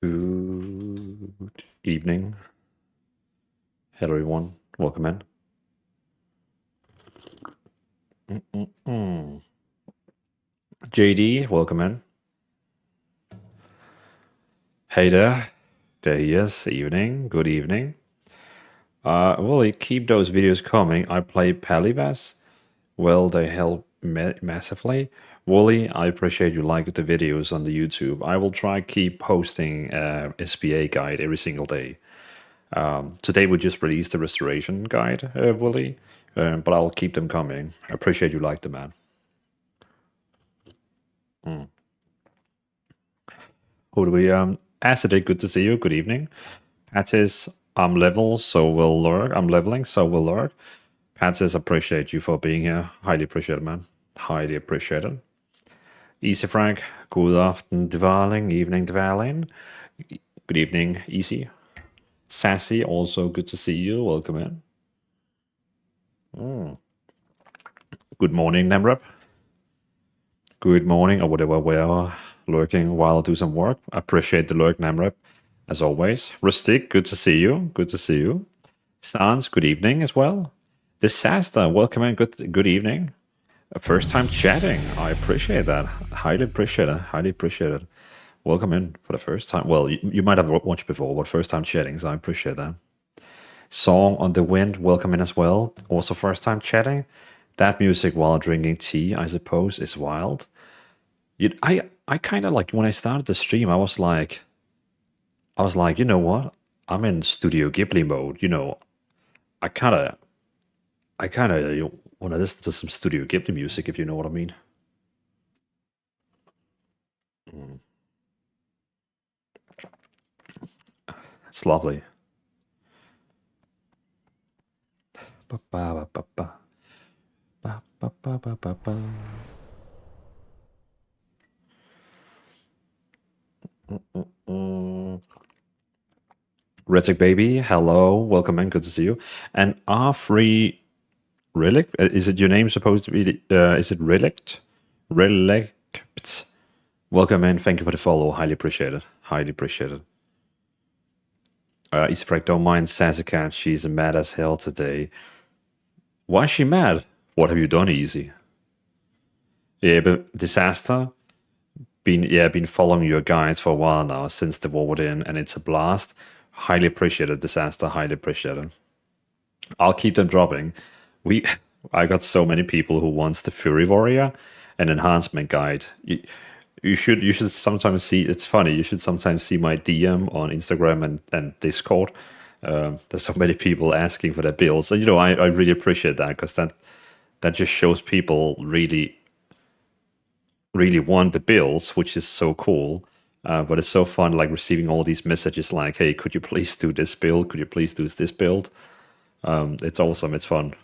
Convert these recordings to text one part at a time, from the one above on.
Good evening. Hello, everyone. Welcome in. JD, welcome in. Hey there. There he is. Evening. Good evening. Willie, keep those videos coming. I play Palivas. Well, they help massively. Wooly, I appreciate you like the videos on the YouTube. I will try keep posting SPA guide every single day. Today we just released the restoration guide, Wooly, but I'll keep them coming. I appreciate you like them, man. Who do we? Acidic, good to see you. Good evening. Pattis, I'm level, so will lurk. I'm leveling, so will lurk. Pattis, appreciate you for being here. Highly appreciate it, man. Highly appreciate it. Easy Frank, good afternoon, Dvaling. Evening, Dvaling. Good evening, Easy. Sassy, also good to see you. Welcome in. Good morning, Nemrep. Good morning, or whatever we are lurking while I do some work. Appreciate the lurk, Namrep, as always. Rustic, good to see you. Good to see you. Sans, good evening as well. Disaster, welcome in. Good evening. First time chatting. I appreciate that. Highly appreciate it. Highly appreciate it. Welcome in for the first time. Well, you might have watched before, but first time chatting, so I appreciate that. Song on the Wind, welcome in as well. Also first time chatting. That music while drinking tea, I suppose, is wild. I kind of like when I started the stream, I was like, you know what? I'm in Studio Ghibli mode. You know, I kind of want to listen to some Studio Ghibli music, if you know what I mean. It's lovely. Retic Baby, hello, welcome in, good to see you. And R3 Relic, is it your name supposed to be? Is it Relict? Relict. Welcome in, thank you for the follow, highly appreciate it. Highly appreciate it. Easy Frank, don't mind Sassy Cat, she's mad as hell today. Why is she mad? What have you done, Easy? Yeah, but Disaster, been following your guides for a while now since the war in, and it's a blast. Highly appreciated, Disaster. Highly appreciated. I'll keep them dropping. I got so many people who wants the Fury Warrior, an enhancement guide. You should sometimes see. It's funny. You should sometimes see my DM on Instagram and Discord. There's so many people asking for their builds, and you know I really appreciate that because that just shows people really want the builds, which is so cool. But it's so fun, like receiving all these messages like, hey, could you please do this build? Could you please do this build? It's awesome. It's fun.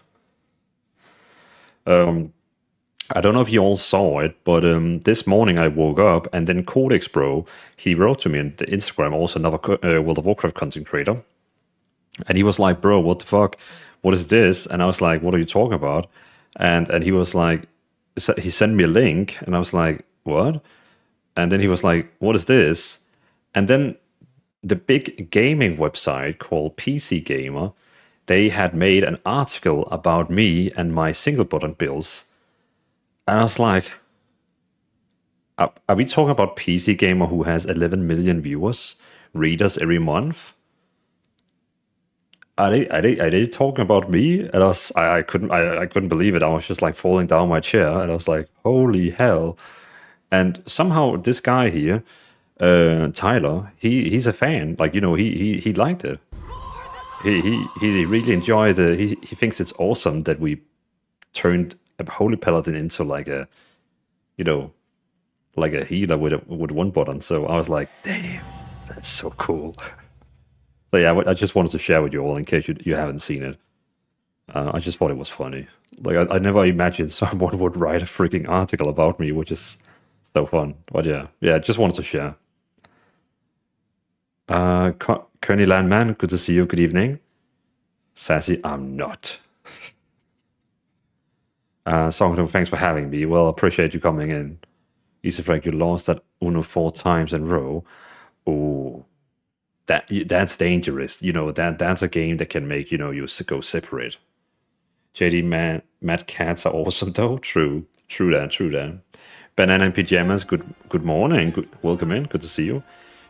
I don't know if you all saw it, but this morning I woke up and then Codex Bro, he wrote to me on Instagram, also another World of Warcraft content creator. And he was like, bro, what the fuck? What is this? And I was like, what are you talking about? And he was like, he sent me a link and I was like, what? And then he was like, what is this? And then the big gaming website called PC Gamer, they had made an article about me and my single button builds. And I was like, are we talking about PC Gamer who has 11 million viewers, readers every month? Are they talking about me? And I couldn't believe it. I was just like falling down my chair, and I was like, holy hell! And somehow this guy here, Tyler, he's a fan. Like you know, he liked it. He really enjoyed it. He thinks it's awesome that we turned a holy paladin into like a, you know, like a healer with one button. So I was like, damn, that's so cool. So yeah, I just wanted to share with you all in case you haven't seen it. I just thought it was funny. Like I never imagined someone would write a freaking article about me, which is so fun. But yeah, just wanted to share. Kearney Landman, good to see you. Good evening. Sassy, I'm not. Songdong, thanks for having me. Well, appreciate you coming in. Easy Frank, you lost that Uno 4 times in a row. Oh, that's dangerous. You know, that's a game that can make, you know, you go separate. JD man, Mad Cats are awesome though. True that. Banana in pajamas, good morning. Welcome in. Good to see you.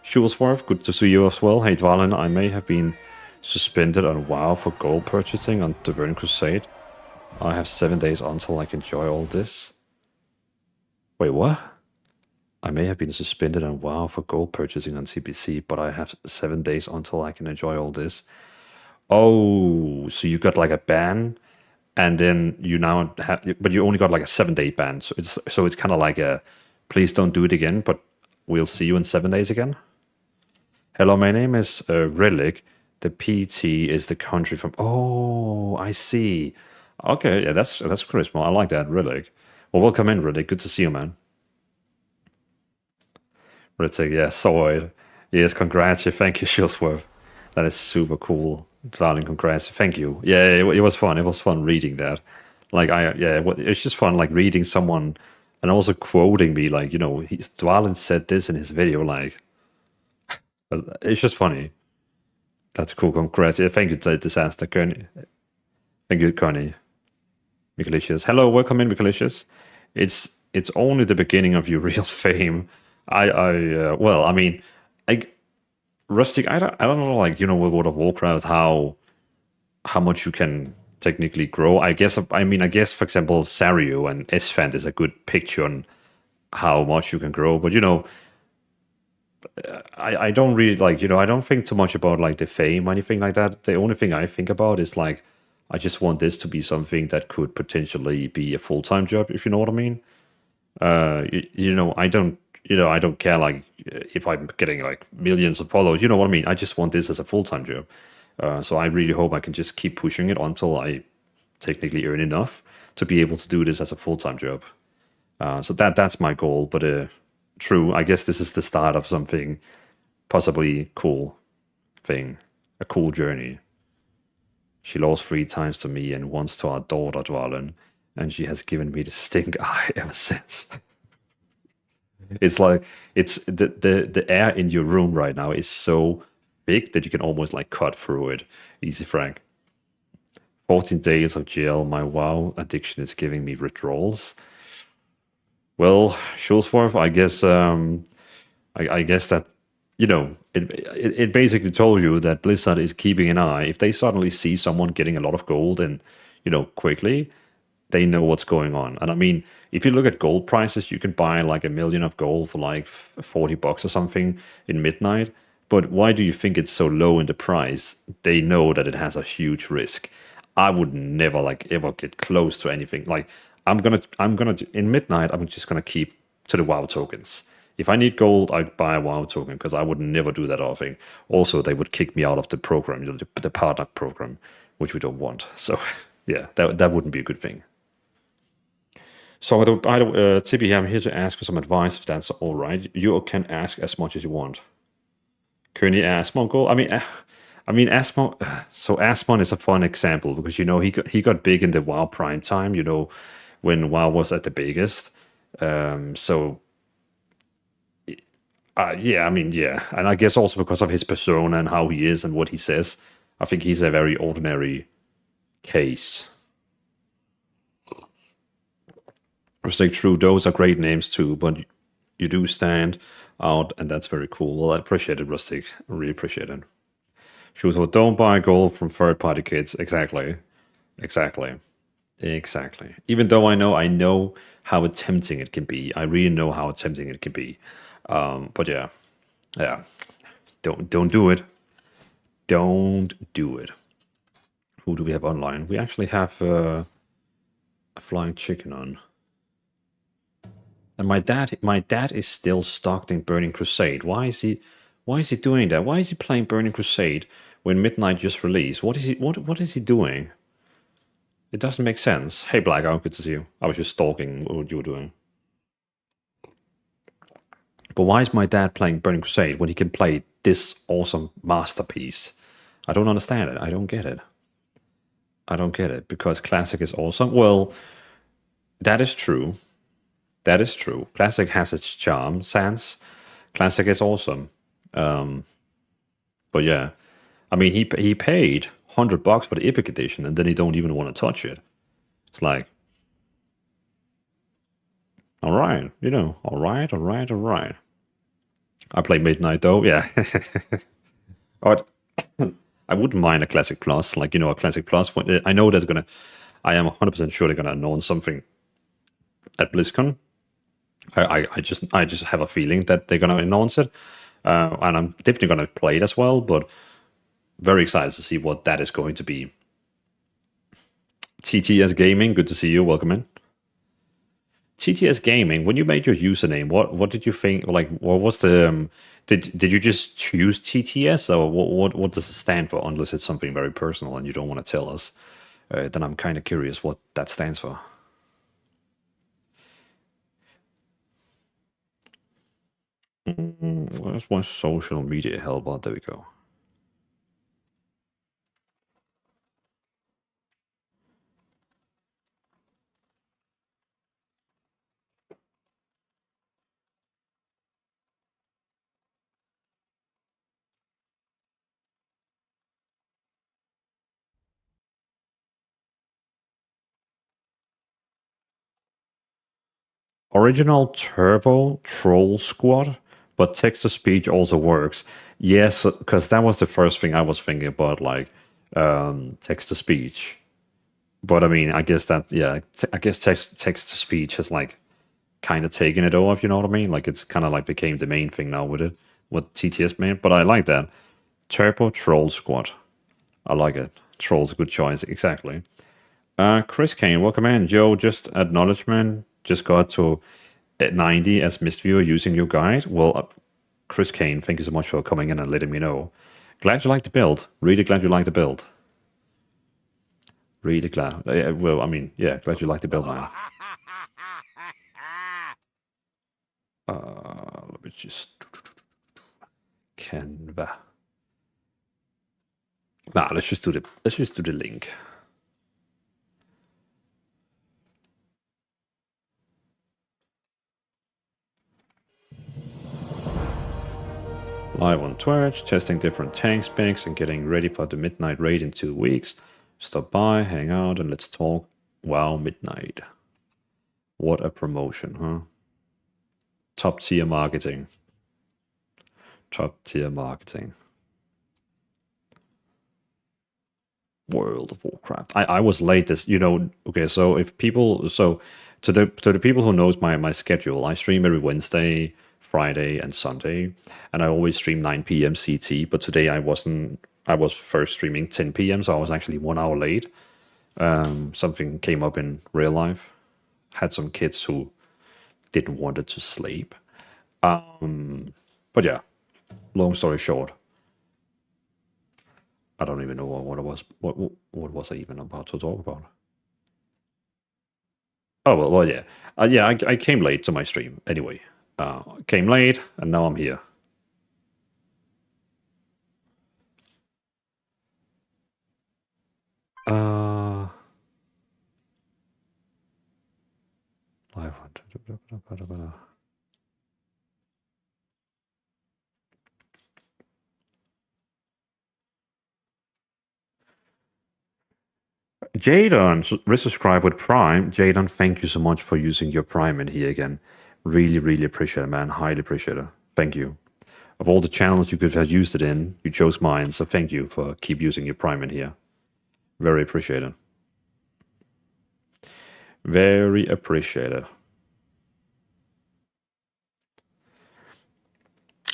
Schulsworth, good to see you as well. Hey Dwalin, I may have been suspended on WoW for gold purchasing on the Burning Crusade. I have 7 days until I can enjoy all this. Wait, what? I may have been suspended on WoW for gold purchasing on CPC, but I have 7 days until I can enjoy all this. Oh, so you got like a ban, and then you now have, but you only got like a 7-day ban. So it's kind of like a, please don't do it again, but we'll see you in 7 days again. Hello, my name is Relic. The PT is the country from. Oh, I see. Okay, yeah, that's charisma. I like that, Relic. Well, welcome in, Relic. Good to see you, man. Relic, yeah, saw it. Yes, congrats. Thank you, Shilsworth. That is super cool. Darling, congrats. Thank you. Yeah, it was fun. It was fun reading that. Like, it's just fun, like, reading someone and also quoting me, like, you know, Dwalin said this in his video, like, it's just funny. That's cool. Congrats. Yeah, thank you, Disaster. Thank you, Connie. Michalicious. Hello, welcome in, Michalicious. It's only the beginning of your real fame. Well, I mean, Rustic, I don't know, like, you know, with World of Warcraft, how much you can technically grow. I guess, for example, Sario and Esfand is a good picture on how much you can grow. But, you know, I don't really, like, you know, I don't think too much about, like, the fame or anything like that. The only thing I think about is, like, I just want this to be something that could potentially be a full-time job, if you know what I mean. You know, I don't care, like, if I'm getting like millions of followers, you know what I mean? I just want this as a full-time job. So I really hope I can just keep pushing it until I technically earn enough to be able to do this as a full-time job. So that's my goal. But true, I guess this is the start of something possibly cool thing, a cool journey. She lost 3 times to me and once to our daughter, Dwalin, and she has given me the stink eye ever since. It's like, it's the air in your room right now is so big that you can almost like cut through it. Easy Frank. 14 days of jail. My WoW addiction is giving me withdrawals. Well, Schulzworth, I guess I guess that, you know, it basically told you that Blizzard is keeping an eye. If they suddenly see someone getting a lot of gold and, you know, quickly, they know what's going on. And I mean, if you look at gold prices, you can buy like 1 million of gold for like $40 or something in Midnight. But why do you think it's so low in the price? They know that it has a huge risk. I would never like ever get close to anything. Like, I'm gonna in Midnight, I'm just gonna keep to the WoW tokens. If I need gold, I'd buy a WoW token because I would never do that other thing. Also, they would kick me out of the program, you know, the partner program, which we don't want. So yeah, that wouldn't be a good thing. So, Tippy, I'm here to ask for some advice, if that's all right. You can ask as much as you want. Kearney Asmongold. Asmon. So Asmon is a fun example because, you know, he got big in the WoW prime time. You know, when WoW was at the biggest. Yeah, and I guess also because of his persona and how he is and what he says, I think he's a very ordinary case. Rustic, true, those are great names too, but you do stand out, and that's very cool. Well, I appreciate it, Rustic. I really appreciate it. She was, well, don't buy gold from third-party kids. Exactly. Even though I know how tempting it can be. I really know how tempting it can be. But yeah, don't do it. Don't do it. Who do we have online? We actually have a flying chicken on. And my dad is still stocked in Burning Crusade. Why is he doing that? Why is he playing Burning Crusade when Midnight just released? What is he doing? It doesn't make sense. Hey Blackout, good to see you. I was just stalking what you were doing. But why is my dad playing Burning Crusade when he can play this awesome masterpiece. I don't understand it. I don't get it. I don't get it because classic is awesome. Well, that is true. That is true. Classic has its charm. Sans, classic is awesome. But yeah, I mean, he paid $100 for the Epic Edition, and then he don't even want to touch it. It's like, all right, all right, all right, all right. I play Midnight though, yeah. But I wouldn't mind a Classic Plus, like a Classic Plus. I know there's gonna, I am 100% sure they're gonna announce something at BlizzCon. I just have a feeling that they're gonna announce it, and I'm definitely gonna play it as well. But very excited to see what that is going to be. TTS Gaming, good to see you. Welcome in. TTS Gaming, when you made your username, what did you think? Like, what was the did you just choose TTS, or what does it stand for? Unless it's something very personal and you don't want to tell us, then I'm kind of curious what that stands for. Where's my social media help? Oh, there we go. Original Turbo Troll Squad, but text to speech also works. Yes, because that was the first thing I was thinking about, like text to speech. But I mean, I guess that I guess text to speech has like kind of taken it over, if you know what I mean. Like it's kind of like became the main thing now with it, what TTS made. But I like that Turbo Troll Squad. I like it. Troll's a good choice, exactly. Chris Kane, welcome in. Yo, just acknowledgement. Just got to 90 as missed viewer using your guide. Well, Chris Kane, thank you so much for coming in and letting me know. Glad you like the build. Really glad you like the build. Really glad. Well, I mean, yeah, glad you like the build, man. Let me just Canva. Nah, let's just do the link. Live on Twitch, testing different tank specs and getting ready for the Midnight raid in 2 weeks. Stop by, hang out, and let's talk WoW Midnight. What a promotion, huh? Top tier marketing. Top tier marketing. World of Warcraft. I was late this, okay, so if people, so to the people who knows my schedule, I stream every Wednesday, Friday, and Sunday, and I always stream 9 p.m. CT, but today I was first streaming 10 p.m., so I was actually 1 hour late. Something came up in real life. Had some kids who didn't want it to sleep. But yeah, long story short, I don't even know what it was. What was I even about to talk about? Oh well, yeah, yeah. I came late to my stream anyway. Came late, and now I'm here. Live. Jadon, resubscribe with Prime. Jadon, thank you so much for using your Prime in here again. Really, really appreciate it, man. Highly appreciate it. Thank you. Of all the channels you could have used it in, you chose mine, so thank you for keep using your Prime in here. Very appreciated. Very appreciated.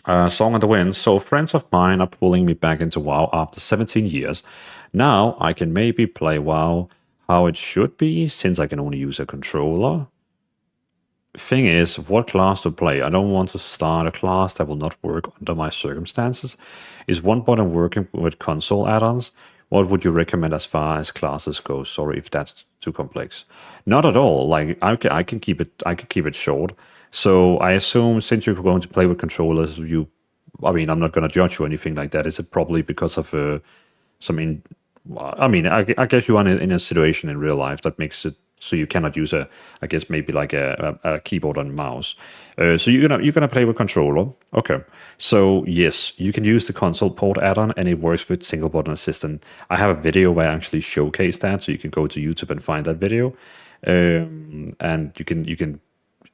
Song of the Wind. So friends of mine are pulling me back into WoW after 17 years. Now I can maybe play WoW how it should be, since I can only use a controller. Thing is, what class to play? I don't want to start a class that will not work under my circumstances. Is one button working with console add-ons? What would you recommend as far as classes go? Sorry if that's too complex. Not at all. Like I can keep it short. So I assume since you're going to play with controllers, you I mean, I'm not going to judge you or anything like that. It's probably because of some. I mean, I guess you are in a situation in real life that makes it so you cannot use I guess maybe like a keyboard and mouse. So you're gonna play with controller. Okay. So yes, you can use the console port add-on, and it works with single button assistant. I have a video where I actually showcase that, so you can go to YouTube and find that video, and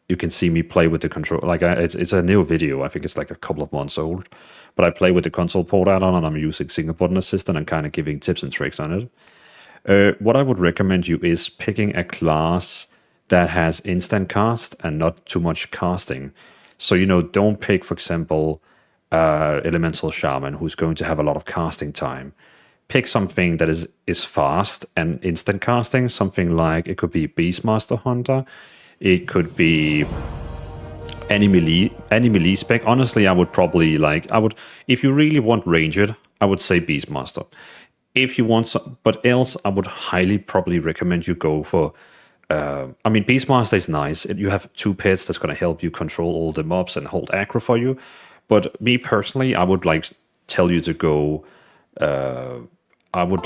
you can see me play with the control. Like it's a new video. I think it's like a couple of months old, but I play with the console port add-on, and I'm using single button assistant and kind of giving tips and tricks on it. What I would recommend you is picking a class that has instant cast and not too much casting. So, don't pick, for example, Elemental Shaman, who's going to have a lot of casting time. Pick something that is fast and instant casting, something like, it could be Beastmaster Hunter, it could be any melee spec. Honestly, I would probably if you really want ranged, I would say Beastmaster. If you want some, but else, I would highly probably recommend you go for. I mean, Beastmaster is nice. You have 2 pets that's going to help you control all the mobs and hold aggro for you. But me personally, I would tell you to go. I would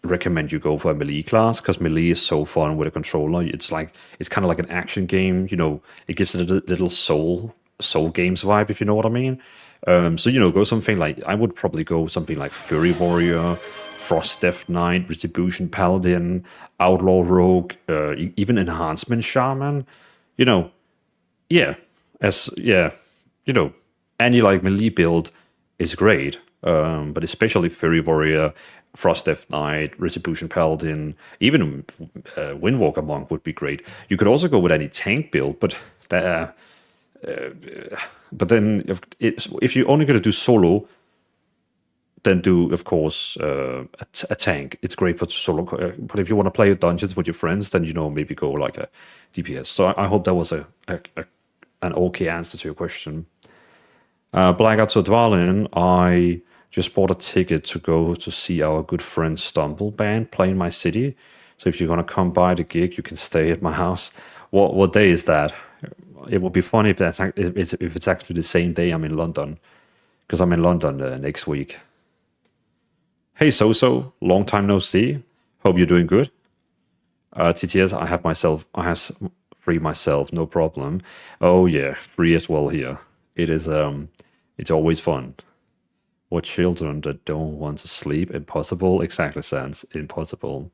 recommend you go for a melee class, because melee is so fun with a controller. It's kind of like an action game. It gives it a little soul games vibe, if you know what I mean. So go something like, I would probably go something like Fury Warrior, Frost Death Knight, Retribution Paladin, Outlaw Rogue, even Enhancement Shaman. Yeah, any melee build is great, but especially Fury Warrior, Frost Death Knight, Retribution Paladin, even Windwalker Monk would be great. You could also go with any tank build, but then if you're only going to do solo, then do, of course, a tank. It's great for solo. But if you want to play dungeons with your friends, then maybe go like a DPS. So I hope that was an okay answer to your question. Blackout to Dvalin, I just bought a ticket to go to see our good friend Stumble Band play in my city. So if you're going to come by the gig, you can stay at my house. What day is that? It would be funny if it's actually the same day I'm in London, because I'm in London next week. Hey So, long time no see. Hope you're doing good. TTS, I have free myself, no problem. Oh yeah, free as well here. It is it's always fun. What children that don't want to sleep? Impossible. Exactly, Sans. Impossible.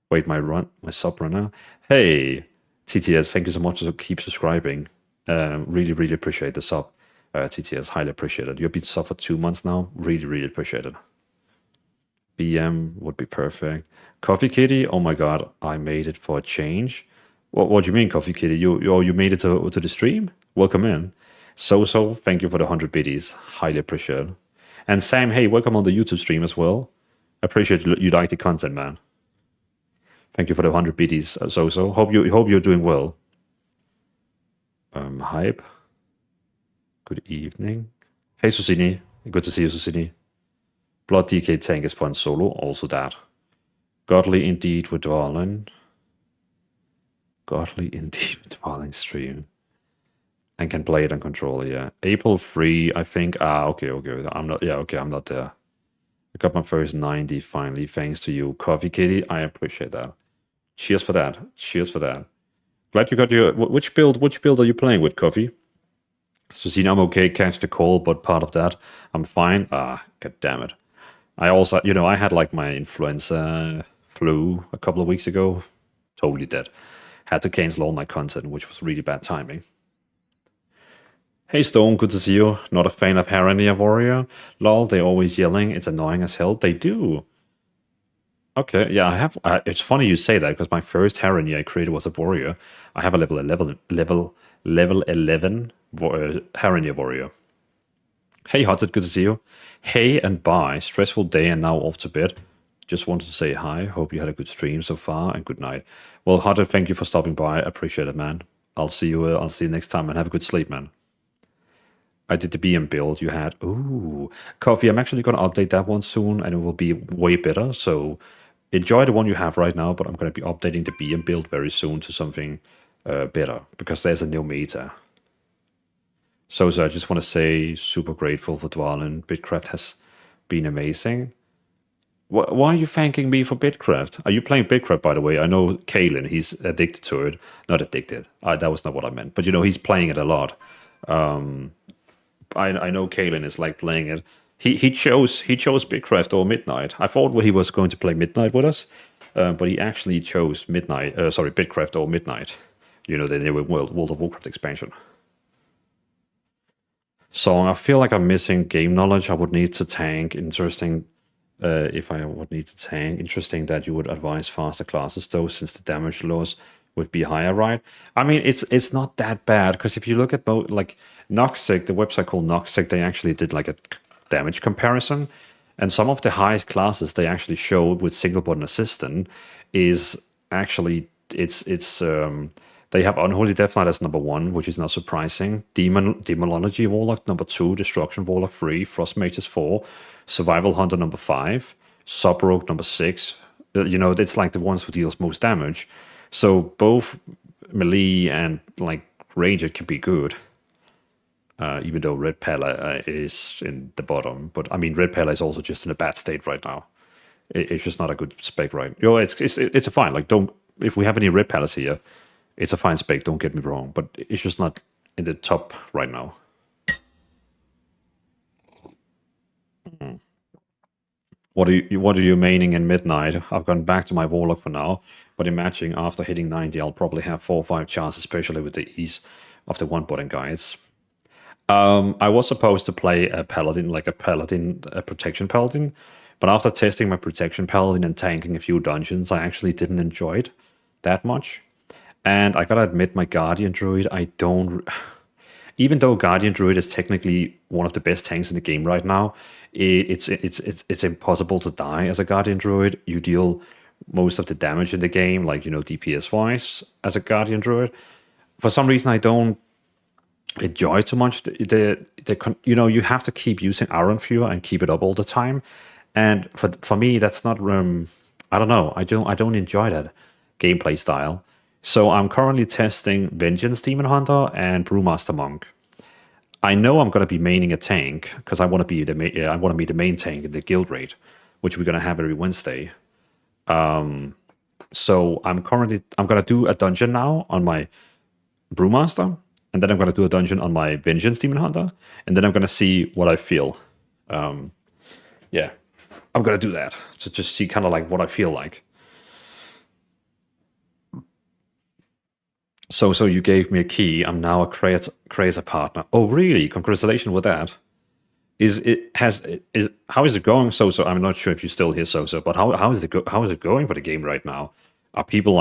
Wait, my sub runner. Hey, TTS, thank you so much for keep subscribing. Really, really appreciate the sub. TTS, highly appreciate it. You've been sub for 2 months now. Really, really appreciate it. BM would be perfect. Coffee Kitty, oh my god, I made it for a change. What do you mean, Coffee Kitty? You made it to the stream? Welcome in. So, thank you for the 100 biddies. Highly appreciate it. And Sam, hey, welcome on the YouTube stream as well. Appreciate you like the content, man. Thank you for the 100 biddies. So, hope you're doing well. Hype. Good evening. Hey, Susini. Good to see you, Susini. Blood DK tank is fun solo. Also that. Godly indeed with Dwalin. Godly indeed with Dwalin stream. And can play it on controller, yeah. April 3, I think. Okay. I'm not there. I got my first 90 finally, thanks to you, Coffee Kitty. I appreciate that. Cheers for that. Glad you got your... Which build are you playing with, Coffee? Susina, I'm okay, catch the cold, but part of that, I'm fine. God damn it. I also, I had my influenza flu a couple of weeks ago. Totally dead. Had to cancel all my content, which was really bad timing. Hey Stone, good to see you. Not a fan of Harania Warrior? Lol, they're always yelling. It's annoying as hell. They do. Okay, yeah, I have. It's funny you say that, because my first Harania I created was a warrior. I have a level 11 Harania Warrior. Hey Hotted, good to see you. Hey and bye. Stressful day and now off to bed. Just wanted to say hi. Hope you had a good stream so far, and good night. Well, Hotted, thank you for stopping by. Appreciate it, man. I'll see you next time, and have a good sleep, man. I did the BM build you had. Ooh, Coffee, I'm actually going to update that one soon, and it will be way better. So enjoy the one you have right now, but I'm going to be updating the BM build very soon to something better, because there's a new meta. So I just want to say, super grateful for Dwalin. Bitcraft has been amazing. Why are you thanking me for Bitcraft? Are you playing Bitcraft, by the way? I know Kalen, he's addicted to it. Not addicted. That was not what I meant. But he's playing it a lot. I know Kalen is like playing it. He chose Bitcraft or Midnight. I thought he was going to play Midnight with us, but he actually chose Bitcraft or Midnight. The new World of Warcraft expansion. So I feel like I'm missing game knowledge. I would need to tank. Interesting. If I would need to tank, interesting that you would advise faster classes though, since the damage loss would be higher, right? I mean, it's not that bad because if you look at both, like Noxic, the website called Noxic, they actually did like a damage comparison, and some of the highest classes they actually showed with single button assistant is actually they have Unholy Death Knight as number 1, which is not surprising. Demonology Warlock number 2, Destruction Warlock 3, Frost Mages 4, Survival Hunter number 5, Sub Rogue number 6. It's like the ones who deals most damage. So both melee and like ranged can be good. Even though Red Pala is in the bottom. But I mean, Red Pala is also just in a bad state right now. It's just not a good spec, right? It's a fine. Like, if we have any Red Palas here, it's a fine spec, don't get me wrong, but it's just not in the top right now. What are you maining in Midnight? I've gone back to my Warlock for now, but imagine after hitting 90, I'll probably have 4 or 5 chances, especially with the ease of the one-button guides. I was supposed to play a Paladin, a Protection Paladin, but after testing my Protection Paladin and tanking a few dungeons, I actually didn't enjoy it that much. And I gotta admit, my Guardian Druid, I don't... Even though Guardian Druid is technically one of the best tanks in the game right now, it's impossible to die as a Guardian Druid. You deal most of the damage in the game, DPS-wise, as a Guardian Druid. For some reason, I don't enjoy too much. You have to keep using Iron Fury and keep it up all the time. And for me, that's not... I don't know. I don't enjoy that gameplay style. So I'm currently testing Vengeance Demon Hunter and Brewmaster Monk. I know I'm going to be maining a tank because I want to be the main tank in the guild raid, which we're going to have every Wednesday. So I'm going to do a dungeon now on my Brewmaster, and then I'm going to do a dungeon on my Vengeance Demon Hunter, and then I'm going to see what I feel. Yeah, I'm going to do that to just see kind of like what I feel like. So you gave me a key. I'm now a creator partner. Oh, really? Congratulations with that. How is it going? So I'm not sure if you're still here, so but how is it going for the game right now? Are people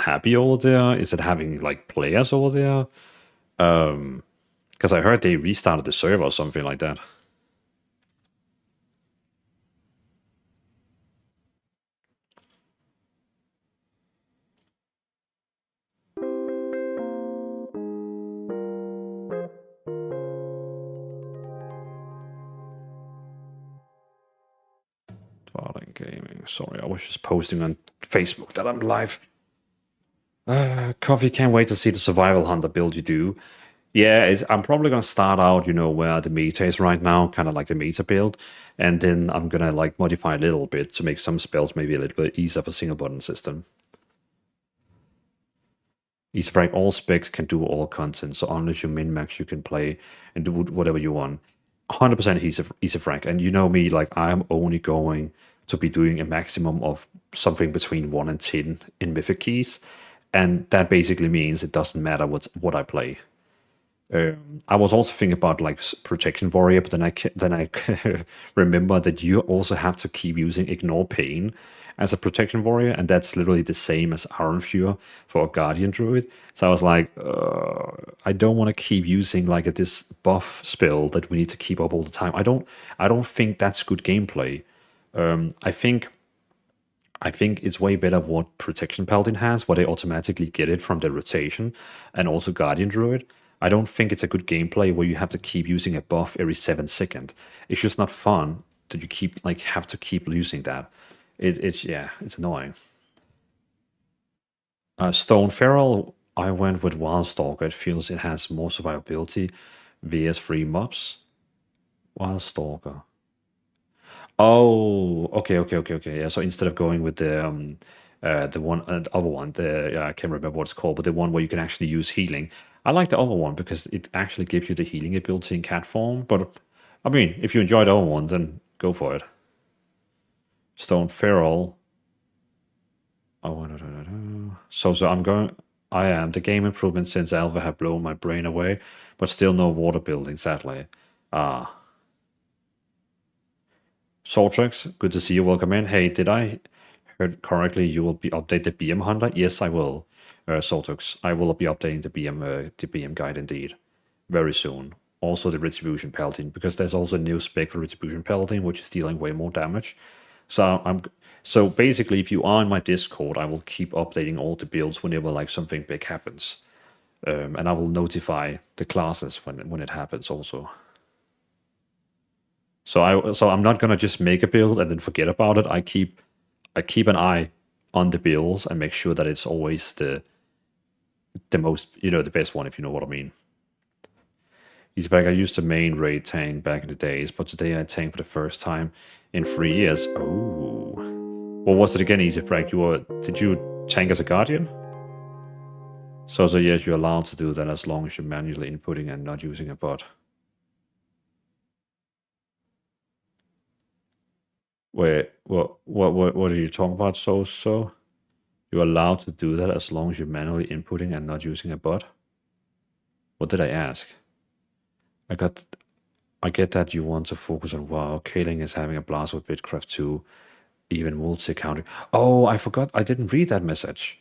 happy over there? Is it having like players over there? Because I heard they restarted the server or something like that. Gaming. Sorry, I was just posting on Facebook that I'm live. Coffee, can't wait to see the Survival Hunter build you do. Yeah, I'm probably gonna start out, where the meta is right now, kind of like the meta build, and then I'm gonna like modify a little bit to make some spells maybe a little bit easier for single button system. Easy frag, all specs can do all content, so unless you min-max, you can play and do whatever you want. 100% easy frag, and you know me, like I'm only going to be doing a maximum of something between 1 and 10 in Mythic keys, and that basically means it doesn't matter what I play. I was also thinking about like Protection Warrior, but then I remember that you also have to keep using Ignore Pain as a Protection Warrior, and that's literally the same as Iron Fury for a Guardian Druid. So I was like, I don't want to keep using like this buff spell that we need to keep up all the time. I don't think that's good gameplay. I think it's way better what Protection Paladin has, where they automatically get it from the rotation, and also Guardian Druid. I don't think it's a good gameplay where you have to keep using a buff every 7 seconds. It's just not fun that you have to keep using that. It's annoying. Stone Feral, I went with Wildstalker. It feels it has more survivability vs free mobs. Wildstalker. Oh, okay. Yeah, so instead of going with the one, the other one, yeah, I can't remember what it's called, but the one where you can actually use healing. I like the other one because it actually gives you the healing ability in cat form. But I mean, if you enjoy the other one, then go for it. Stone Feral. Oh, no. So I'm going. I am. The game improvements since Alva have blown my brain away, but still no water building, sadly. Ah. Sortrex, good to see you. Welcome in. Hey, did I heard correctly? You will be update the BM Hunter? Yes, I will. Sortrex, I will be updating the BM guide indeed very soon. Also the Retribution Paladin, because there's also a new spec for Retribution Paladin, which is dealing way more damage. So basically, if you are in my Discord, I will keep updating all the builds whenever like something big happens, and I will notify the classes when it happens also. So I'm not gonna just make a build and then forget about it. I keep an eye on the builds and make sure that it's always the most, the best one, if you know what I mean. He's back. I used the main raid tank back in the days, but today I tank for the first time in 3 years. Oh, what was it again, Easy Frag? Did you tank as a guardian? So yes, you're allowed to do that as long as you're manually inputting and not using a bot. Wait, what are you talking about? So you're allowed to do that as long as you're manually inputting and not using a bot? What did I ask? I get that you want to focus on WoW. Kaling is having a blast with Bitcraft 2, even multi-accounting. Oh, I forgot. I didn't read that message.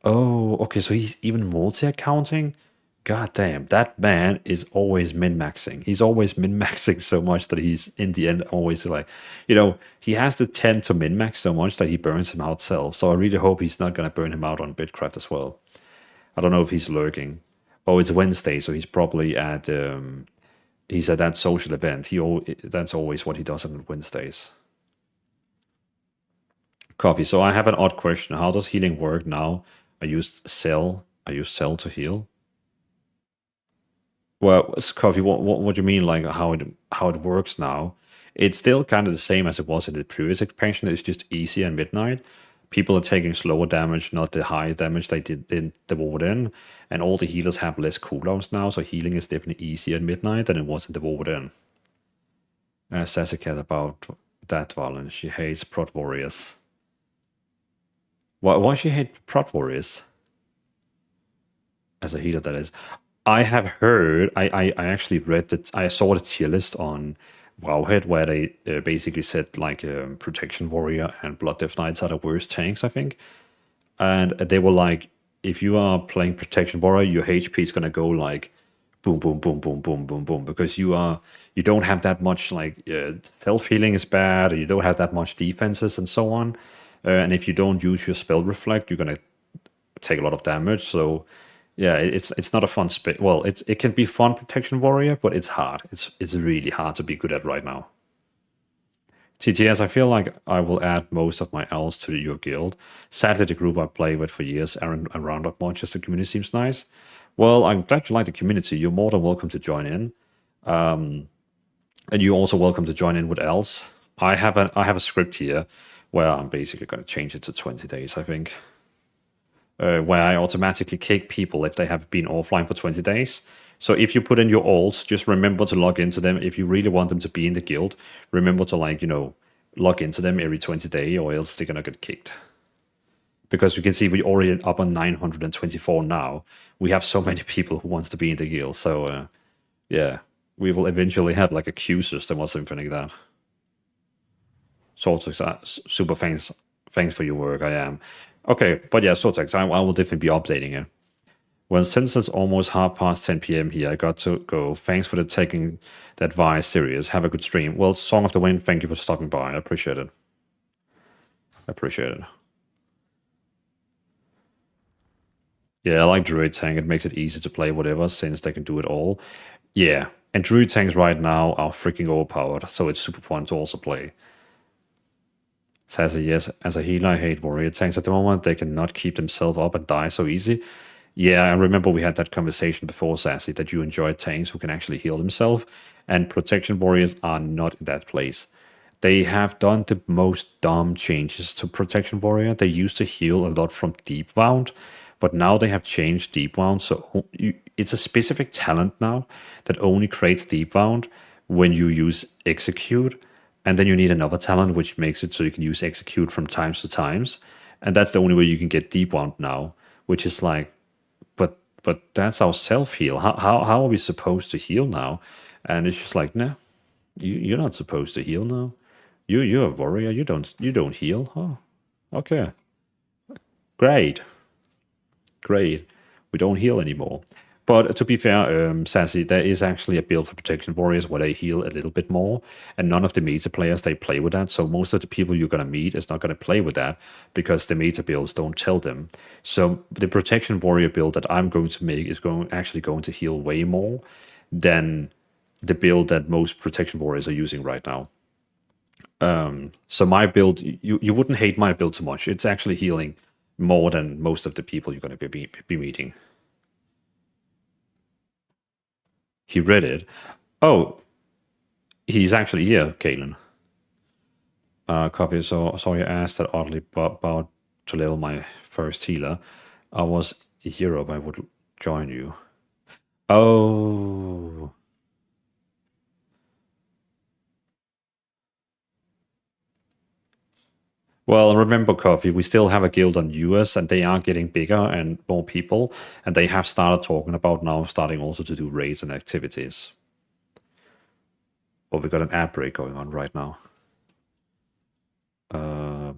Oh, okay, so he's even multi-accounting? God damn, that man is always min-maxing. He's always min-maxing so much that he's, in the end, always like, he has the tend to min-max so much that he burns him out self. So I really hope he's not going to burn him out on Bitcraft as well. I don't know if he's lurking. Oh, it's Wednesday, so he's probably he's at that social event. That's always what he does on Wednesdays. Coffee. So I have an odd question. How does healing work now? I use cell to heal. Well, Coffee, what do you mean, like how it works now? It's still kind of the same as it was in the previous expansion. It's just easier in Midnight. People are taking slower damage, not the high damage they did in the Warden. And all the healers have less cooldowns now, so healing is definitely easier in Midnight than it was in the Warden. Sassy about that, Valen. She hates prot warriors. Why she hate prot warriors? As a healer, that is. I have heard, I actually read that, I saw the tier list on Wowhead where they basically said like Protection Warrior and Blood Death Knights are the worst tanks, I think. And they were like, if you are playing Protection Warrior, your HP is gonna go like boom, boom, boom, boom, boom, boom, boom, because you don't have that much like self-healing is bad, or you don't have that much defenses and so on. And if you don't use your spell reflect, you're gonna take a lot of damage. So yeah, it's not a fun spec. Well, it can be fun Protection Warrior, but it's hard. It's really hard to be good at right now. TTS, I feel like I will add most of my elves to your guild. Sadly, the group I play with for years aren't around that much, as the community seems nice. Well, I'm glad you like the community. You're more than welcome to join in. And you're also welcome to join in with elves. I have a script here where I'm basically going to change it to 20 days, I think. Where I automatically kick people if they have been offline for 20 days. So if you put in your alts, just remember to log into them. If you really want them to be in the guild, remember to log into them every 20 days, or else they're gonna get kicked. Because you can see we're already up on 924 now. We have so many people who wants to be in the guild. So yeah, we will eventually have like a queue system or something like that. Sortex, super thanks for your work. I am. Okay, but yeah, Sortex, I will definitely be updating it. Well, since it's almost 10 p.m. here, I got to go. Thanks for taking the advice serious. Have a good stream. Well, Song of the Wind, thank you for stopping by. I appreciate it. Yeah, I like Druid Tank. It makes it easy to play whatever, since they can do it all. Yeah, and Druid Tanks right now are freaking overpowered, so it's super fun to also play. Says yes, as a healer, I hate warrior tanks at the moment. They cannot keep themselves up and die so easy. Yeah, I remember we had that conversation before, Sassy, that you enjoy tanks who can actually heal themselves, and protection warriors are not in that place. They have done the most dumb changes to protection warrior. They used to heal a lot from deep wound, but now they have changed deep wound, so it's a specific talent now that only creates deep wound when you use execute, and then you need another talent which makes it so you can use execute from times to times, and that's the only way you can get deep wound now, which is like, but that's our self heal. How are we supposed to heal now? And it's just like, no, you're not supposed to heal now. You're a warrior. You don't heal. Oh, okay, great, great. We don't heal anymore. But to be fair, Sassy, there is actually a build for protection warriors where they heal a little bit more, and none of the meta players they play with that. So most of the people you're gonna meet is not gonna play with that because the meta builds don't tell them. So the protection warrior build that I'm going to make is actually going to heal way more than the build that most protection warriors are using right now. So my build, you wouldn't hate my build too much. It's actually healing more than most of the people you're going to be meeting. He read it. Oh, he's actually here, Kalen. Copy. So you asked that oddly about to level my first healer. I was Europe. I would join you. Oh. Well, remember, Coffee, we still have a guild on US, and they are getting bigger and more people, and they have started talking about now starting also to do raids and activities. Oh, we got an ad break going on right now. I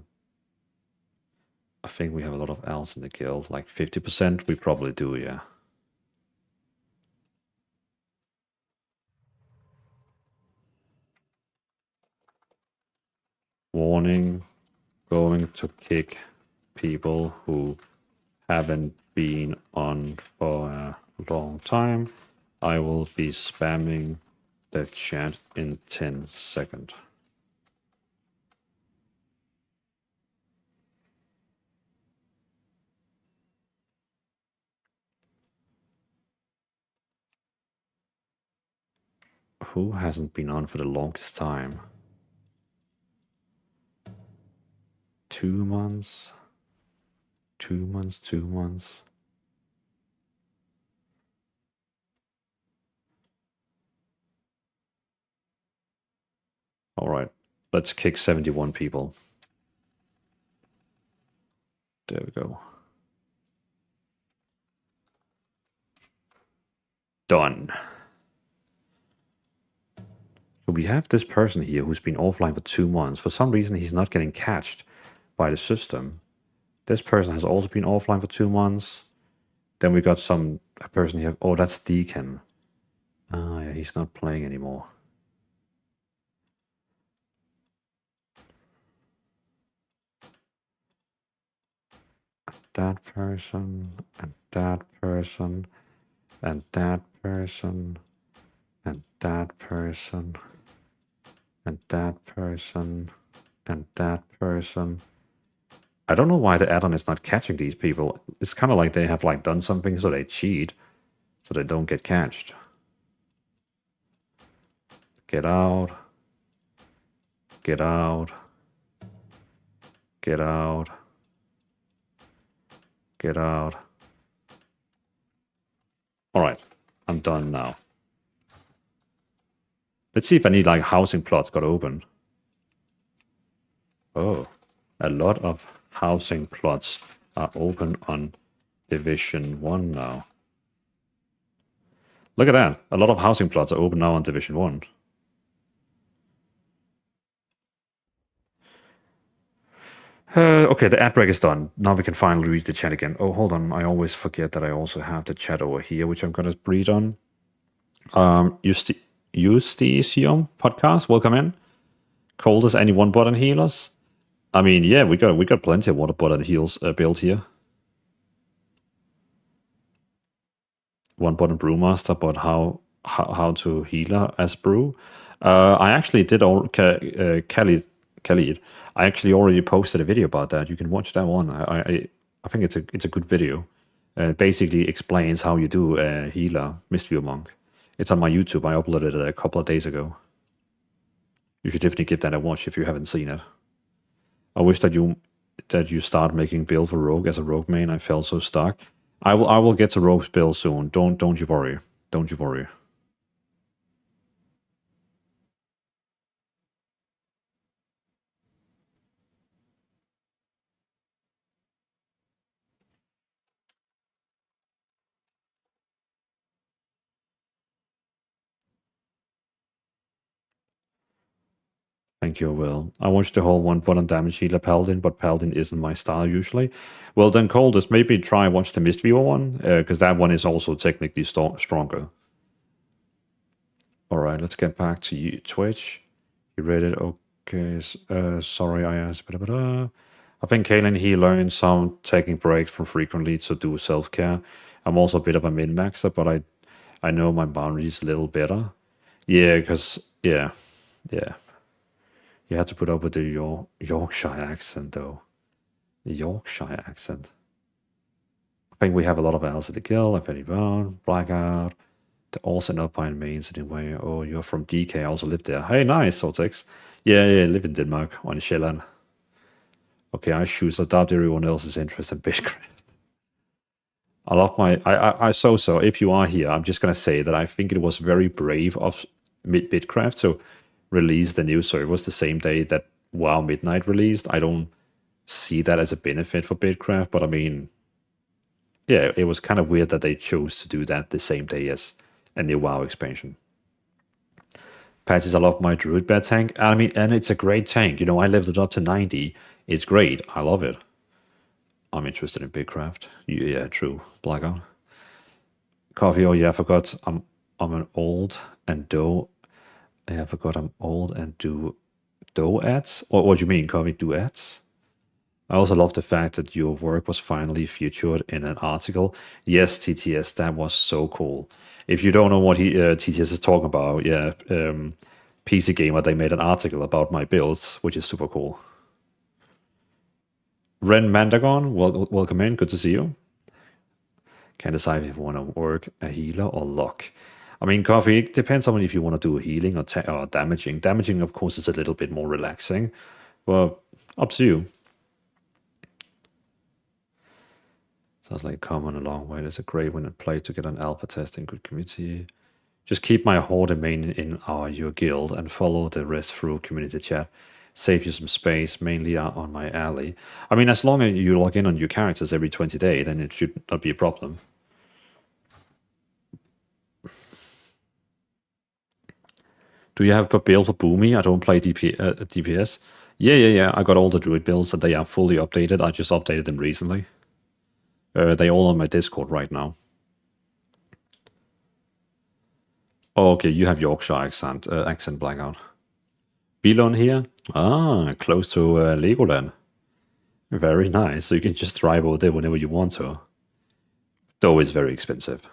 think we have a lot of elves in the guild, like 50%. We probably do, yeah. Warning, going to kick people who haven't been on for a long time. I will be spamming the chat in 10 seconds. Who hasn't been on for the longest time? 2 months? 2 months, 2 months. All right, let's kick 71 people. There we go. Done. So we have this person here who's been offline for 2 months. For some reason, he's not getting catched by the system. This person has also been offline for 2 months. Then we got a person here. Oh, that's Deacon. Ah, yeah, he's not playing anymore. That person, and that person, and that person, and that person, and that person, and that person. I don't know why the add-on is not catching these people. It's kind of like they have like done something so they cheat, so they don't get catched. Get out. Get out. Get out. Get out. All right, I'm done now. Let's see if any like housing plots got open. Oh, a lot of housing plots are open on Division 1 now. Look at that. A lot of housing plots are open now on Division 1. Okay, the ad break is done. Now we can finally read the chat again. Oh, hold on. I always forget that I also have the chat over here, which I'm going to read on. Justicium podcast, welcome in. Cold as any one button healers. I mean, yeah, we got plenty of one button heals built here. One button Brewmaster, but how to healer as brew. I actually did Khalid. I actually already posted a video about that. You can watch that one. I think it's a good video. Basically explains how you do a healer, Mistview Monk. It's on my YouTube. I uploaded it a couple of days ago. You should definitely give that a watch if you haven't seen it. I wish that you start making build for Rogue as a Rogue main. I felt so stuck. I will get to Rogue's build soon. Don't you worry. Don't you worry. Thank you, Will. I watched the whole one button damage healer Paladin, but Paladin isn't my style usually. Well, then Coldest, maybe try watch the Mistviewer one, because that one is also technically stronger. Alright, let's get back to you, Twitch. You read it? Okay. Sorry, I asked. I think Kaylin, he learned some taking breaks from frequently to do self-care. I'm also a bit of a min-maxer, but I know my boundaries a little better. Yeah, because, yeah. You had to put up with the Yorkshire accent, though. The Yorkshire accent. I think we have a lot of Alice at the Kill, Infinity Brown, Blackout. The also not by mains anyway. Oh, you're from DK, I also live there. Hey, nice, Sortex. Yeah, I live in Denmark, on Sjælland. Okay, I choose adopt everyone else's interest in Bitcraft. I love my... So, if you are here, I'm just going to say that I think it was very brave of Bitcraft to release the new servers the same day that WoW Midnight released. I don't see that as a benefit for Bitcraft, but I mean... Yeah, it was kind of weird that they chose to do that the same day as a new WoW expansion. Patches, I love my Druid Bat tank. I mean, and it's a great tank. You know, I leveled it up to 90. It's great. I love it. I'm interested in Bitcraft. Yeah, true. Blackout. Coffee, oh yeah, I forgot. I'm an old and dough. Yeah, I forgot I'm old and do dough ads. What do you mean, Coffee? Do ads? I also love the fact that your work was finally featured in an article. Yes, TTS, that was so cool. If you don't know what TTS is talking about, yeah, PC Gamer, they made an article about my builds, which is super cool. Ren Mandagon, welcome in, good to see you. Can't decide if you want to work a healer or lock. I mean, Coffee, it depends on if you want to do healing or damaging. Damaging, of course, is a little bit more relaxing, but up to you. Sounds like common a long way. There's a great win and play to get an alpha test in good community. Just keep my horde main in your guild and follow the rest through community chat. Save you some space, mainly on my alley. I mean, as long as you log in on your characters every 20 days, then it should not be a problem. Do you have a build for Boomy? I don't play DPS. Yeah. I got all the druid builds and they are fully updated. I just updated them recently. They all on my Discord right now. Oh, okay, you have Yorkshire accent Blackout. Billon here? Ah, close to Legoland. Very nice. So you can just drive over there whenever you want to. Though it's very expensive.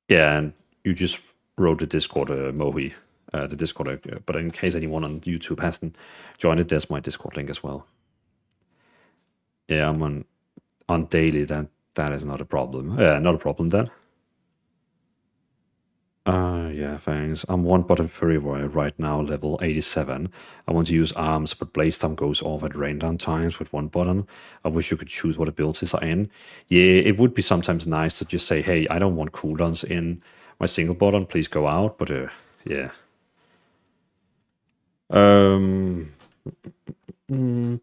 Yeah, and you just wrote the Discord, Mohi. The Discord, but in case anyone on YouTube hasn't joined it, there's my Discord link as well. Yeah, I'm on daily. That is not a problem. Not a problem then. Yeah, thanks. I'm one button furry warrior right now, level 87. I want to use arms, but blaze time goes off at random times with one button. I wish you could choose what abilities are in. Yeah, it would be sometimes nice to just say, hey, I don't want cooldowns in my single button, please go out, but yeah.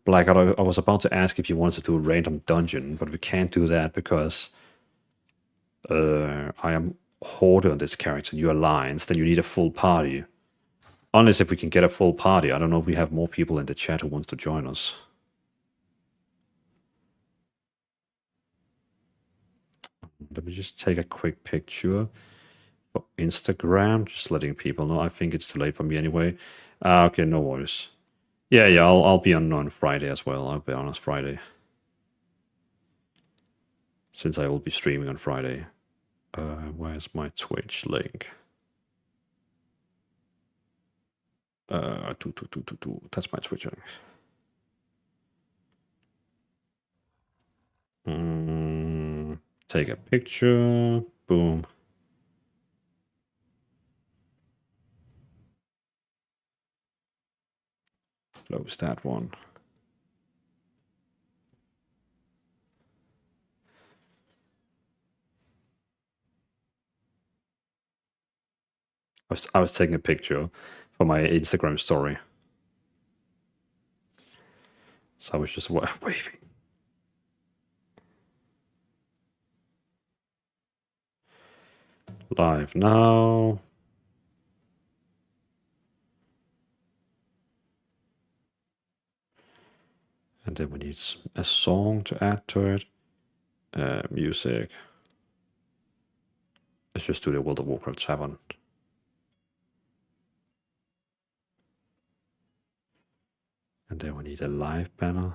Blackout, I was about to ask if you wanted to do a random dungeon, but we can't do that because I am Horde on this character, you alliance, then you need a full party. Unless if we can get a full party. I don't know if we have more people in the chat who wants to join us. Let me just take a quick picture for Instagram, just letting people know. I think it's too late for me anyway. Okay, no worries. Yeah, I'll be on Friday as well. I'll be on Friday. Since I will be streaming on Friday. Where's my Twitch link? That's my Twitch link. Take a picture. Boom. Close that one. I was taking a picture for my Instagram story. So I was just waving. Live now. And then we need a song to add to it. Music. Let's just do the World of Warcraft 7. And then we need a live banner.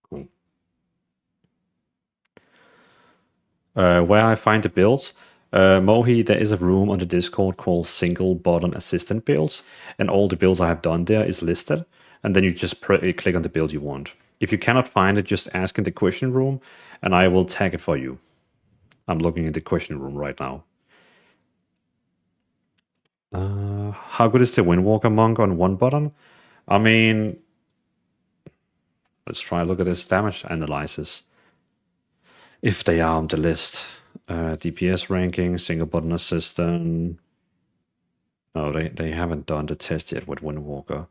Cool. Where I find the builds. Mohi, there is a room on the Discord called Single Button Assistant Builds, and all the builds I have done there is listed, and then you just click on the build you want. If you cannot find it, just ask in the question room, and I will tag it for you. I'm looking in the question room right now. How good is the Windwalker Monk on one button? I mean, let's try look at this damage analysis. If they are on the list. DPS ranking, single button assistant. No, they haven't done the test yet with Windwalker.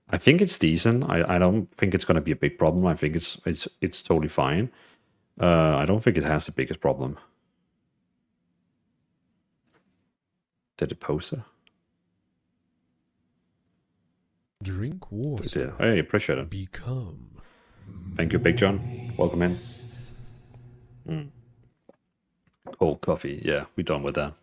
I think it's decent. I don't think it's going to be a big problem. I think it's totally fine. I don't think it has the biggest problem. Did it post it? Drink water. Hey, appreciate it. Become. Thank you, Big John. Welcome in. Cold coffee. Yeah, we're done with that.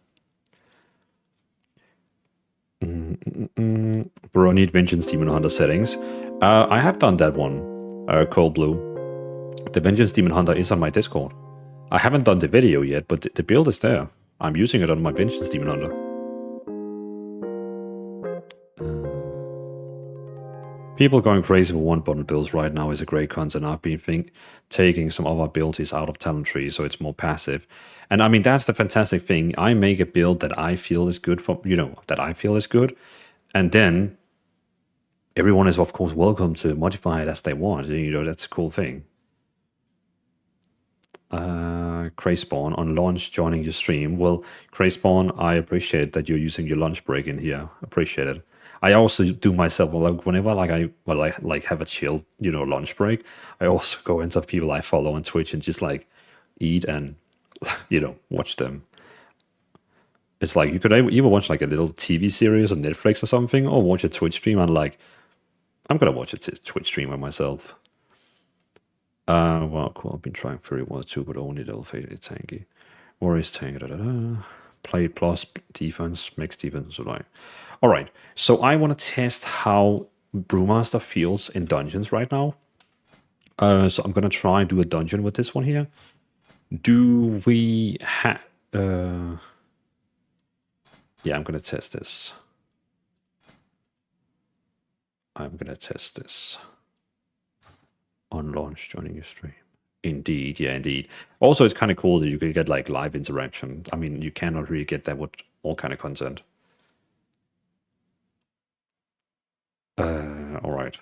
Bro, need Vengeance Demon Hunter settings. I have done that one. Cold Blue. The Vengeance Demon Hunter is on my Discord. I haven't done the video yet, but the build is there. I'm using it on my Vengeance Demon Hunter. People going crazy for one button builds right now is a great concept. I've been taking some other abilities out of talent tree, so it's more passive. And I mean, that's the fantastic thing. I make a build that I feel is good for, that I feel is good. And then everyone is, of course, welcome to modify it as they want. That's a cool thing. Crayspawn on launch joining your stream. Well, Crayspawn, I appreciate that you're using your lunch break in here. Appreciate it. I also do myself, whenever I have a chill, lunch break, I also go into people I follow on Twitch and just eat and, watch them. It's like you could either watch a little TV series on Netflix or something, or watch a Twitch stream. And I'm gonna watch a Twitch stream by myself. Well, cool. I've been trying Fury War 2, but only little fairly tanky. Warriors tank. Play plus defense, mixed defense. All right. So I want to test how Brewmaster feels in dungeons right now. So I'm gonna try and do a dungeon with this one here. Do we have? Yeah, I'm gonna test this. On launch joining your stream. Indeed, yeah, indeed. Also, it's kind of cool that you can get live interaction. I mean, you cannot really get that with all kind of content. All right.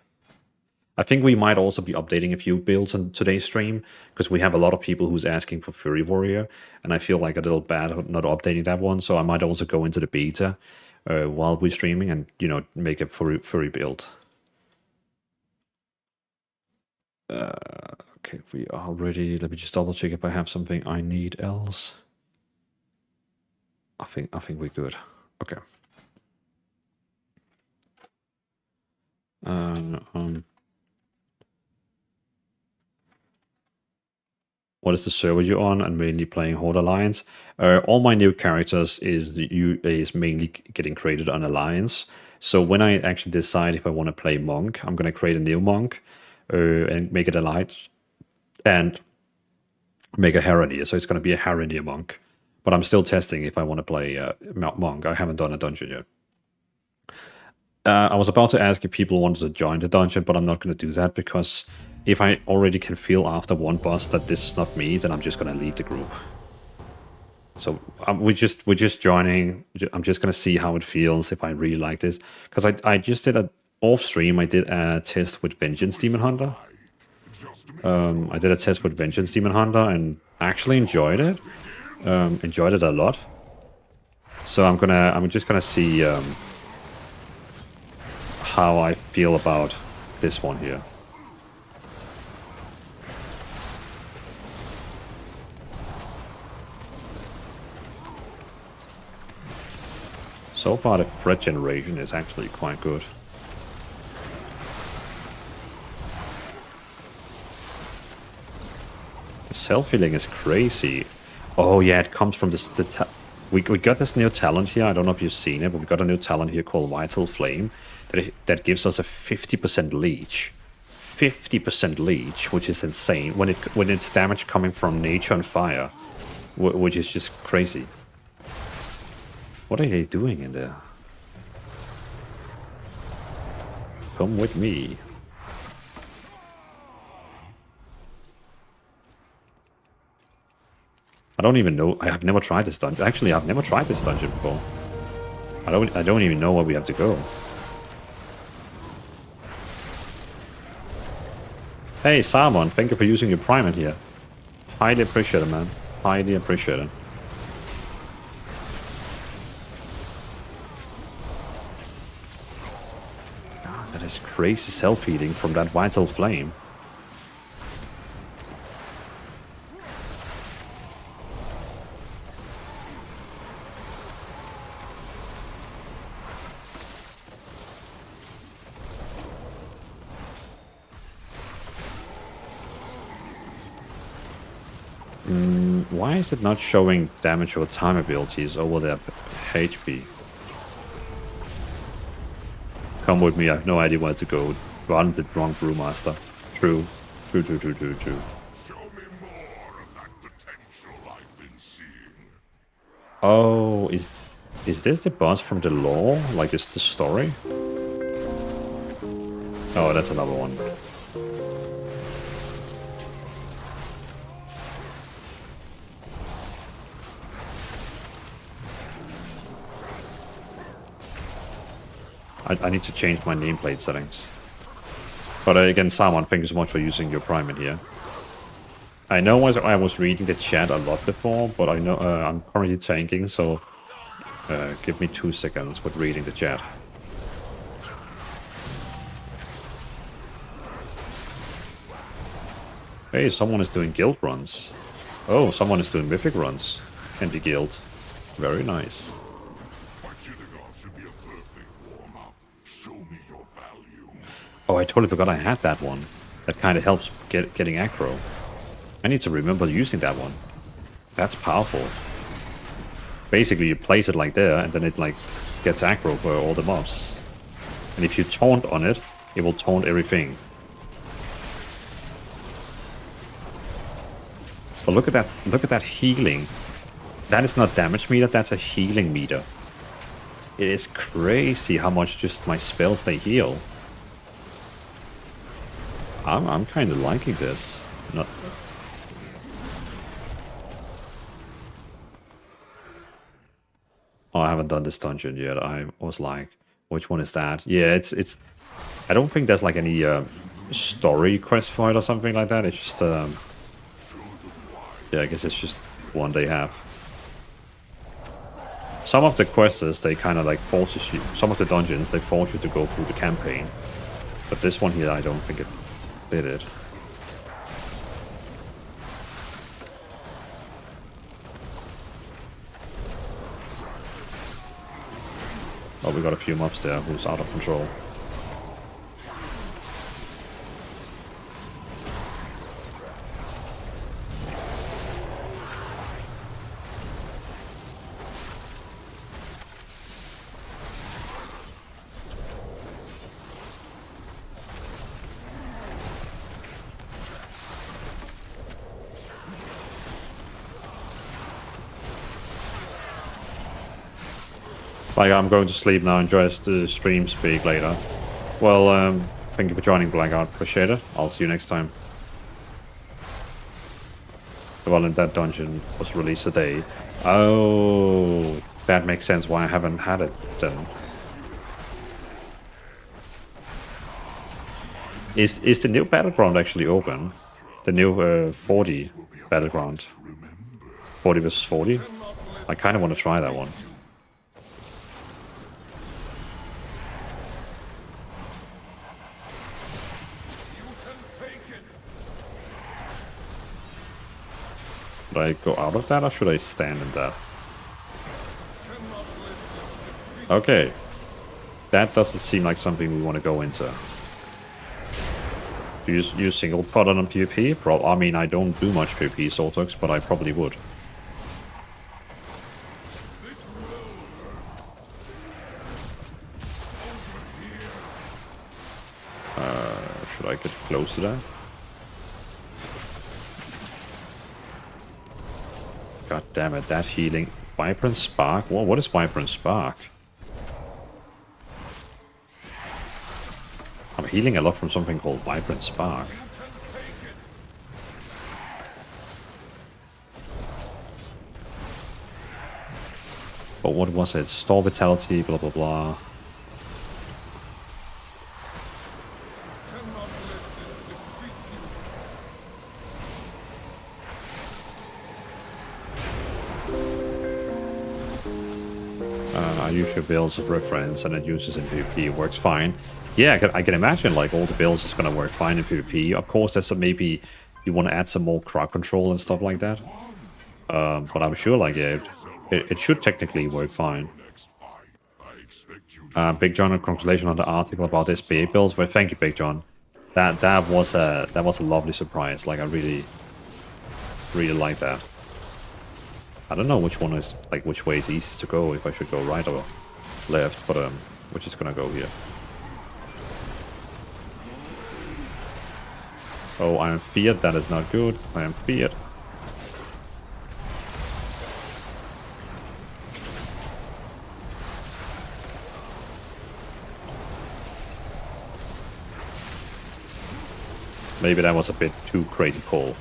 I think we might also be updating a few builds on today's stream, because we have a lot of people who's asking for Fury Warrior, and I feel like a little bad not updating that one, so I might also go into the beta while we're streaming and, make a Fury build. Okay, we are ready. Let me just double check if I have something I need else. I think we're good. Okay. What is the server you're on? And mainly playing Horde Alliance. All my new characters is mainly getting created on Alliance. So when I actually decide if I want to play Monk, I'm going to create a new Monk and make it Alliance and make a Harrenir. So it's going to be a Harrenir Monk. But I'm still testing if I want to play Monk. I haven't done a dungeon yet. I was about to ask if people wanted to join the dungeon, but I'm not going to do that because if I already can feel after one boss that this is not me, then I'm just going to leave the group. So we're just joining. I'm just going to see how it feels if I really like this. Because I just did off stream, I did a test with Vengeance Demon Hunter. I did a test with Vengeance Demon Hunter and actually enjoyed it. Enjoyed it a lot. So I'm just gonna see how I feel about this one here. So far, the threat generation is actually quite good. The self-healing is crazy. Oh yeah, it comes from this. We got this new talent here. I don't know if you've seen it, but we got a new talent here called Vital Flame that gives us a 50% leech. 50% leech, which is insane when it's damage coming from nature and fire, which is just crazy. What are they doing in there? Come with me. I don't even know. I have never tried this dungeon. Actually, I've never tried this dungeon before. I don't even know where we have to go. Hey, Salmon, thank you for using your primate here. Highly appreciated, man. Highly appreciated. God, that is crazy self-healing from that Vital Flame. Why is it not showing damage or time abilities over their HP? Come with me, I have no idea where to go. Run the wrong Brewmaster. True. True. Show me more of that potential I've been seeing. Oh, is this the boss from the lore? Like, is the story? Oh, that's another one. I need to change my nameplate settings. But again, Salmon, thank you so much for using your primate here. I know I was reading the chat a lot before, but I know I'm currently tanking, so give me 2 seconds with reading the chat. Hey, someone is doing guild runs. Oh, someone is doing mythic runs in the guild. Very nice. Oh, I totally forgot I had that one. That kind of helps getting aggro. I need to remember using that one. That's powerful. Basically, you place it like there, and then it like gets aggro for all the mobs. And if you taunt on it, it will taunt everything. But look at that! Look at that healing. That is not damage meter. That's a healing meter. It is crazy how much just my spells they heal. I'm kind of liking this. Not. Oh, I haven't done this dungeon yet. I was like, which one is that? Yeah, it's. I don't think there's like any story quest for it or something like that. It's just yeah, I guess it's just one they have. Some of the quests they kind of like forces you. Some of the dungeons they force you to go through the campaign, but this one here I don't think it did it. Oh, we got a few mobs there who's out of control. Like, I'm going to sleep now. Enjoy the stream. Speak later. Well, thank you for joining, Blackout. Appreciate it. I'll see you next time. Well, that dungeon was released today. Oh, that makes sense why I haven't had it then. Is the new battleground actually open? The new 40 battleground? 40 versus 40? I kind of want to try that one. Should I go out of that or should I stand in that? Okay. That doesn't seem like something we want to go into. Do you use single pot on PvP? I mean, I don't do much PvP, Soltux, but I probably would. Should I get close to that? God damn it, that healing. Vibrant Spark? Well, what is Vibrant Spark? I'm healing a lot from something called Vibrant Spark. But what was it? Store Vitality, blah blah blah. I use your builds of reference and it uses in PvP. It works fine. Yeah, I can imagine like all the builds is going to work fine in PvP. Of course, there's maybe you want to add some more crowd control and stuff like that. But I'm sure like it should technically work fine. Big John, congratulations on the article about this SBA builds. Well, thank you, Big John. That was a lovely surprise. Like I really like that. I don't know which one is like which way is easiest to go. If I should go right or left, but we're just gonna go here. Oh, I am feared. That is not good. I am feared. Maybe that was a bit too crazy call.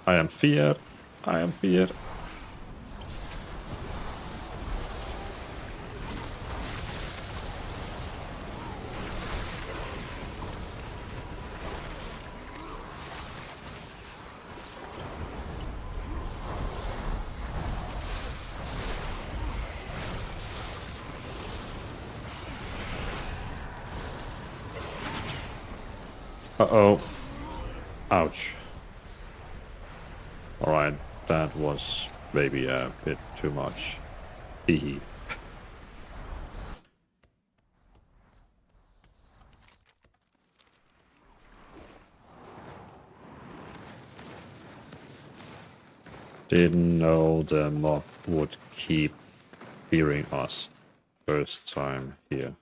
I am feared. I am feared. Uh-oh. Ouch. Alright, that was maybe a bit too much. Hehe. Didn't know the mob would keep fearing us. First time here.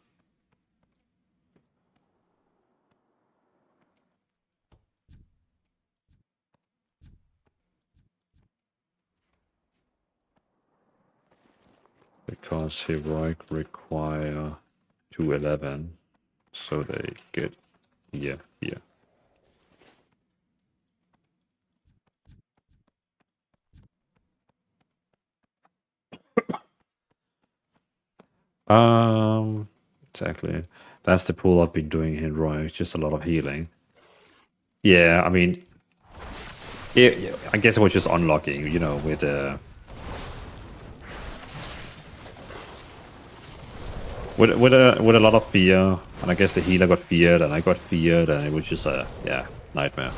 Because heroic require 211, so they get here. Exactly. That's the pool I've been doing in heroic, just a lot of healing. Yeah, I mean, I guess it was just unlocking, you know, with a lot of fear, and I guess the healer got feared, and I got feared, and it was just a nightmare.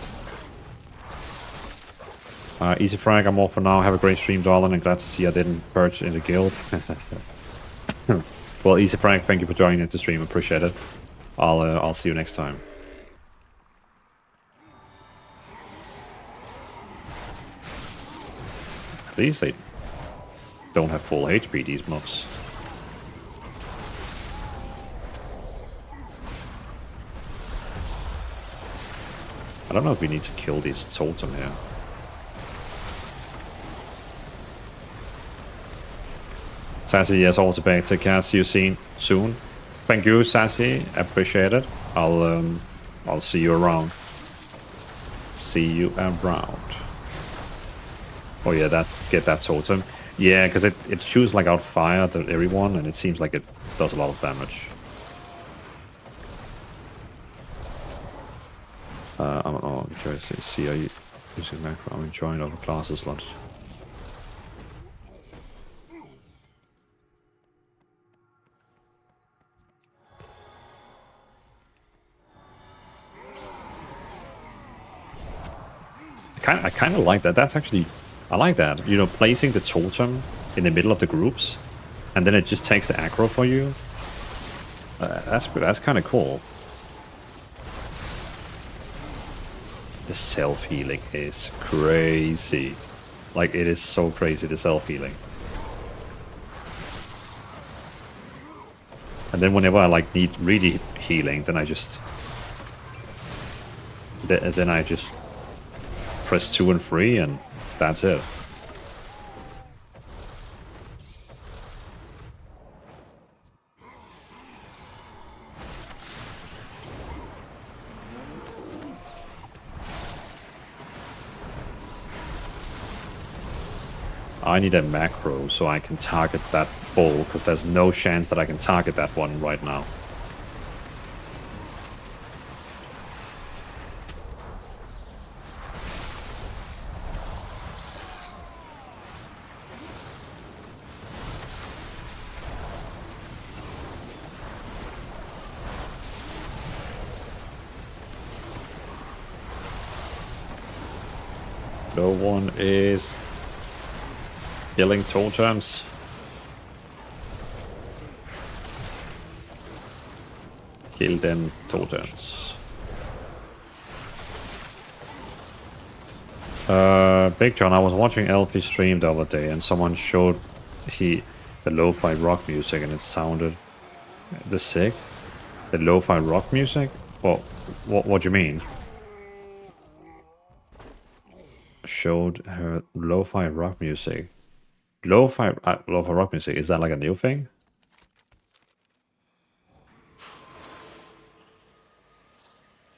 Easy Frank, I'm off for now. Have a great stream, darling, and glad to see I didn't purge in the guild. Well, Easy Frank, thank you for joining the stream. Appreciate it. I'll see you next time. At least they don't have full HP, these mobs. I don't know if we need to kill this totem here. Sassy, yes, also back. Take care. See you soon. Thank you, Sassy. Appreciate it. I'll see you around. See you around. Oh yeah, get that totem. Yeah, because it shoots like out fire to everyone, and it seems like it does a lot of damage. I'm interested to see are you using macro. I'm enjoying other classes slots. I kind of like that. That's actually, I like that. You know, placing the totem in the middle of the groups, and then it just takes the aggro for you. That's kind of cool. The self-healing is crazy. Like, it is so crazy, the self-healing. And then whenever I like need really healing, then I just press 2 and 3 and that's it. I need a macro so I can target that bull, because there's no chance that I can target that one right now. No one is killing totems. Kill them totems. Big John, I was watching LP stream the other day and someone showed the lo-fi rock music and it sounded the sick. The lo-fi rock music? Well, what do you mean? Showed her lo-fi rock music. Lo-fi rock music, is that like a new thing?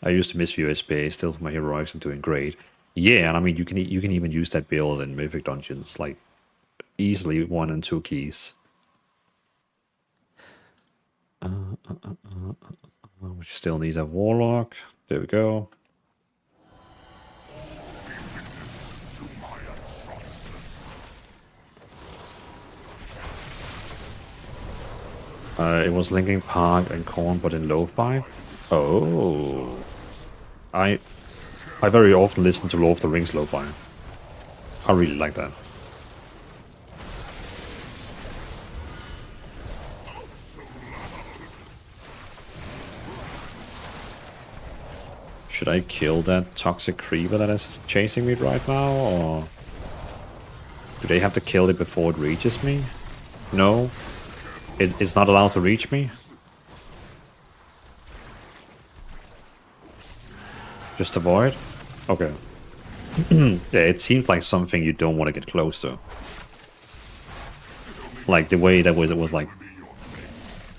I used to miss USP, still my heroics and doing great. Yeah, and I mean you can even use that build in Mythic Dungeons, like easily 1 and 2 keys. We still need a warlock. There we go. It was Linkin Park and Korn, but in lo-fi. Oh, I very often listen to Lord of the Rings lo-fi. I really like that. Should I kill that toxic creeper that is chasing me right now, or do they have to kill it before it reaches me? No. It's not allowed to reach me? Just avoid? Okay. Yeah, it seemed like something you don't want to get close to. Like the way that it was like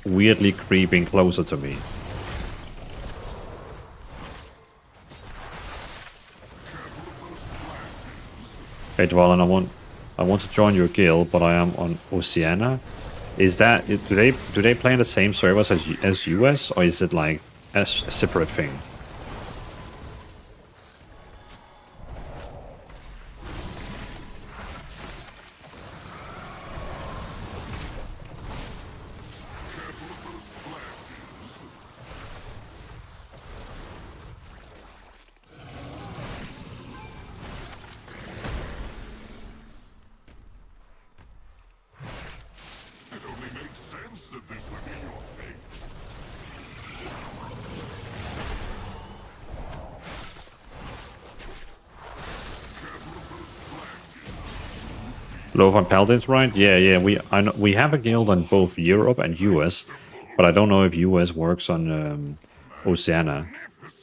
weirdly creeping closer to me. Hey Dwalin, I want to join your guild, but I am on Oceania. Is that do they play in the same servers as US, or is it like a separate thing? Lo-fi Paladins, right? Yeah. We have a guild on both Europe and US, but I don't know if US works on Oceania.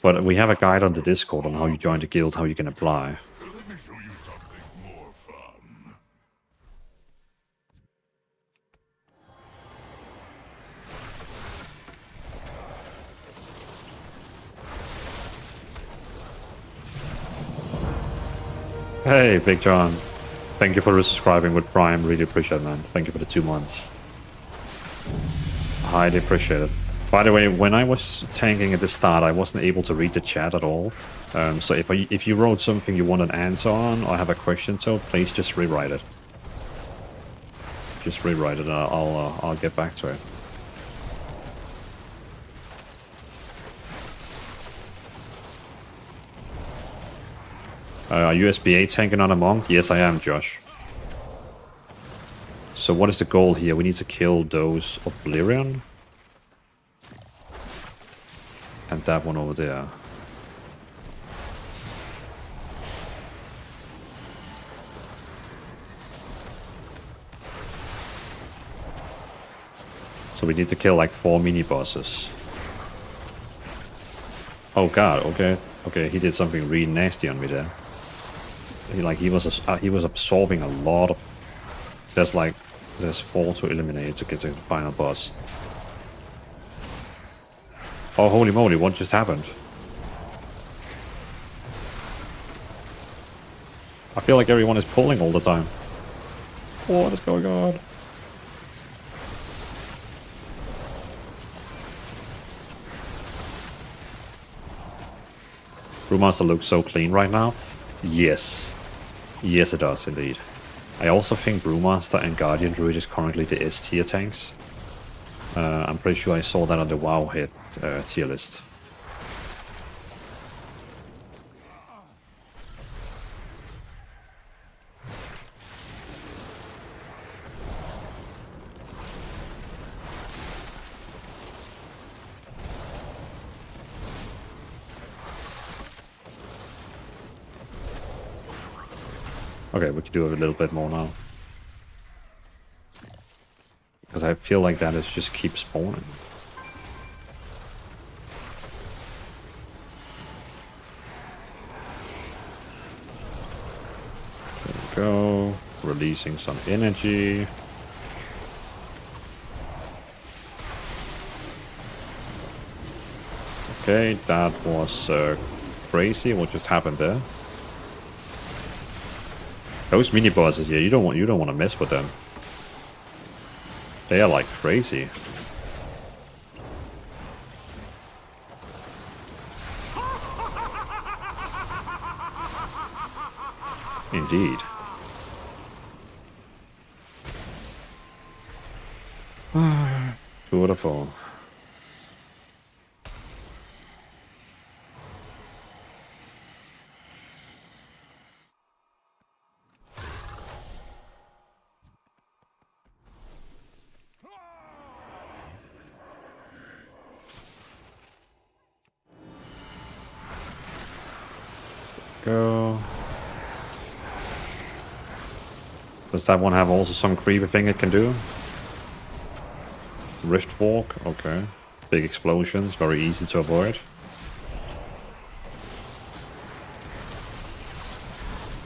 But we have a guide on the Discord on how you join the guild, how you can apply. Let me show you something more fun. Hey, Big John. Thank you for resubscribing with Prime. Really appreciate it, man. Thank you for the 2 months. Highly appreciate it. By the way, when I was tanking at the start, I wasn't able to read the chat at all. So if you wrote something you want an answer on or have a question to, please just rewrite it. Just rewrite it and I'll get back to it. Are you SBA tanking on a monk? Yes, I am, Josh. So what is the goal here? We need to kill those Oblivion. And that one over there. So we need to kill like 4 mini-bosses. Oh god, okay. Okay, he did something really nasty on me there. He was absorbing a lot of... There's 4 to eliminate to get to the final boss. Oh, holy moly, what just happened? I feel like everyone is pulling all the time. What is going on? Brewmaster looks so clean right now. Yes. Yes, it does, indeed. I also think Brewmaster and Guardian Druid is currently the S tier tanks. I'm pretty sure I saw that on the WoW hit tier list. Okay, we can do a little bit more now. Because I feel like that is just keep spawning. There we go. Releasing some energy. Okay, that was crazy. What just happened there? Those mini bosses, yeah, you don't want to mess with them. They are like crazy. Indeed. Beautiful. Go. Does that one have also some creepy thing it can do? Rift Walk, okay. Big explosions, very easy to avoid.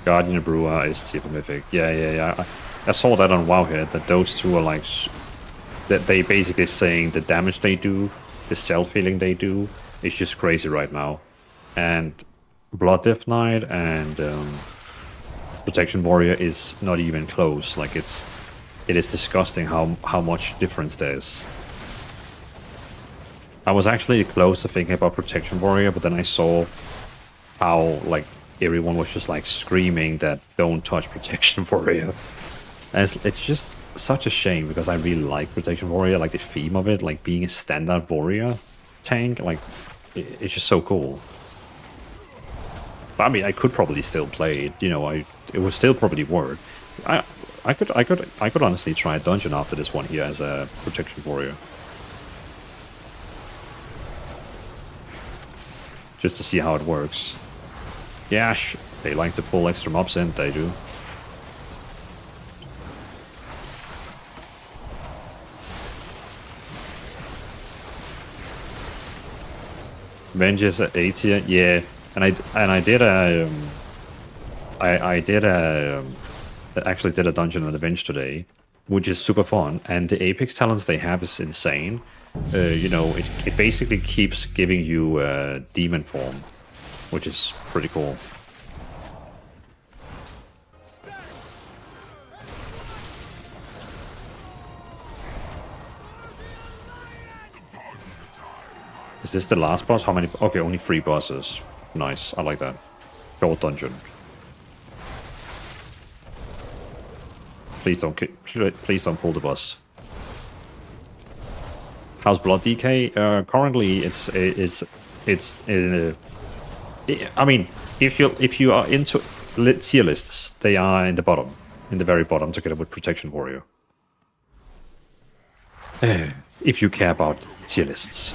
Guardian Brewer is super mythic. Yeah. I saw that on WoW here, that those two are like... That they basically saying the damage they do, the self-healing they do, is just crazy right now. And Blood Death Knight and Protection Warrior is not even close. Like it is disgusting how much difference there is. I was actually close to thinking about Protection Warrior, but then I saw how like everyone was just like screaming that don't touch Protection Warrior. And it's just such a shame because I really like Protection Warrior, like the theme of it, like being a standard warrior tank, like it's just so cool. I mean, I could probably still play it. You know, it would still probably work. I could honestly try a dungeon after this one here as a Protection Warrior, just to see how it works. Yeah, they like to pull extra mobs in. They do. Revenge is at 80. Yeah, and I did a I did a actually did a dungeon on Revenge today, which is super fun. And the Apex talents they have is insane. You know, it basically keeps giving you demon form, which is pretty cool. Is this the last boss? How many? Okay, only 3 bosses. Nice, I like that. Short dungeon. Please don't pull the boss. How's Blood DK? Currently, I mean, if you are into tier lists, they are in the bottom, in the very bottom, together with Protection Warrior. If you care about tier lists.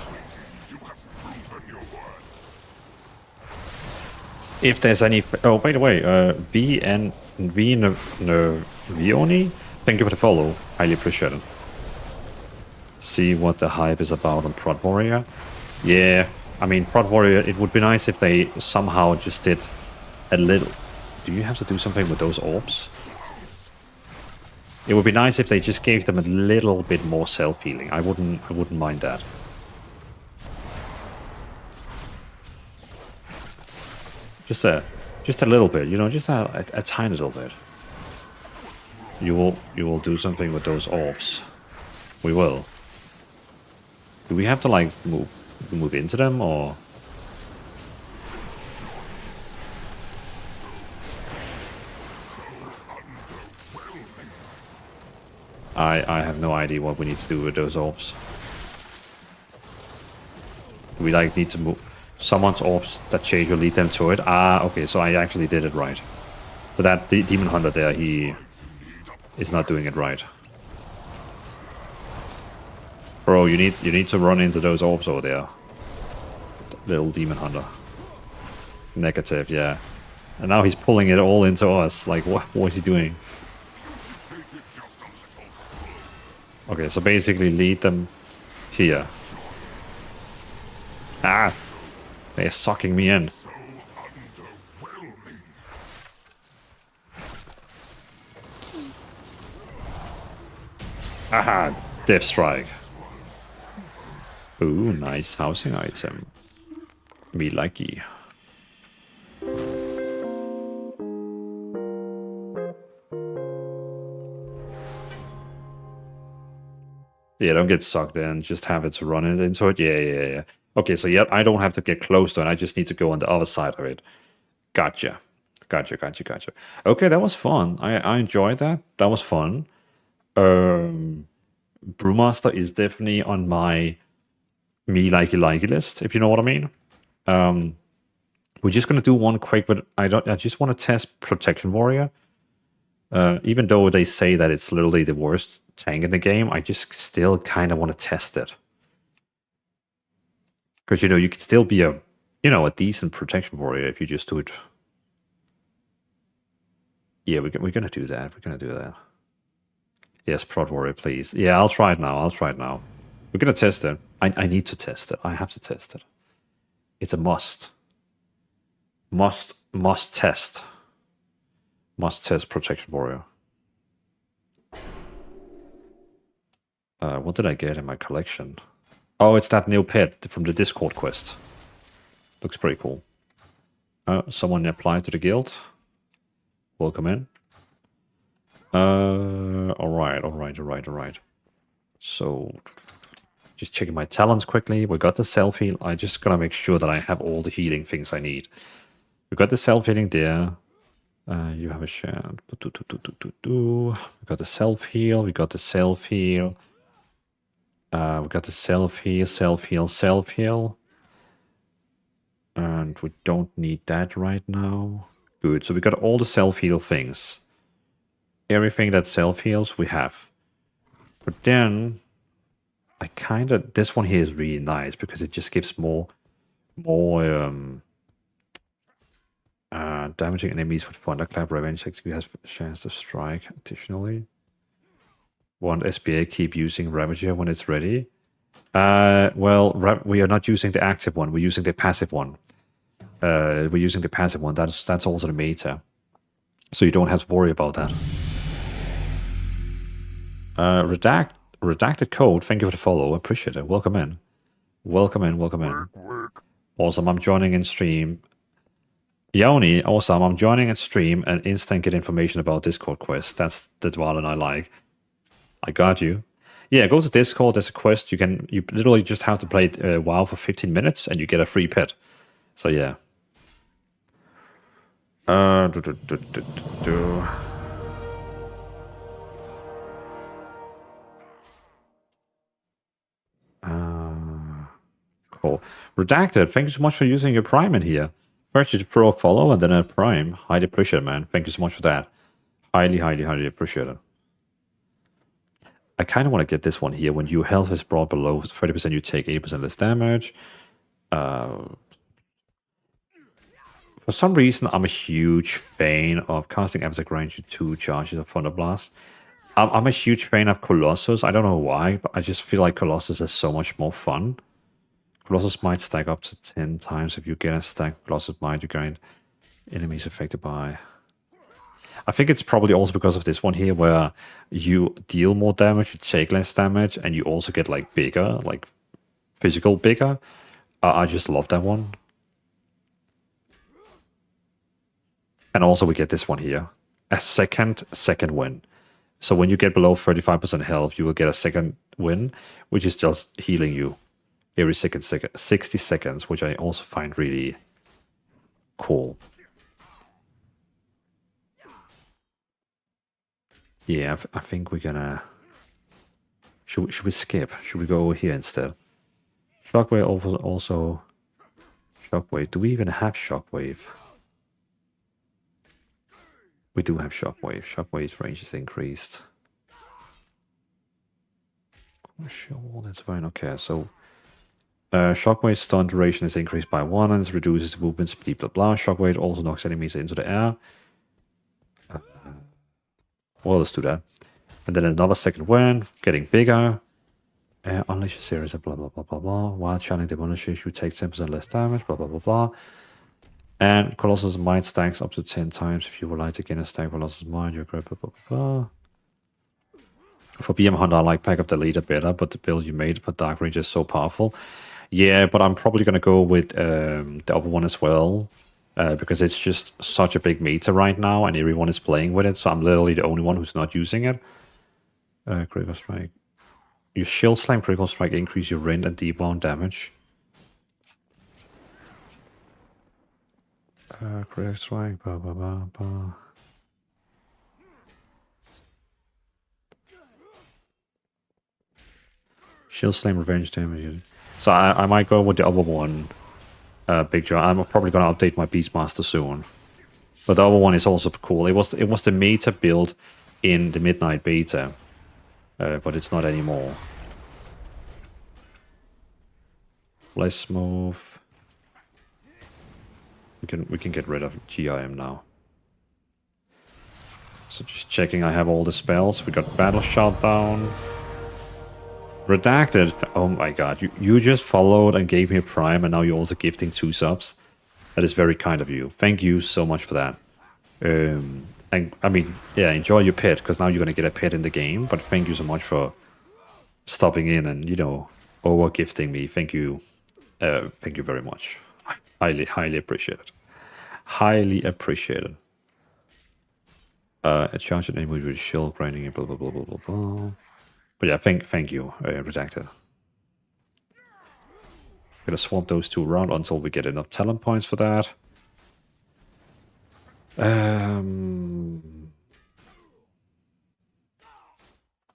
If there's any... Oh, by the way, Vioni, thank you for the follow. Highly appreciate it. See what the hype is about on Prod Warrior. Yeah, I mean, Prod Warrior, it would be nice if they somehow just did a little... Do you have to do something with those orbs? It would be nice if they just gave them a little bit more self-healing. I wouldn't mind that. Just a little bit, you know, just a tiny little bit. You will do something with those orbs. We will. Do we have to like move into them or? I have no idea what we need to do with those orbs. Do we like need to move someone's orbs that change will lead them to it? Ah, okay, so I actually did it right. But that demon hunter there, he is not doing it right. Bro, you need to run into those orbs over there. Little demon hunter. Negative, yeah. And now he's pulling it all into us. Like, what is he doing? Okay, so basically lead them here. Ah! They're sucking me in. Aha! Death Strike. Ooh, nice housing item. Me likey. Yeah, don't get sucked in. Just have it to run it into it. Yeah. Okay, so yeah, I don't have to get close to it. I just need to go on the other side of it. Gotcha. Okay, that was fun. I enjoyed that. That was fun. Brewmaster is definitely on my me likey list, if you know what I mean. We're just gonna do one quick, but I just want to test Protection Warrior. Even though they say that it's literally the worst tank in the game, I just still kind of want to test it. Because, you know, you could still be a decent Protection Warrior if you just do it. Yeah, we're going to do that. We're going to do that. Yes, Prod Warrior, please. Yeah, I'll try it now. We're going to test it. I need to test it. I have to test it. It's a must. Must test. Must test Protection Warrior. What did I get in my collection? Oh, it's that new pet from the Discord quest. Looks pretty cool. Someone applied to the guild. Welcome in. Alright. So, just checking my talents quickly. We got the self-heal. I just gotta make sure that I have all the healing things I need. We got the self-healing there. You have a share. We got the self-heal. We got the self-heal. We got the self-heal. And we don't need that right now. Good. So we got all the self-heal things. Everything that self-heals we have. But then this one here is really nice because it just gives more damaging enemies with Thunderclap. Revenge XP has a chance to strike additionally. Want SBA keep using Ravager when it's ready. Well, we are not using the active one. We're using the passive one. We're using the passive one. That's also the meta. So you don't have to worry about that. Redacted code. Thank you for the follow. Appreciate it. Welcome in. Welcome in. Welcome in. Awesome. I'm joining in stream. Yoni, awesome. I'm joining in stream and instant get information about Discord quest. That's the Dwalin I like. I got you. Yeah, go to Discord. There's a quest. You literally just have to play WoW for 15 minutes and you get a free pet. So yeah. Cool. Redacted, thank you so much for using your Prime in here. First you pro follow and then a Prime. Highly appreciate it, man. Thank you so much for that. Highly, highly, highly appreciate it. I kind of want to get this one here. When your health is brought below 30%, you take 8% less damage. For some reason, I'm a huge fan of casting Avatar range with 2 charges of Thunder Blast. I'm a huge fan of Colossus. I don't know why, but I just feel like Colossus is so much more fun. Colossus might stack up to 10 times. If you get a stack Colossus might, you gain enemies affected by... I think it's probably also because of this one here, where you deal more damage, you take less damage, and you also get like bigger, like physical bigger. I just love that one. And also we get this one here. A second win. So when you get below 35% health, you will get a second win, which is just healing you every 60 seconds, which I also find really cool. Yeah, I think we're gonna... Should we skip? Should we go here instead? Shockwave also... Shockwave. Do we even have Shockwave? We do have Shockwave. Shockwave's range is increased. Sure, that's fine. Okay, so... Shockwave stun duration is increased by 1 and it reduces the movement speed, blah blah. Shockwave also knocks enemies into the air. Well, let's do that. And then another second win, getting bigger. Unleash a series of blah blah blah blah blah. While channeling demolishes, you take 10% less damage, blah blah blah blah. And Colossus Might stacks up to 10 times. If you would like to gain a stack Colossus Might, you're great, blah blah blah. For BM Hunter, I like Pack of the Leader better, but the build you made for Dark Range is so powerful. Yeah, but I'm probably going to go with the other one as well. Because it's just such a big meta right now and everyone is playing with it. So I'm literally the only one who's not using it. Critical Strike. You Shield Slam Critical Strike, increase your rend and debuff damage. Critical Strike, blah, blah, blah, blah. Shield Slam Revenge damage. So I might go with the other one. Big Joe. I'm probably gonna update my Beastmaster soon. But the other one is also cool. It was the meta build in the Midnight beta. But it's not anymore. Let's move. We can get rid of GIM now. So just checking I have all the spells. We got Battle Shutdown. Redacted. Oh my god, you just followed and gave me a Prime and now you're also gifting 2 subs. That is very kind of you. Thank you so much for that. And I mean, yeah, enjoy your pet, because now you're going to get a pet in the game, but thank you so much for stopping in and, you know, over gifting me. Thank you. Thank you very much. Highly, highly appreciate it. Highly appreciate it. A charge at enemy with shield grinding, blah, blah, blah, blah, blah, blah. But yeah, thank you, Redacted. Gonna swap those 2 around until we get enough talent points for that.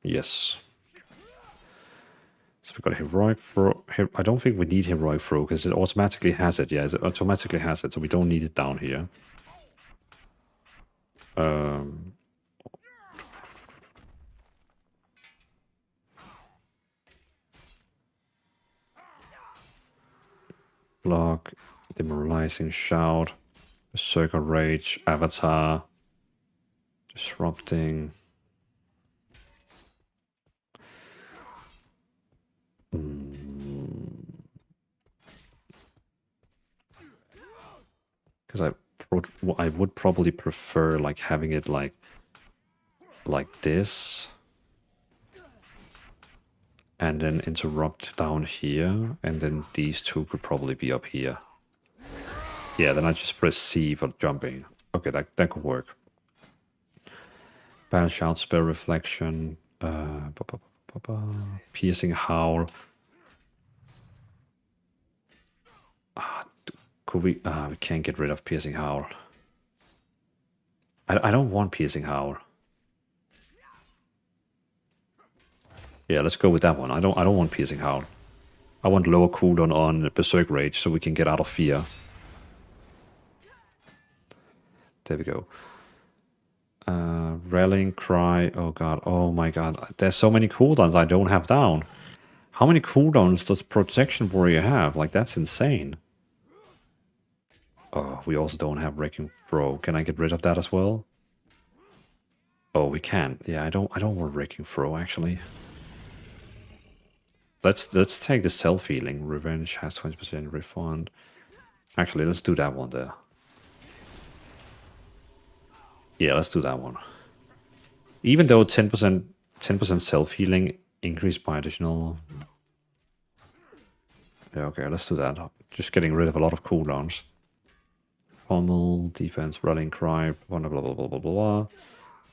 Yes. So we got heroic throw. I don't think we need heroic throw because it automatically has it. Yeah, it automatically has it, so we don't need it down here. Block, demoralizing shout, berserker rage, avatar, disrupting. Because I would probably prefer like having it like this, and then interrupt down here, and then these two could probably be up here. Yeah, then I just press C for jumping. Okay, that could work. Battle shout, spell reflection, piercing howl. Could we? We can't get rid of piercing howl. I don't want piercing howl. Yeah, let's go with that one. I don't want piercing howl. I want lower cooldown on berserk rage so we can get out of fear. There we go. Rallying cry. Oh god. Oh my god. There's so many cooldowns I don't have down. How many cooldowns does protection warrior have? Like, that's insane. Oh, we also don't have wrecking throw. Can I get rid of that as well? Oh, we can. Yeah, I don't want wrecking throw actually. Let's take the self-healing. Revenge has 20% refund. Actually, let's do that one there. Yeah, let's do that one. Even though 10% self-healing increased by additional. Yeah, okay, let's do that. Just getting rid of a lot of cooldowns. Pommel, defense, rallying cry, blah blah blah blah blah blah.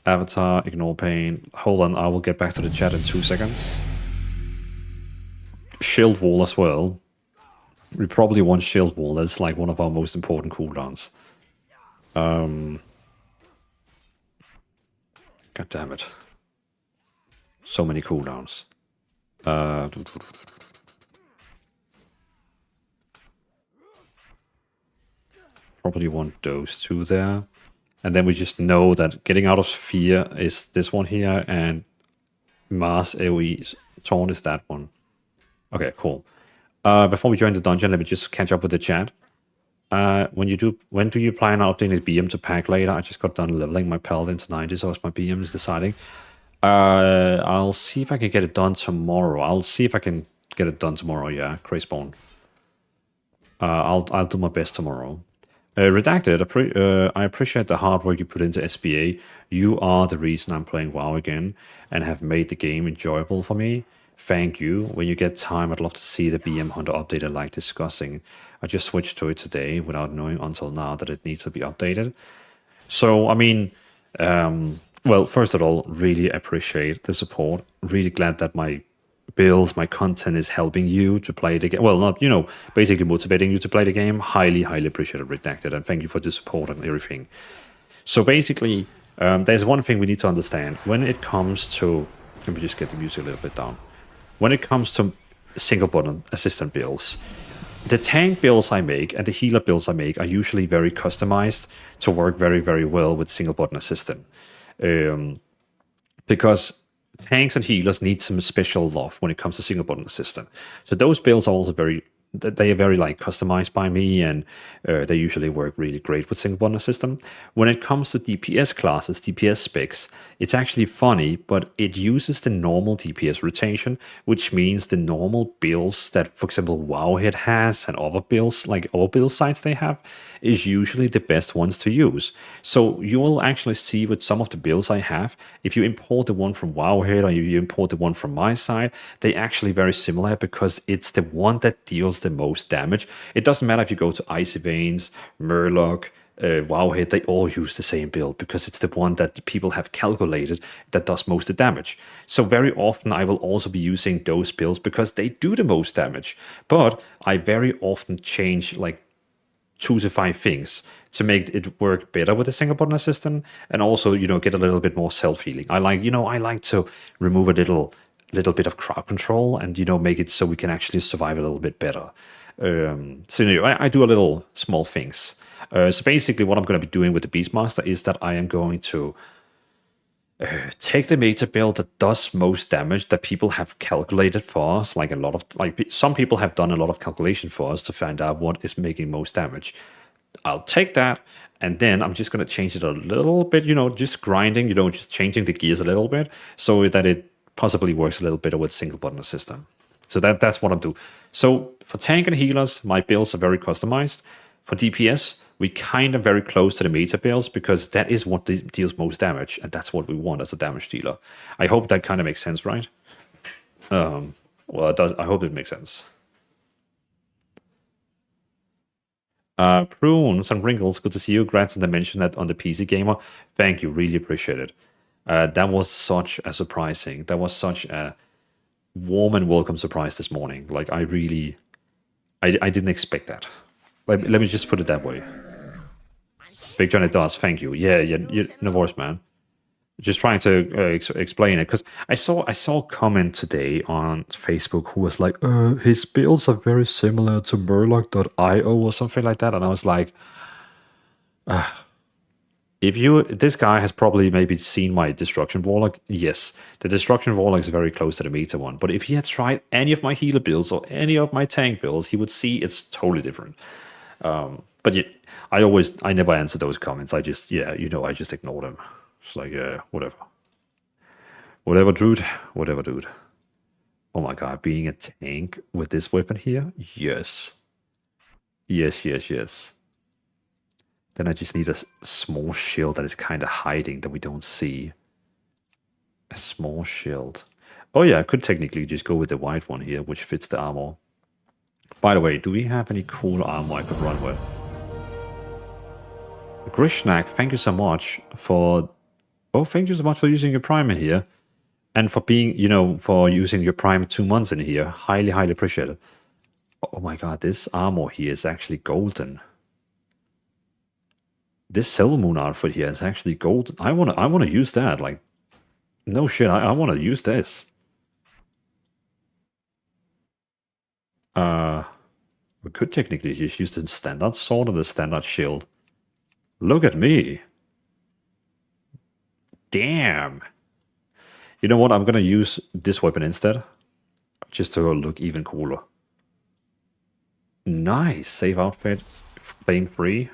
Avatar, ignore pain. Hold on, I will get back to the chat in 2 seconds. Shield wall as well. We probably want shield wall. That's like one of our most important cooldowns. God damn it. So many cooldowns. Probably want those two there. And then we just know that getting out of fear is this one here, and Mars AoE taunt is that one. Okay, cool. Before we join the dungeon, let me just catch up with the chat. When do you plan on updating the BM to pack later? I just got done leveling my paladin to 90, so my BM is deciding. I'll see if I can get it done tomorrow. Yeah, Crayspawn. I'll do my best tomorrow. Redacted, I appreciate the hard work you put into SPA. You are the reason I'm playing WoW again and have made the game enjoyable for me. Thank you. When you get time, I'd love to see the BM Hunter updated like discussing. I just switched to it today without knowing until now that it needs to be updated. So, I mean, well, first of all, really appreciate the support. Really glad that my builds, my content is helping you to play the game. Well, not, basically motivating you to play the game. Highly, highly appreciate it, Redacted, and thank you for the support and everything. So basically, there's one thing we need to understand. When it comes to... Let me just get the music a little bit down. When it comes to single button assistant builds, the tank builds I make and the healer builds I make are usually very customized to work very, very well with single button assistant. Because tanks and healers need some special love when it comes to single button assistant. So those builds are also very like customized by me, and they usually work really great with single button assistant. When it comes to DPS classes, DPS specs, it's actually funny, but it uses the normal DPS rotation, which means the normal builds that, for example, Wowhead has and other builds, like all build sites they have, is usually the best ones to use. So you will actually see with some of the builds I have, if you import the one from Wowhead or you import the one from my side, they actually very similar because it's the one that deals the most damage. It doesn't matter if you go to Icy Veins, Murloc, Wowhead, they all use the same build because it's the one that the people have calculated that does most of the damage. So very often I will also be using those builds because they do the most damage. But I very often change like 2 to 5 things to make it work better with the single button assistant, and also get a little bit more self-healing. I like to remove a little bit of crowd control and make it so we can actually survive a little bit better. So I do a little small things. So basically what I'm going to be doing with the Beastmaster is that I am going to take the meta build that does most damage that people have calculated for us. Some people have done a lot of calculation for us to find out what is making most damage. I'll take that, and then I'm just going to change it a little bit, just grinding, just changing the gears a little bit so that it possibly works a little better with single button assistant. So that's what I'm doing. So for tank and healers, my builds are very customized. For DPS, we kind of very close to the meta builds because that is what deals most damage, and that's what we want as a damage dealer. I hope that kind of makes sense, right? Well, it does. I hope it makes sense. Prune, some wrinkles. Good to see you. Grats, and I mentioned that on the PC Gamer. Thank you. Really appreciate it. That was such a surprising. That was such a warm and welcome surprise this morning. Like, I didn't expect that. Let me just put it that way. Big John, it does. Thank you. Yeah, no worries, man. Just trying to explain it, because I saw a comment today on Facebook who was like, his builds are very similar to Murloc.io or something like that, and I was like, this guy has probably maybe seen my Destruction Warlock. Yes, the Destruction Warlock is very close to the meta one, but if he had tried any of my healer builds or any of my tank builds, he would see it's totally different. But yeah, I never answer those comments. I just ignore them. It's like, yeah, whatever. Whatever, dude. Whatever, dude. Oh my god, being a tank with this weapon here? Yes. Yes. Then I just need a small shield that is kind of hiding that we don't see. A small shield. Oh yeah, I could technically just go with the white one here, which fits the armor. By the way, do we have any cool armor I could run with? Grishnak, thank you so much for... Oh, thank you so much for using your primer here. And for being, for using your primer 2 months in here. Highly, highly appreciate it. Oh my god, this armor here is actually golden. This Silver Moon outfit here is actually golden. I wanna use that. Like, no shit, I wanna use this. We could technically just use the standard sword or the standard shield. Look at me. Damn. You know what? I'm gonna use this weapon instead. Just to look even cooler. Nice. Save outfit. Flame free.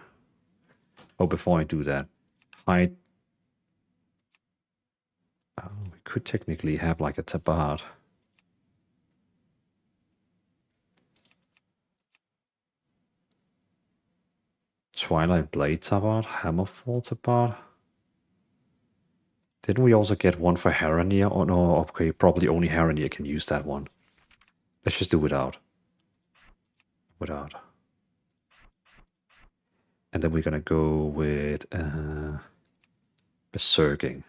Oh, before I do that. Hide. Oh, we could technically have like a tabard. Twilight Blade tabard. Hammerfall tabard. Didn't we also get one for Haranir? Oh no, okay, probably only Haranir can use that one. Let's just do without. Without. And then we're gonna go with Berserking.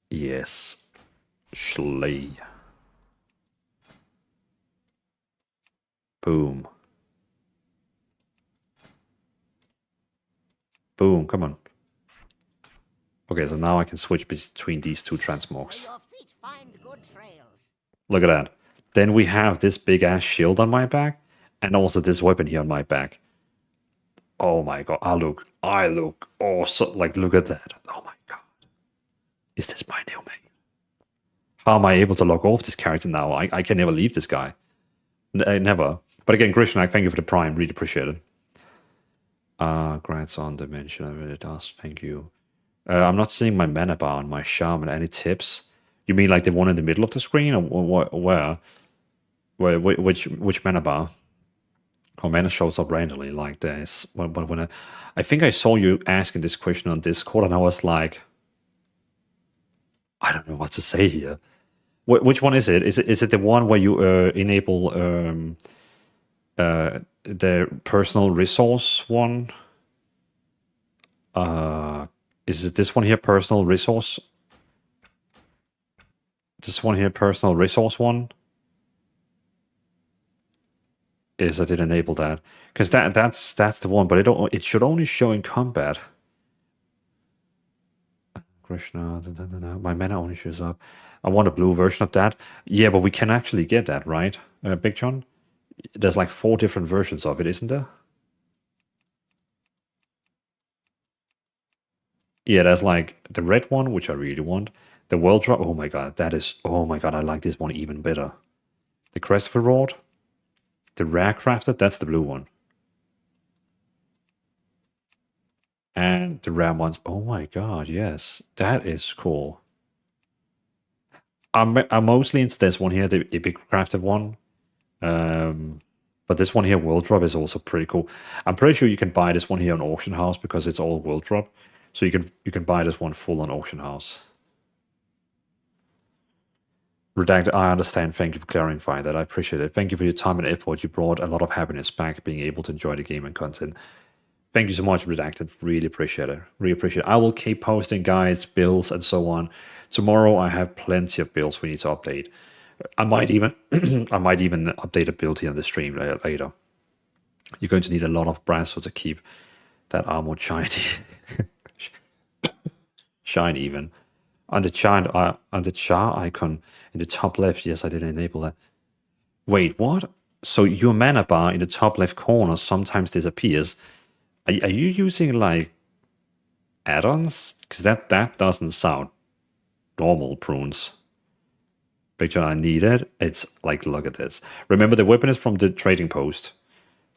Yes. Schley. Boom. Boom, come on. Okay, so now I can switch between these two transmogs. Look at that. Then we have this big-ass shield on my back, and also this weapon here on my back. Oh my god, I look awesome. Like, look at that. Oh my god. Is this my new main? How am I able to log off this character now? I can never leave this guy. Never. But again, Grishnak, thank you for the prime. Really appreciate it. Grants on dimension. I really does. Thank you. I'm not seeing my mana bar on my shaman. Any tips? You mean like the one in the middle of the screen, or where? Which mana bar? Oh, mana shows up randomly like this. When I think I saw you asking this question on Discord, and I was like, I don't know what to say here. Which one is it? Is it the one where you enable the personal resource one? Is it this one here, personal resource? This one here, personal resource one? Is I did enable that, because that's the one, but it should only show in combat. Krishna, my mana only shows up. I want a blue version of that. Yeah, but we can actually get that, right, Big John? There's like 4 different versions of it, isn't there? Yeah, there's like the red one, which I really want. The world drop. Oh my god, oh my god, I like this one even better. The crest of the rod. The rare crafted, that's the blue one. And the rare ones. Oh my god, yes, that is cool. I'm mostly into this one here, the epic crafted one. But this one here, World Drop, is also pretty cool. I'm pretty sure you can buy this one here on Auction House because it's all World Drop. So you can buy this one full on Auction House. Redacted, I understand. Thank you for clarifying that. I appreciate it. Thank you for your time and effort. You brought a lot of happiness back, being able to enjoy the game and content. Thank you so much, Redacted. Really appreciate it. Really appreciate it. I will keep posting guides, builds, and so on. Tomorrow I have plenty of builds we need to update. I might even I might even update a build here on the stream later. You're going to need a lot of brass to keep that armor shiny. Shine even. On the char icon in the top left, yes, I did enable that. Wait, what? So your mana bar in the top left corner sometimes disappears. Are you using like add-ons? Because that doesn't sound normal, Prunes. Picture I need it. It's like, look at this. Remember, the weapon is from the trading post,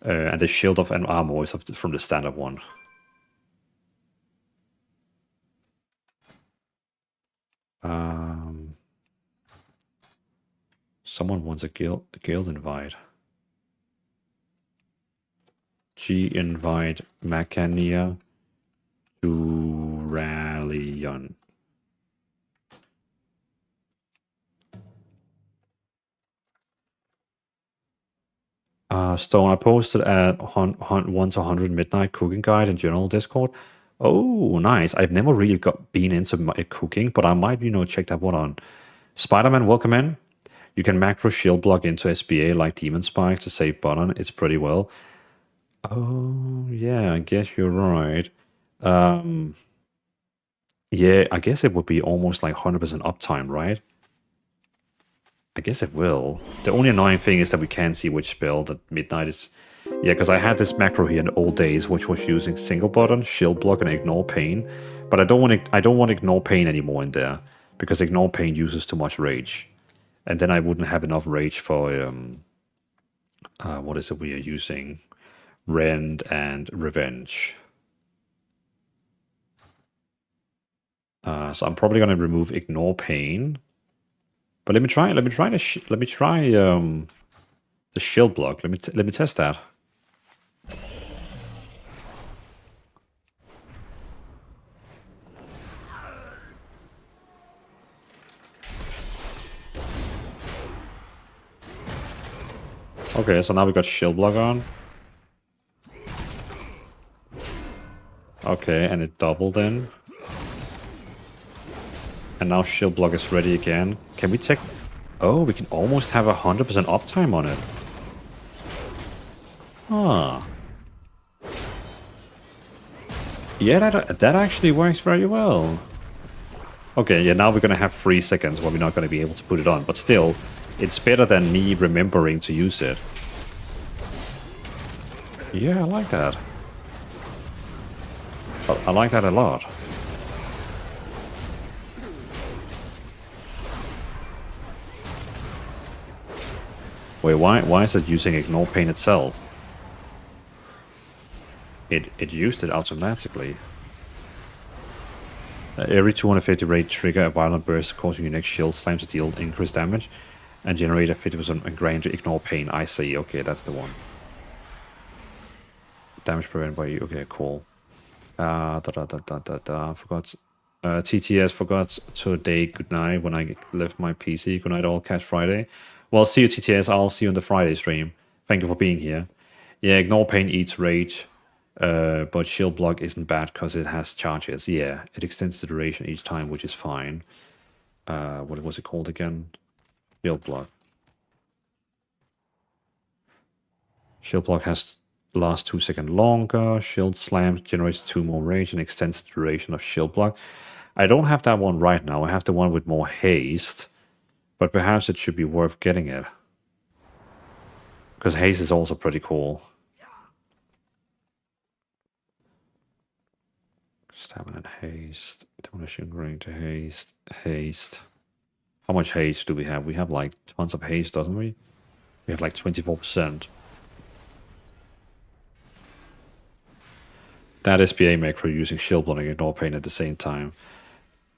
and the shield of an armor is from the standard one. Someone wants a guild invite. G invite Mechania to Rallion. Stone, I posted at 1 to 100 Midnight cooking guide in general Discord. Oh, nice. I've never really been into cooking, but I might, check that one on. Spider-Man, welcome in. You can macro shield block into SBA like Demon Spike to save button. It's pretty well. Oh, yeah, I guess you're right. Yeah, I guess it would be almost like 100% uptime, right? I guess it will. The only annoying thing is that we can't see which spell that Midnight is. Yeah, because I had this macro here in the old days, which was using single button, shield block, and ignore pain. But I don't want ignore pain anymore in there because ignore pain uses too much rage, and then I wouldn't have enough rage for what is it we are using? Rend and Revenge. So I'm probably gonna remove ignore pain. But let me try the shield block. Let me test that. Okay, so now we got shield block on. Okay, and it doubled in. And now shield block is ready again. Can we take... Oh, we can almost have 100% uptime on it. Huh. Yeah, that actually works very well. Okay, yeah, now we're going to have 3 seconds where we're not going to be able to put it on. But still, it's better than me remembering to use it. Yeah, I like that. I like that a lot. Wait, why is it using ignore pain itself? It used it automatically. Every 250 rate trigger a violent burst causing your next shield slams to deal increased damage and generate a 50% ingrained to ignore pain. I see. Okay, that's the one. Damage prevented by you. Okay, cool. Forgot. TTS forgot today. Good night when I left my PC. Good night, all. Catch Friday. Well, see you, TTS. I'll see you on the Friday stream. Thank you for being here. Yeah, ignore pain eats rage. But shield block isn't bad because it has charges. Yeah, it extends the duration each time, which is fine. What was it called again? Shield block. Shield block lasts 2 seconds longer. Shield slam generates 2 more rage and extends the duration of shield block. I don't have that one right now. I have the one with more haste, but perhaps it should be worth getting it because haste is also pretty cool. Stamina and haste. Demolition green to haste. Haste. How much haste do we have? We have like tons of haste, doesn't we? We have like 24%. That SPA macro using shield block and ignore pain at the same time.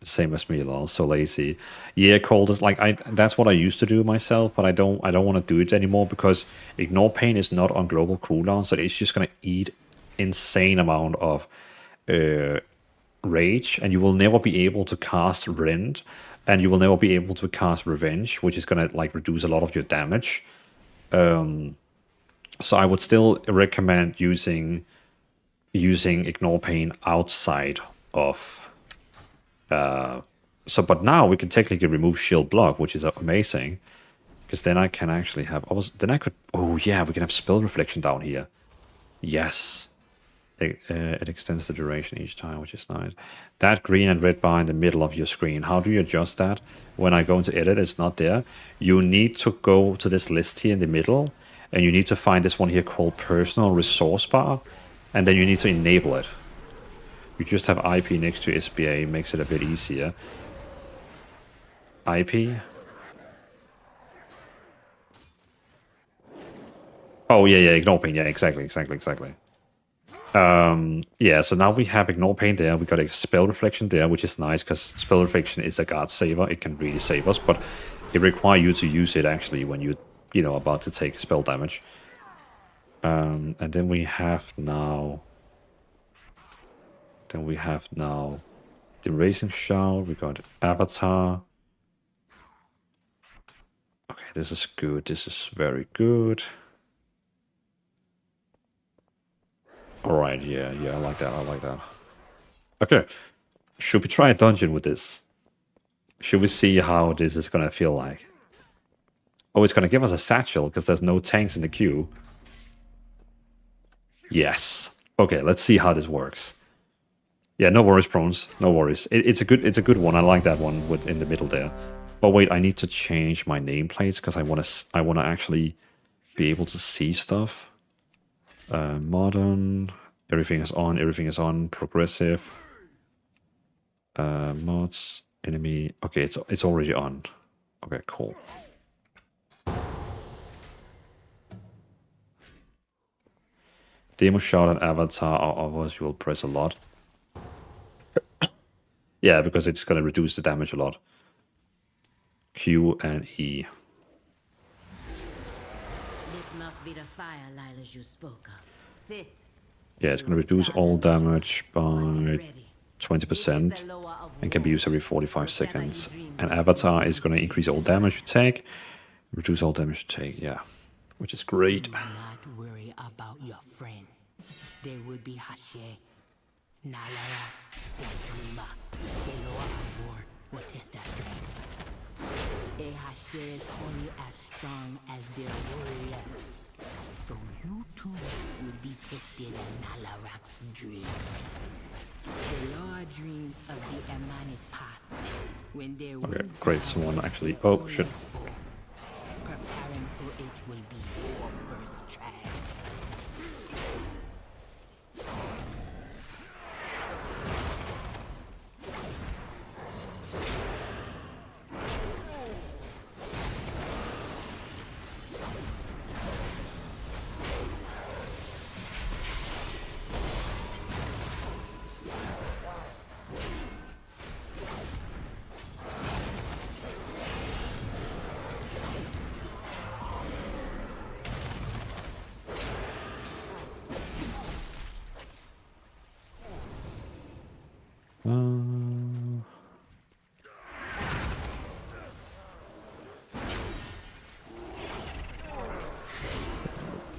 Same as me, lol. So lazy. Yeah, cold is like that's what I used to do myself, but I don't want to do it anymore because ignore pain is not on global cooldown, so it's just gonna eat insane amount of rage, and you will never be able to cast rend, and you will never be able to cast revenge, which is gonna like reduce a lot of your damage. So I would still recommend using ignore pain outside of but now we can technically remove shield block, which is amazing, because then I can actually have oh yeah, we can have spell reflection down here. Yes, it extends the duration each time, which is nice. That green and red bar in the middle of your screen, how do you adjust that? When I go into edit, it's not there. You need to go to this list here in the middle, and you need to find this one here called personal resource bar, and then you need to enable it. You just have IP next to SBA, makes it a bit easier. IP. Oh, yeah, ignore pain. Yeah, exactly. Yeah, so now we have ignore pain there. We got a spell reflection there, which is nice because spell reflection is a guard saver. It can really save us, but it requires you to use it actually when you about to take spell damage. And then we have now the Racing Shout. We got Avatar. Okay, this is good. This is very good. Alright, yeah, I like that. Okay, should we try a dungeon with this? Should we see how this is gonna feel like? Oh, it's gonna give us a satchel because there's no tanks in the queue. Yes. Okay, let's see how this works. Yeah, no worries, Prones. No worries. It's a good one. I like that one with in the middle there. Oh wait, I need to change my nameplates because I wanna actually be able to see stuff. Modern. Everything is on. Progressive. Mods. Enemy. Okay, it's already on. Okay, cool. Demo Shout and Avatar are others you will press a lot. Yeah, because it's going to reduce the damage a lot. Q and E. This must be the fire Lilas you spoke of. Sit. Yeah, it's going to reduce all damage by 20% and can be used every 45 seconds. And Avatar is going to increase all damage you take, reduce all damage you take, yeah. Which is great. Do not worry about your friend. There would be Hashe, Nalara, the Dreamer. The lower Amor will test that strength. A Hashe is only as strong as their warriors. So you too would be tested in Nalarak's dream. The lower dreams of the Amanis pass when they Okay, great. Someone actually. Oh, shit. Preparing for it will be your first try.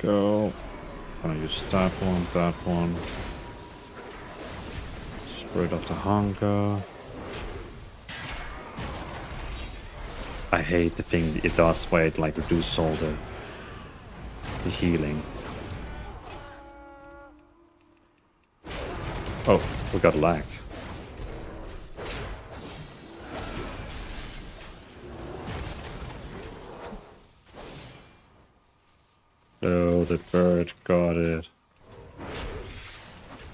Go. Gonna use that one. Spread of the hunger. I hate the thing it does where it like reduces all the healing. Oh, we got lag. Oh, the bird got it.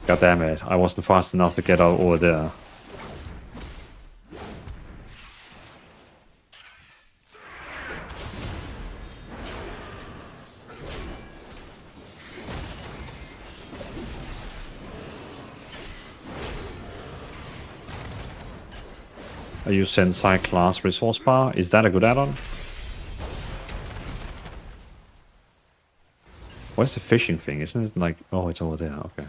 God damn it, I wasn't fast enough to get out over there. I use Sensei class resource bar. Is that a good add-on? Where's the fishing thing? Isn't it like... Oh, it's over there. Okay.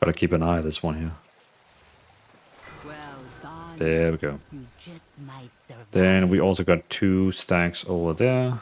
Gotta keep an eye on this one here. Well done. There we go. You just might survive. Then we also got 2 stacks over there.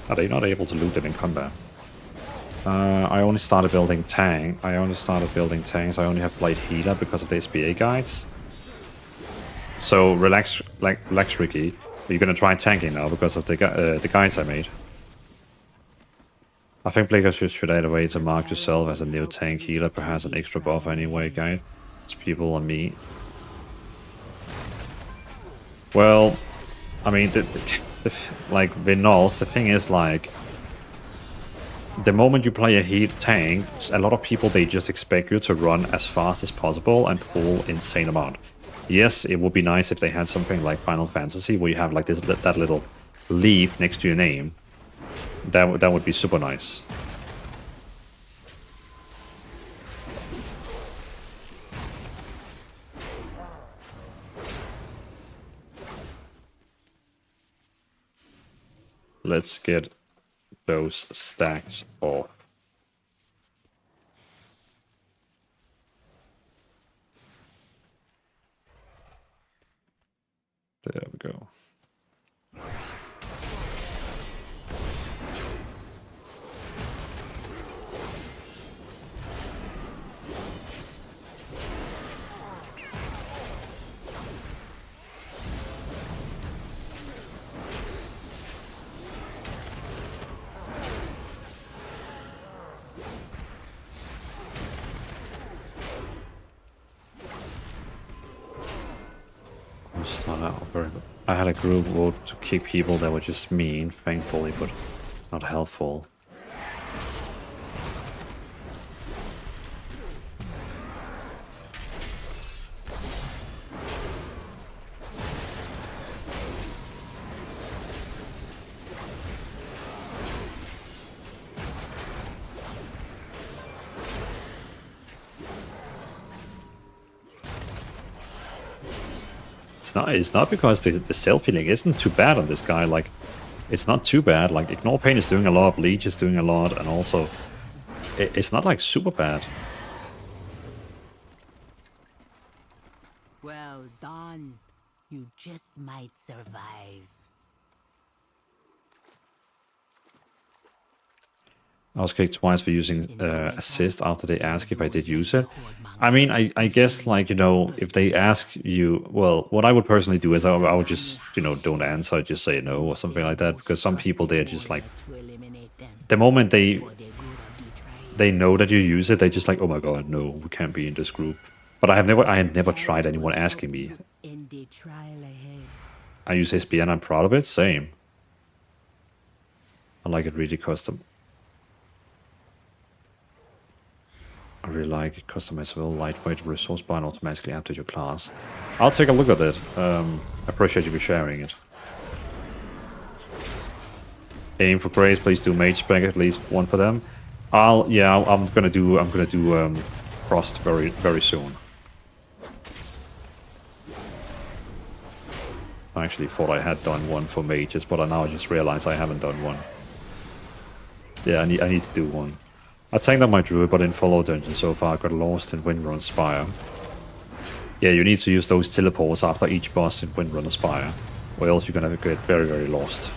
Are they not able to loot them in combat? I only started building tank. I only started building tanks. I only have Blade Healer because of the SBA guides. So relax, relax, Ricky. You're gonna try tanking now because of the guides I made. I think players should add a way to mark yourself as a new tank healer, perhaps an extra buff anyway, guide. It's people and me. Well, I mean, like Vinals, the thing is like, the moment you play a heat tank, a lot of people, they just expect you to run as fast as possible and pull insane amount. Yes, it would be nice if they had something like Final Fantasy where you have like this that little leaf next to your name. That would be super nice. Let's get those stacks off. There we go. Start out very good. I had a group vote to kick people that were just mean, thankfully, but not helpful. It's not because the self-healing isn't too bad on this guy. Like, it's not too bad. Like, Ignore Pain is doing a lot, Bleach is doing a lot, and also, it's not like super bad. Well done. You just might survive. I was kicked twice for using assist after they ask if I did use it. I mean, I guess, like, you know, if they ask you, well, what I would personally do is I would just, you know, don't answer, I'd just say no or something like that, because some people, they're just like, the moment they know that you use it, they're just like, oh my god, no, we can't be in this group. But I had never tried anyone asking me. I use SB and I'm proud of it, same. I like it really custom. I really like it, customizable, lightweight resource bar and automatically add to your class. I'll take a look at it. Appreciate you for sharing it. Aim for praise, please do mage spec, at least one for them. I'm gonna do frost very soon. I actually thought I had done one for mages, but now I just realized I haven't done one. Yeah, I need to do one. I tanked on my druid, but in follow dungeon so far I got lost in Windrun Spire. Yeah, you need to use those teleports after each boss in Windrun Spire. or else you're gonna get very, very lost.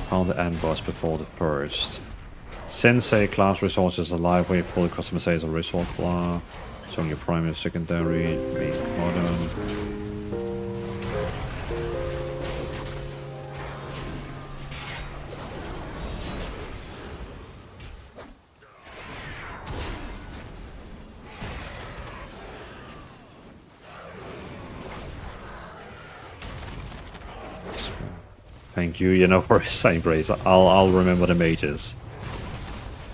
Found the end boss before the first. Sensei class resources alive with fully customization of resource blah. Showing your primary, secondary, main, modern. Thank you, for a same brace. I'll remember the mages.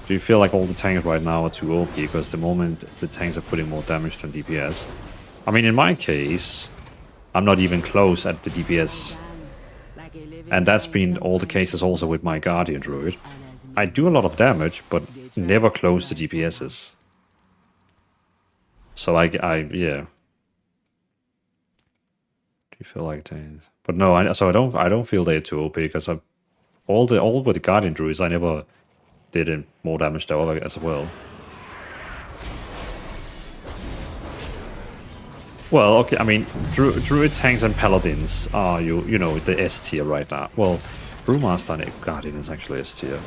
Do you feel like all the tanks right now are too OP? Because the moment the tanks are putting more damage than DPS. I mean, in my case, I'm not even close at the DPS. And that's been all the cases also with my Guardian Druid. I do a lot of damage, but never close to DPSs. So yeah. Do you feel like tanks? But no, I don't feel they're too OP because all with the Guardian Druids, I never did more damage though as well. Well, okay, I mean, Druid tanks and Paladins are you know the S tier right now. Well, Brewmaster and Guardian is actually S tier.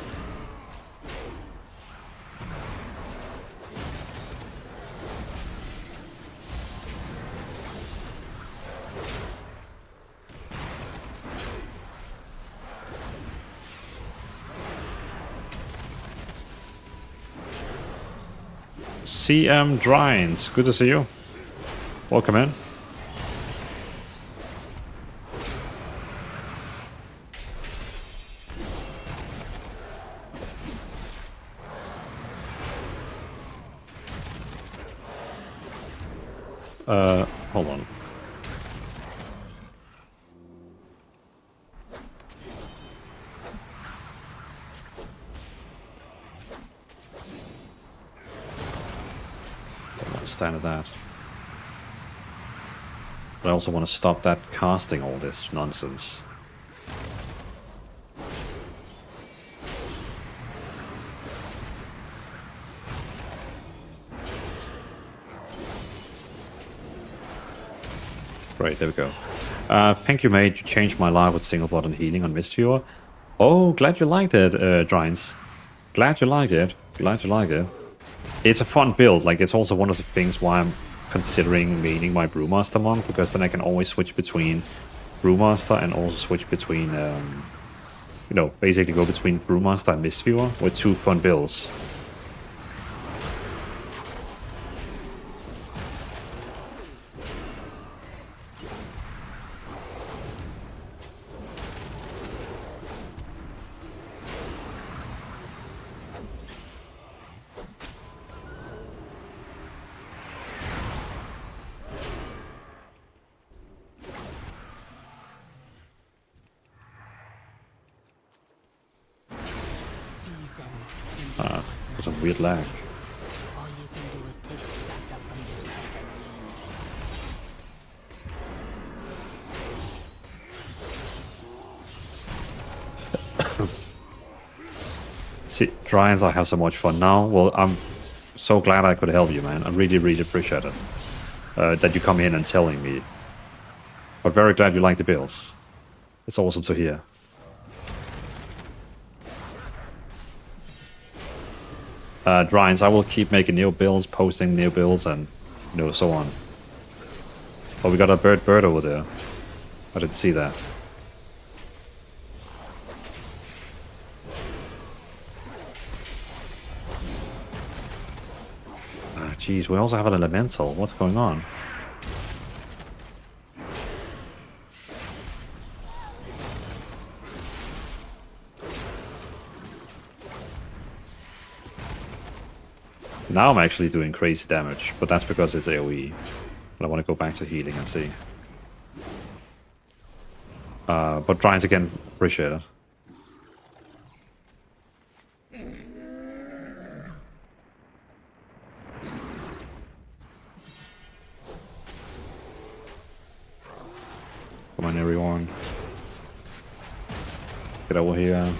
CM Drines, good to see you. Welcome in. Hold on. Don't understand that. But I also want to stop that casting all this nonsense. Great, there we go. Thank you, mate. You changed my life with single button healing on Mistviewer. Oh, glad you liked it, Drines. Glad you like it. Glad you like it. It's a fun build. Like, it's also one of the things why I'm considering maining my Brewmaster monk, because then I can always switch between Brewmaster and also switch between, basically go between Brewmaster and Mistviewer with two fun builds. There's a weird lag. All you can do is take the back up from this person. See, Drines, I have so much fun now. Well, I'm so glad I could help you, man. I really, really appreciate it. That you come in and telling me. But very glad you like the builds. It's awesome to hear. Drines, I will keep making new builds, posting new builds, and so on. Oh, we got a bird over there. I didn't see that. Ah, jeez, we also have an elemental. What's going on? Now I'm actually doing crazy damage, but that's because it's AoE. But I want to go back to healing and see. But Drines again, appreciate it. Come on, everyone. Get over here.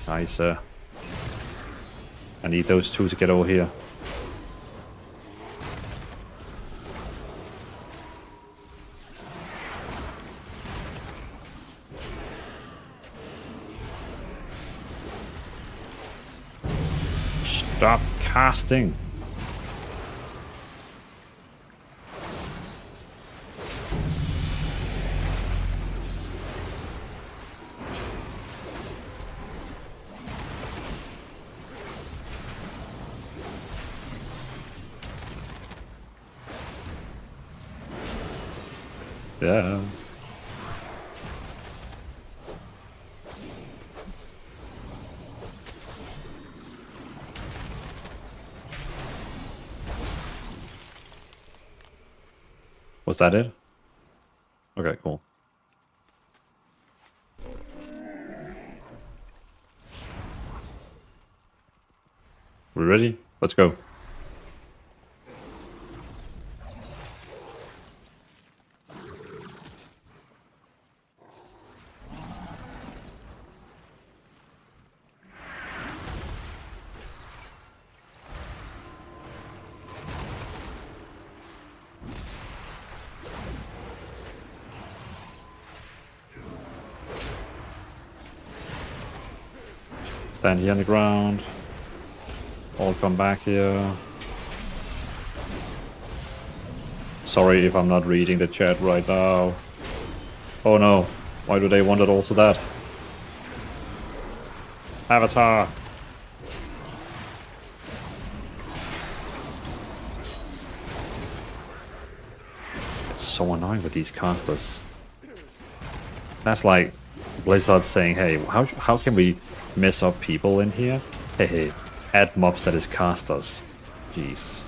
Nice. I need those two to get over here. Stop casting. Yeah. Was that it? Okay, cool. We ready? Let's go. Stand here on the ground. All come back here. Sorry if I'm not reading the chat right now. Oh no, why do they want it also that? Avatar! It's so annoying with these casters. That's like Blizzard saying, hey, how can we mess up people in here? Hey, add mobs that is casters. Jeez.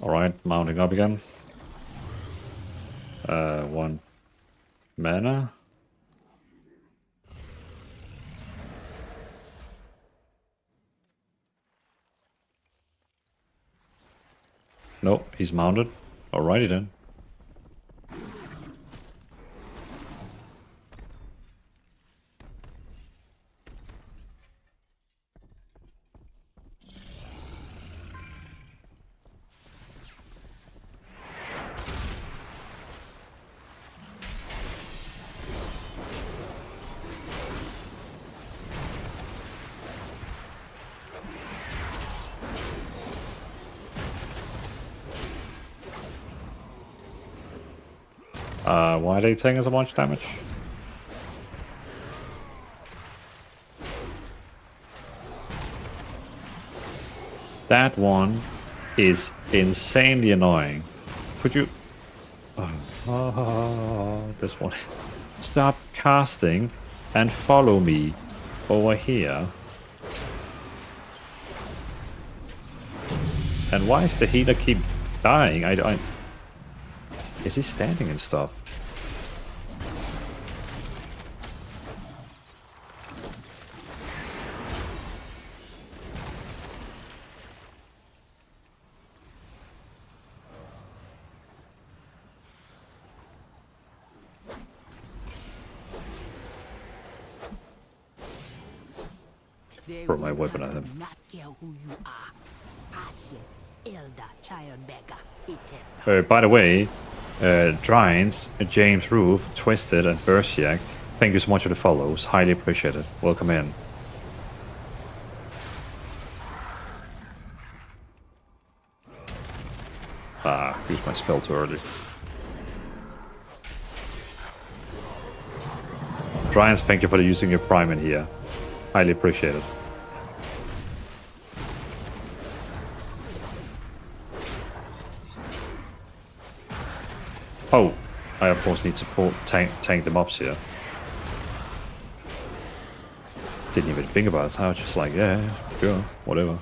Alright, mounting up again. 1 mana. Nope, he's mounted. Alrighty then. Why are they taking so much damage? That one is insanely annoying. Could you... this one. Stop casting and follow me over here. And why is the healer keep dying? Is he standing and stuff? Throw my weapon at him. Not care who you are. Ashe, elder, child beggar, it is By the way, Giants, James Roof, Twisted, and Bersiak, thank you so much for the follows. Highly appreciate it. Welcome in. Used my spell too early. Giants, thank you for using your prime in here. Highly appreciate it. Oh, I of course need to tank the mobs here. Didn't even think about it. I was just like, yeah, sure, whatever.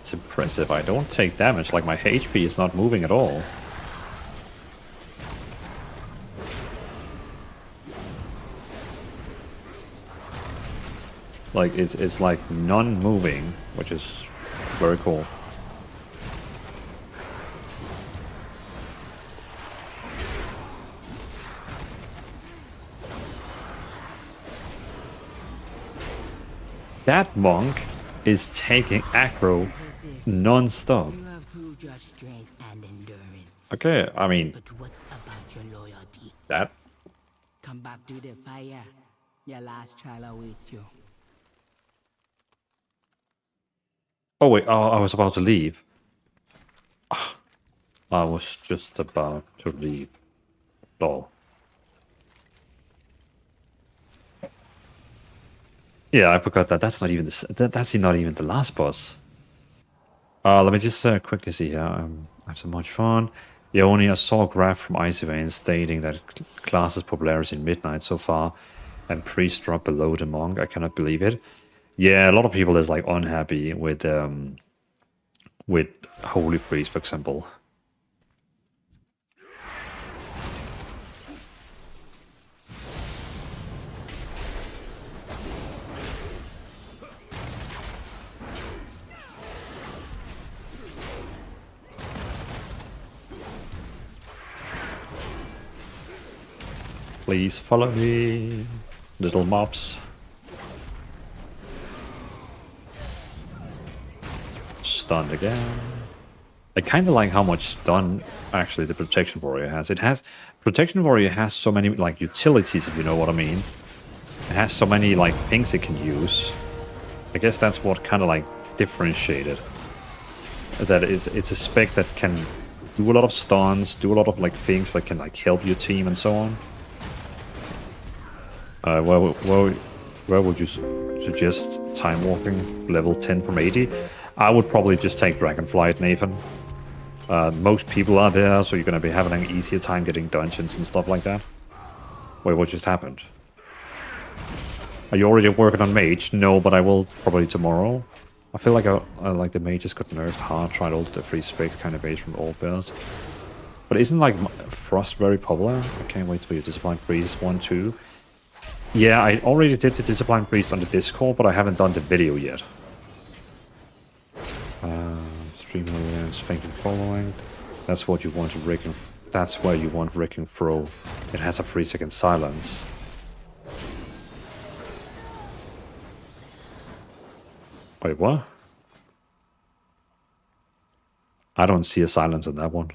It's impressive. I don't take damage. Like, my HP is not moving at all. Like, it's like non-moving, which is very cool. That monk is taking aggro non-stop. You have proved your strength and endurance. Okay, I mean, But what about your loyalty? that... Come back to the fire. Your last trial awaits you. Oh wait, oh, I was about to leave. I was just about to leave. Lol. Yeah, I forgot that. That's not even that's not even the last boss. Let me just quickly see here. I have so much fun. Yeah, only I saw a graph from Icevein stating that class's popularity in Midnight so far, and priest drop below the monk. I cannot believe it. Yeah, a lot of people is like unhappy with Holy Priest, for example. Please follow me, little mobs. Stunned again. I kind of like how much stun actually the Protection Warrior has. Protection Warrior has so many like utilities, if you know what I mean. It has so many like things it can use. I guess that's what kind of like differentiated. That it's a spec that can do a lot of stuns, do a lot of like things that can like help your team and so on. Where would you suggest time walking level 10 from 80? I would probably just take Dragonflight, Nathan. Most people are there, so you're going to be having an easier time getting dungeons and stuff like that. Wait, what just happened? Are you already working on Mage? No, but I will probably tomorrow. I feel like like the Mages got nerfed hard, tried all the free specs kind of base from all builds. But isn't like Frost very popular? I can't wait for your Discipline Priest 1-2. Yeah, I already did the Discipline Priest on the Discord, but I haven't done the video yet. Stream audience, thinking following. That's what you want to Rick and... That's where you want Rick and Throw. It has a 3-second silence. Wait, what? I don't see a silence in that one.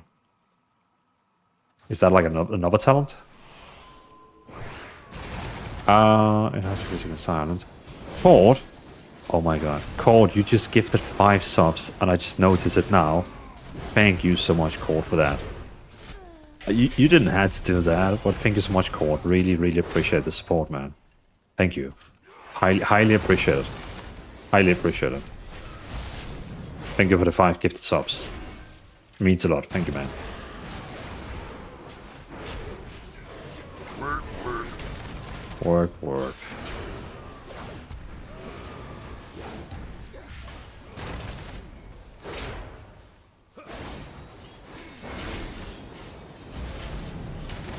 Is that like another talent? It has a 3-second silence. Cord? Oh my god. Cord, you just gifted 5 subs, and I just noticed it now. Thank you so much, Cord, for that. You didn't have to do that, but thank you so much, Cord. Really, really appreciate the support, man. Thank you. Highly appreciate it. Highly appreciate it. Thank you for the 5 gifted subs. It means a lot. Thank you, man. Work.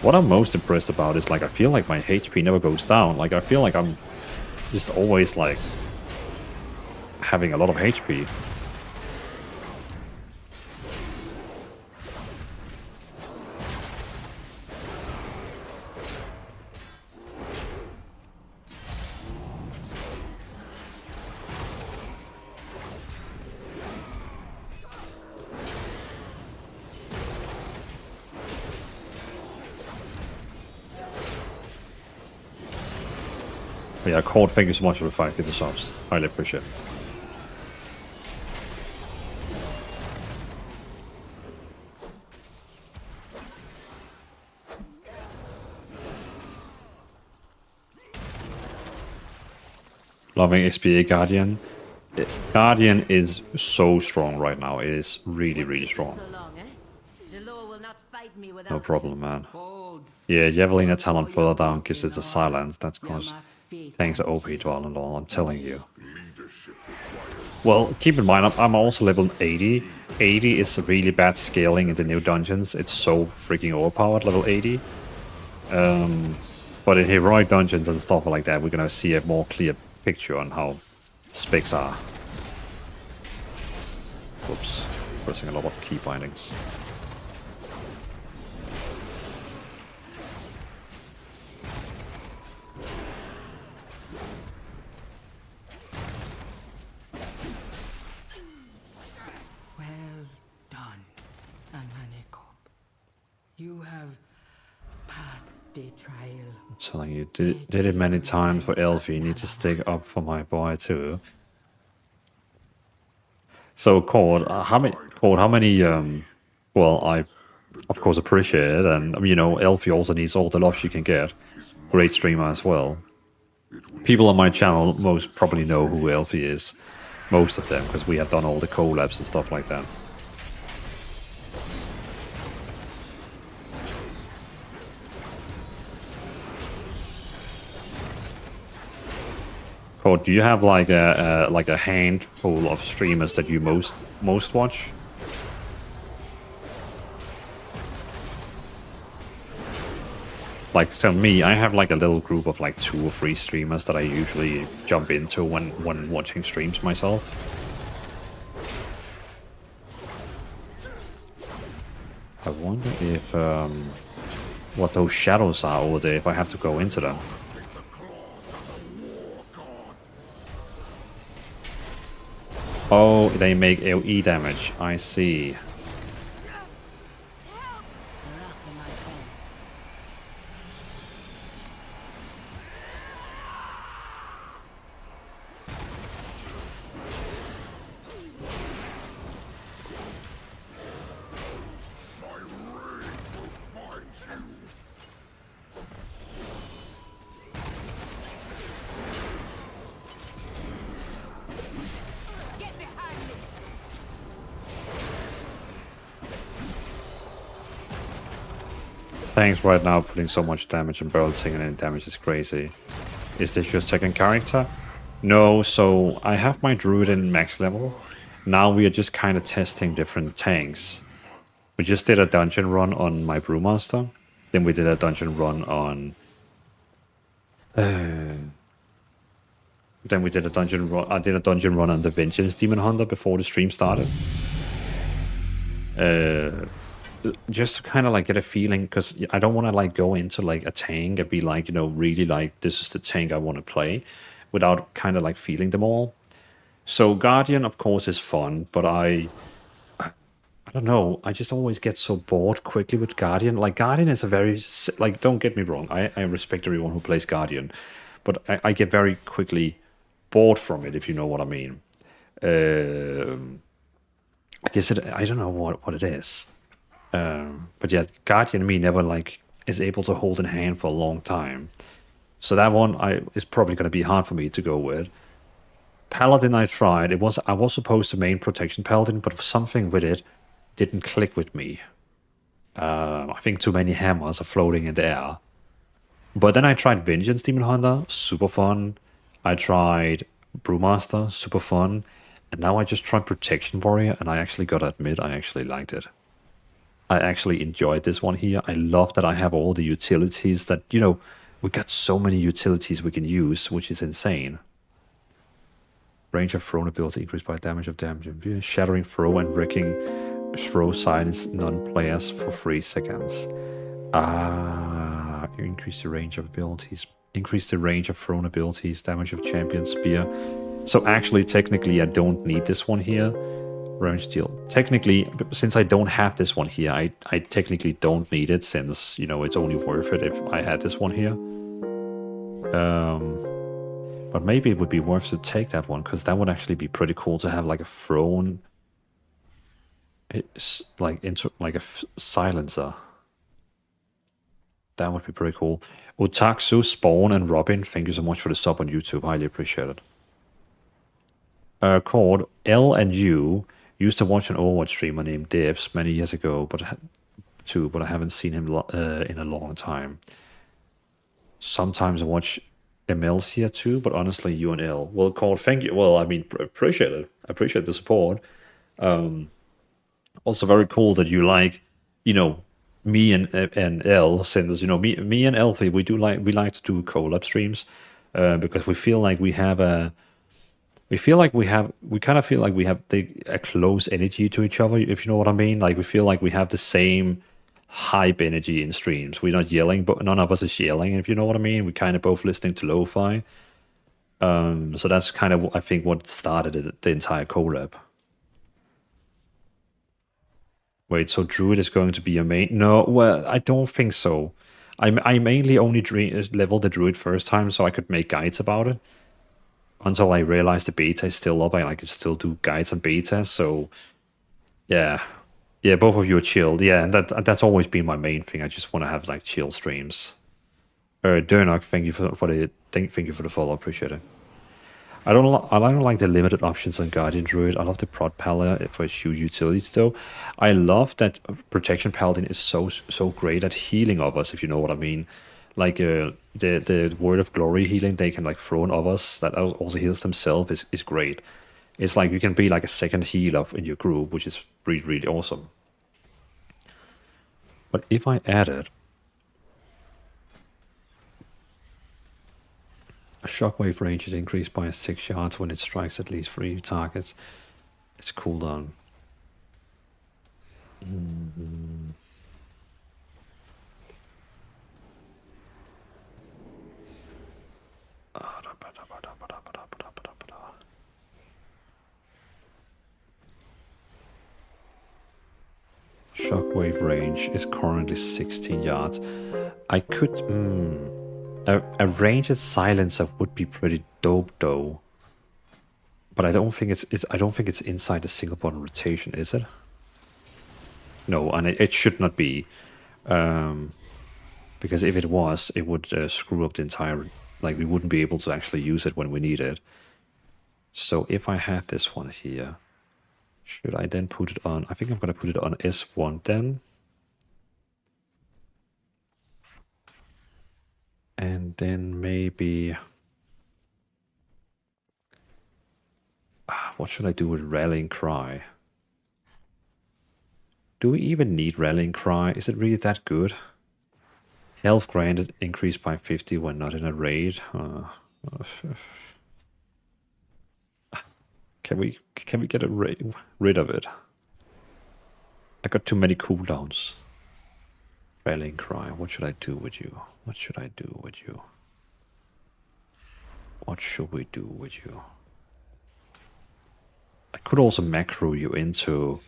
What I'm most impressed about is like I feel like my HP never goes down. Like I feel like I'm just always like having a lot of HP. Yeah, Cord, thank you so much for the 5 gifted subs. Highly appreciate it. Loving XPA Guardian. Guardian is so strong right now. It is really, really strong. So long, eh? The law will not fight me without No problem, man. Hold. Yeah, Javelina talent further down gives it a silence. That's You cause must face tanks are our OP to all and all, I'm telling you. Leadership required. Well, keep in mind, I'm also level 80. 80 is really bad scaling in the new dungeons. It's so freaking overpowered, level 80. But in heroic dungeons and stuff like that, we're gonna see a more clear picture on how specs are. Whoops, pressing a lot of key bindings. Well done, Amanekop. You have passed the trial. I'm telling you, did it many times for Elfie. Need to stick up for my boy too. So, Cord, how many? Well, I of course appreciate it, and you know, Elfie also needs all the love she can get. Great streamer as well. People on my channel most probably know who Elfie is. Most of them, because we have done all the collabs and stuff like that. Cord, do you have like a handful of streamers that you most watch? Like, so me, I have like a little group of like 2 or 3 streamers that I usually jump into when watching streams myself. I wonder if what those shadows are over there, if I have to go into them. Oh, they make AoE damage. I see. Get behind me! Thanks right now putting so much damage and barrel taking any damage is crazy. Is this your second character? No, so I have my druid in max level. Now we are just kind of testing different tanks. We just did a dungeon run on my Brewmaster. Then we did a dungeon run on... Then we did a dungeon run... I did a dungeon run on the Vengeance Demon Hunter before the stream started. Just to kind of like get a feeling, because I don't want to like go into like a tank and be like, you know, really like, this is the tank I want to play, without kind of like feeling them all. So Guardian, of course, is fun, but I don't know, I just always get so bored quickly with Guardian. Like, Guardian is a very, like, don't get me wrong, I respect everyone who plays Guardian, but I get very quickly bored from it, if you know what I mean. I guess I don't know what it is. But yeah, Guardian me never like is able to hold in hand for a long time. So that one is probably going to be hard for me to go with. Paladin I tried. I was supposed to main protection Paladin, but something with it didn't click with me. I think too many hammers are floating in the air. But then I tried Vengeance Demon Hunter, super fun. I tried Brewmaster, super fun. And now I just tried Protection Warrior, and I actually gotta admit, I actually liked it. I actually enjoyed this one here. I love that I have all the utilities that, you know, we got so many utilities we can use, which is insane. Range of thrown ability increased by damage of damage. Shattering throw and wrecking throw silence non-players for 3 seconds. You increase the range of abilities. Increase the range of thrown abilities. Damage of champion spear. So actually, technically, I don't need this one here. Range steel. Technically, since I don't have this one here, I technically don't need it, since, you know, it's only worth it if I had this one here. But maybe it would be worth to take that one, because that would actually be pretty cool to have like a throne. It's like into like a silencer. That would be pretty cool. Otaksu, Spawn, and Robin, thank you so much for the sub on YouTube. Highly appreciate it. called L and U. Used to watch an Overwatch streamer named Dibs many years ago, but I haven't seen him in a long time. Sometimes I watch MLs here too, but honestly, U and L. Well, Cord, thank you. Well, I mean, appreciate it. I appreciate the support. Also, very cool that you like, you know, me and L, since you know me and Elfie, we like to do collab streams because we feel like we have a. We kind of feel like we have a close energy to each other, if you know what I mean. Like, we feel like we have the same hype energy in streams. We're not yelling, but none of us is yelling, if you know what I mean. We're kind of both listening to lo-fi. So that's kind of, I think, what started the entire collab. Wait, so Druid is going to be a main? No, well, I don't think so. I mainly only leveled the Druid first time so I could make guides about it. Until I realized the beta is still up, I could still do guides on beta. So, yeah, both of you are chilled. Yeah, and that's always been my main thing. I just want to have like chill streams. Dernock, thank you for the follow. Appreciate it. I don't like the limited options on Guardian Druid. I love the prot pala for its huge utilities though. I love that Protection Paladin is so great at healing others, if you know what I mean. Like the Word of Glory healing they can like throw on others that also heals themselves is great. It's like you can be like a second healer in your group, which is really awesome. But if I added a shockwave range is increased by 6 yards when it strikes at least 3 targets. It's cooldown. Shockwave range is currently 16 yards. I could... A ranged silencer would be pretty dope though. But I don't think it's inside the single button rotation, is it? No, and it should not be. Because if it was, it would screw up the entire... Like, we wouldn't be able to actually use it when we need it. So if I have this one here, should I then put it on... I think I'm going to put it on S1 then. And then maybe... what should I do with Rallying Cry? Do we even need Rallying Cry? Is it really that good? Health granted increased by 50 when not in a raid. Can we get rid of it? I got too many cooldowns. Rallying Cry. What should I do with you? What should I do with you? What should we do with you? I could also macro you into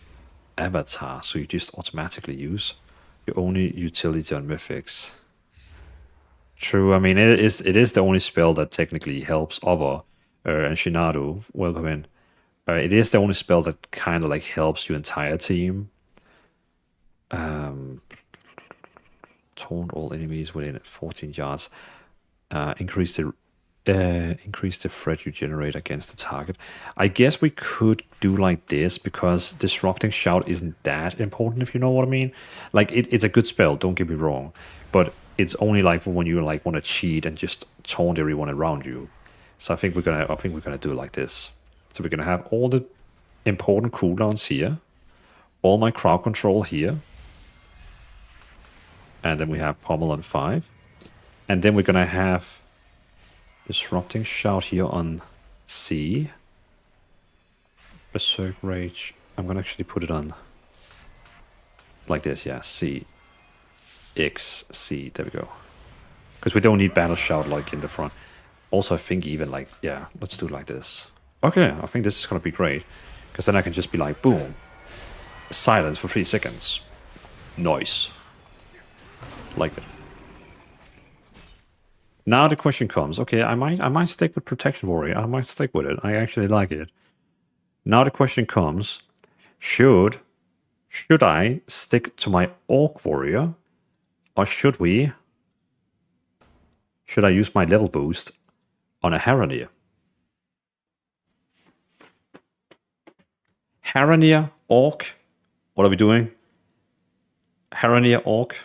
Avatar, so you just automatically use your only utility on Mythics. True, I mean, it is the only spell that technically helps other, and Shinado, welcome in. It is the only spell that kind of like helps your entire team. Taunt all enemies within 14 yards. Increase the threat you generate against the target. I guess we could do like this because Disrupting Shout isn't that important, if you know what I mean. Like it's a good spell, don't get me wrong, but it's only like for when you like want to cheat and just taunt everyone around you. So I think we're gonna do it like this. So we're gonna have all the important cooldowns here, all my crowd control here, and then we have Pommel on 5, and then we're gonna have Disrupting Shout here on C. Berserk Rage. I'm gonna actually put it on like this, yeah. C, X, C. There we go. Because we don't need Battle Shout like in the front. Also, I think even like, yeah, let's do it like this. Okay, I think this is gonna be great. Because then I can just be like, boom. Silence for 3 seconds. Nice. Like it. Now the question comes, okay, I might stick with Protection Warrior. I might stick with it. I actually like it. Now the question comes, should I stick to my Orc Warrior, or should I use my level boost on a Haronier? Harania Orc. What are we doing? Harania Orc.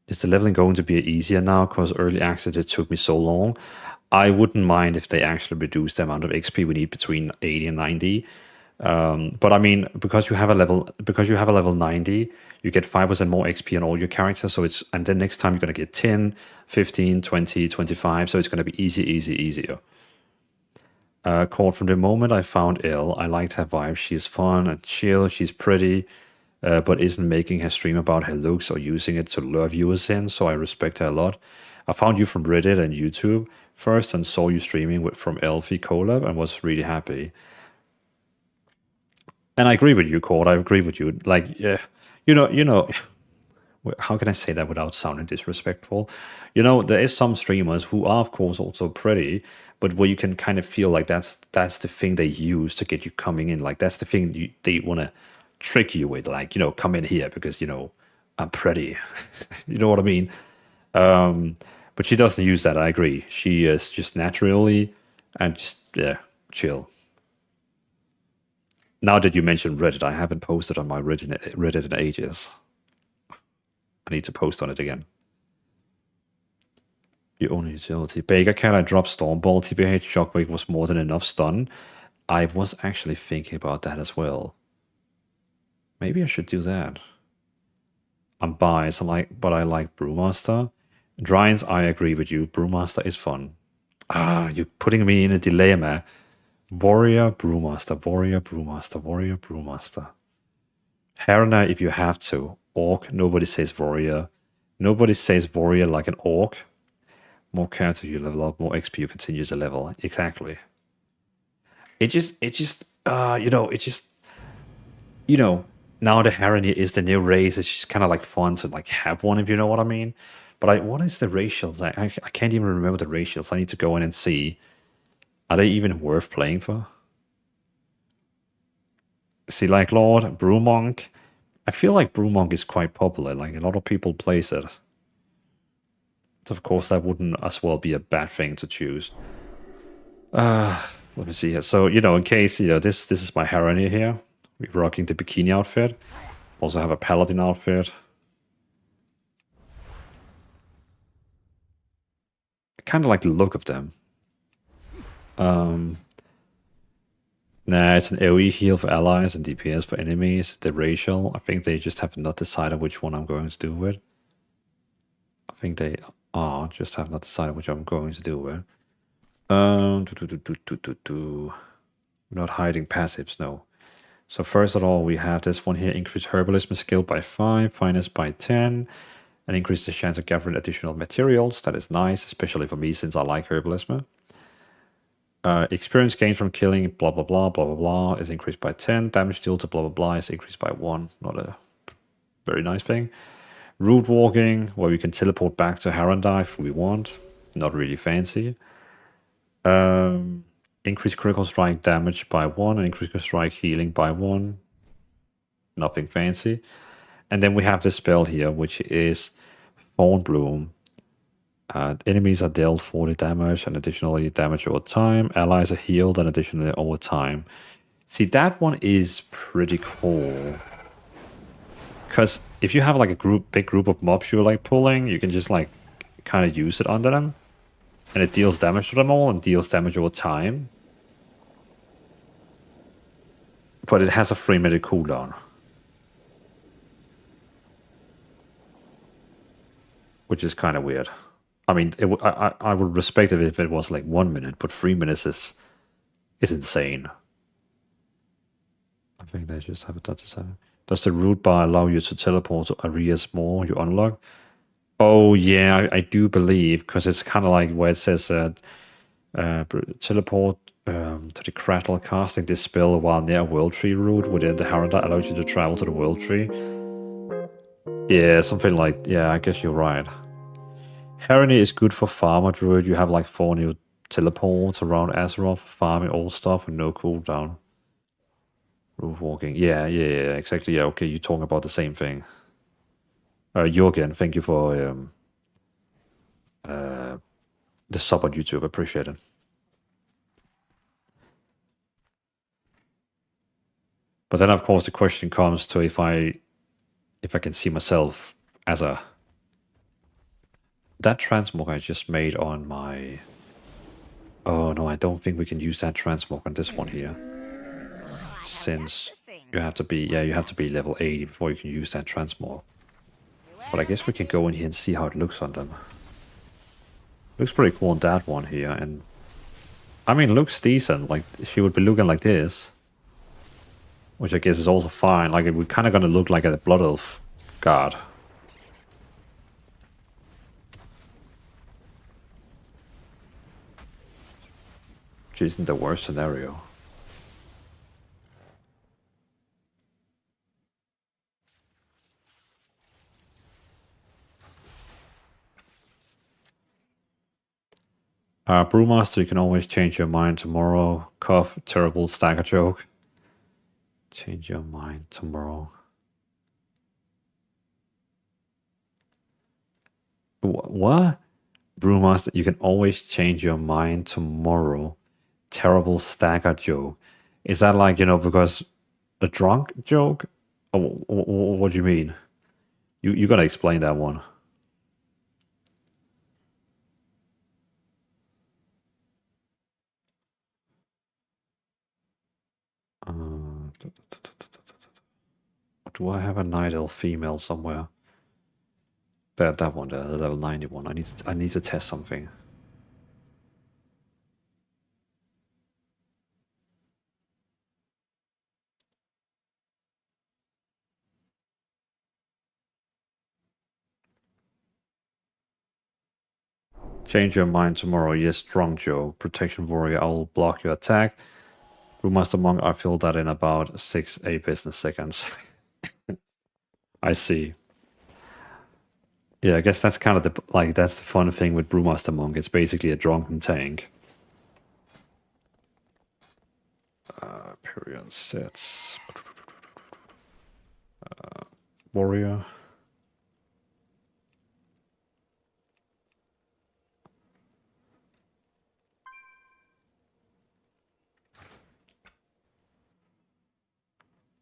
Is the leveling going to be easier now? Because early access it took me so long. I wouldn't mind if they actually reduce the amount of XP we need between 80 and 90. But I mean, because you have a level 90, you get 5% more XP on all your characters. So it's, and then next time you're gonna get 10, 15, 20, 25. So it's gonna be easier. Caught from the moment I found Elle. I liked her vibe. She's fun and chill. She's pretty, but isn't making her stream about her looks or using it to lure viewers in. So I respect her a lot. I found you from Reddit and YouTube first and saw you streaming from Elfie collab and was really happy. And I agree with you, Cord. I agree with you. Like, yeah, you know, how can I say that without sounding disrespectful? You know, there is some streamers who are, of course, also pretty, but where you can kind of feel like that's the thing they use to get you coming in. Like, that's the thing they want to trick you with. Like, you know, come in here because, you know, I'm pretty. You know what I mean? But she doesn't use that. I agree. She is just naturally and just, yeah, chill. Now that you mentioned Reddit, I haven't posted on my Reddit in ages. I need to post on it again. Your own utility. Baker Cat, I dropped Stormball, TBH, Shockwave was more than enough stun. I was actually thinking about that as well. Maybe I should do that. I'm biased, but I like Brewmaster. Dryans, I agree with you. Brewmaster is fun. You're putting me in a dilemma. Warrior, Brewmaster, Warrior, Brewmaster, Warrior, Brewmaster. Harana if you have to. Orc, nobody says Warrior. Nobody says Warrior like an Orc. More character you level up, more XP you continue to level. Exactly. It just, now the Harana is the new race. It's just kind of like fun to like have one, if you know what I mean. But what is the racials? I can't even remember the racials. I need to go in and see. Are they even worth playing for? See, like Lord, Brewmonk. I feel like Brewmonk is quite popular. Like, a lot of people plays it. So of course, that wouldn't as well be a bad thing to choose. Let me see here. So, you know, in case, you know, this is my Harani here. We're rocking the bikini outfit. Also have a paladin outfit. I kind of like the look of them. Nah, it's an AoE heal for allies and DPS for enemies. The racial, I think they just have not decided which one I'm going to do with. I think they just have not decided which I'm going to do with. Not hiding passives, no. So first of all, we have this one here. Increase herbalism skill by 5, finance by 10, and increase the chance of gathering additional materials. That is nice, especially for me since I like herbalism. Experience gained from killing blah blah blah blah blah blah is increased by 10. Damage dealt to blah blah blah is increased by 1. Not a very nice thing. Root walking, where we can teleport back to Harandai if we want. Not really fancy. Increase critical strike damage by 1 and increase critical strike healing by 1. Nothing fancy. And then we have this spell here, which is Thorn Bloom. Enemies are dealt 40 damage and additionally damage over time. Allies are healed and additionally over time. See, that one is pretty cool. Because if you have like a big group of mobs you're like pulling, you can just like kind of use it under them. And it deals damage to them all and deals damage over time. But it has a 3-minute cooldown. Which is kind of weird. I mean, I would respect it if it was like 1 minute, but 3 minutes is insane. I think they just have it done to 7. Does the root bar allow you to teleport to areas more you unlock? Oh yeah, I do believe, because it's kind of like where it says teleport to the cradle, casting this spell while near a world tree route within the Harada allows you to travel to the world tree. Yeah, something like, yeah, I guess you're right. Harani is good for farmer druid. You have like 4 new teleports around Azeroth for farming all stuff with no cooldown. Roof walking. Yeah, exactly. Yeah, okay, you're talking about the same thing. Jorgen, thank you for the sub on YouTube. Appreciate it. But then, of course, the question comes to if I can see myself as a... That transmog I just made on my... Oh, no, I don't think we can use that transmog on this one here. Since you have to be... Yeah, you have to be level 80 before you can use that transmog. But I guess we can go in here and see how it looks on them. Looks pretty cool on that one here, and... I mean, looks decent. Like, she would be looking like this. Which I guess is also fine. Like, we're kind of going to look like a Blood Elf guard. Which isn't the worst scenario. Brewmaster, you can always change your mind tomorrow. Cough, terrible stagger joke. Change your mind tomorrow. What? Brewmaster, you can always change your mind tomorrow. Terrible stagger joke. Is that like, you know, because a drunk joke? Or what do you mean? You gotta explain that one. Do I have a night elf female somewhere? That one there, the level 91. I need to test something. Change your mind tomorrow. Yes, strong Joe. Protection warrior, I will block your attack. Brewmaster monk, I fill that in about 6-8 business seconds. I see. Yeah, I guess that's kind of the that's the fun thing with Brewmaster monk. It's basically a drunken tank. Period sets. Warrior.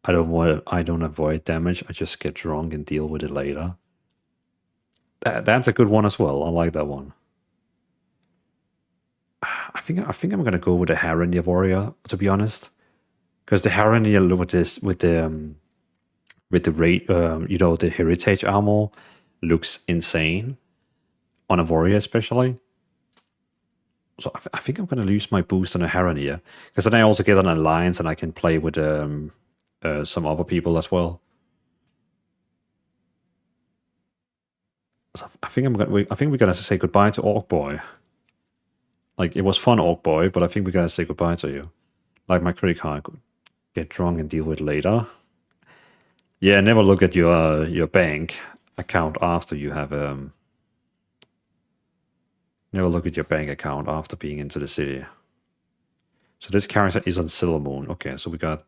I don't avoid damage. I just get drunk and deal with it later. That's a good one as well. I like that one. I think I'm gonna go with the Harrenir warrior, to be honest, because the Harrenir with the rate, you know, the heritage armor looks insane on a warrior especially. So I think I'm gonna lose my boost on a Harrenir, because then I also get an alliance and I can play with some other people as well. So I think we're gonna say goodbye to Orc Boy. Like, it was fun, Orc Boy, but I think we gotta say goodbye to you. Like my credit card, get drunk and deal with it later. Yeah, never look at your bank account after you have never look at your bank account after being into the city. So this character is on Silver Moon. Okay, so we got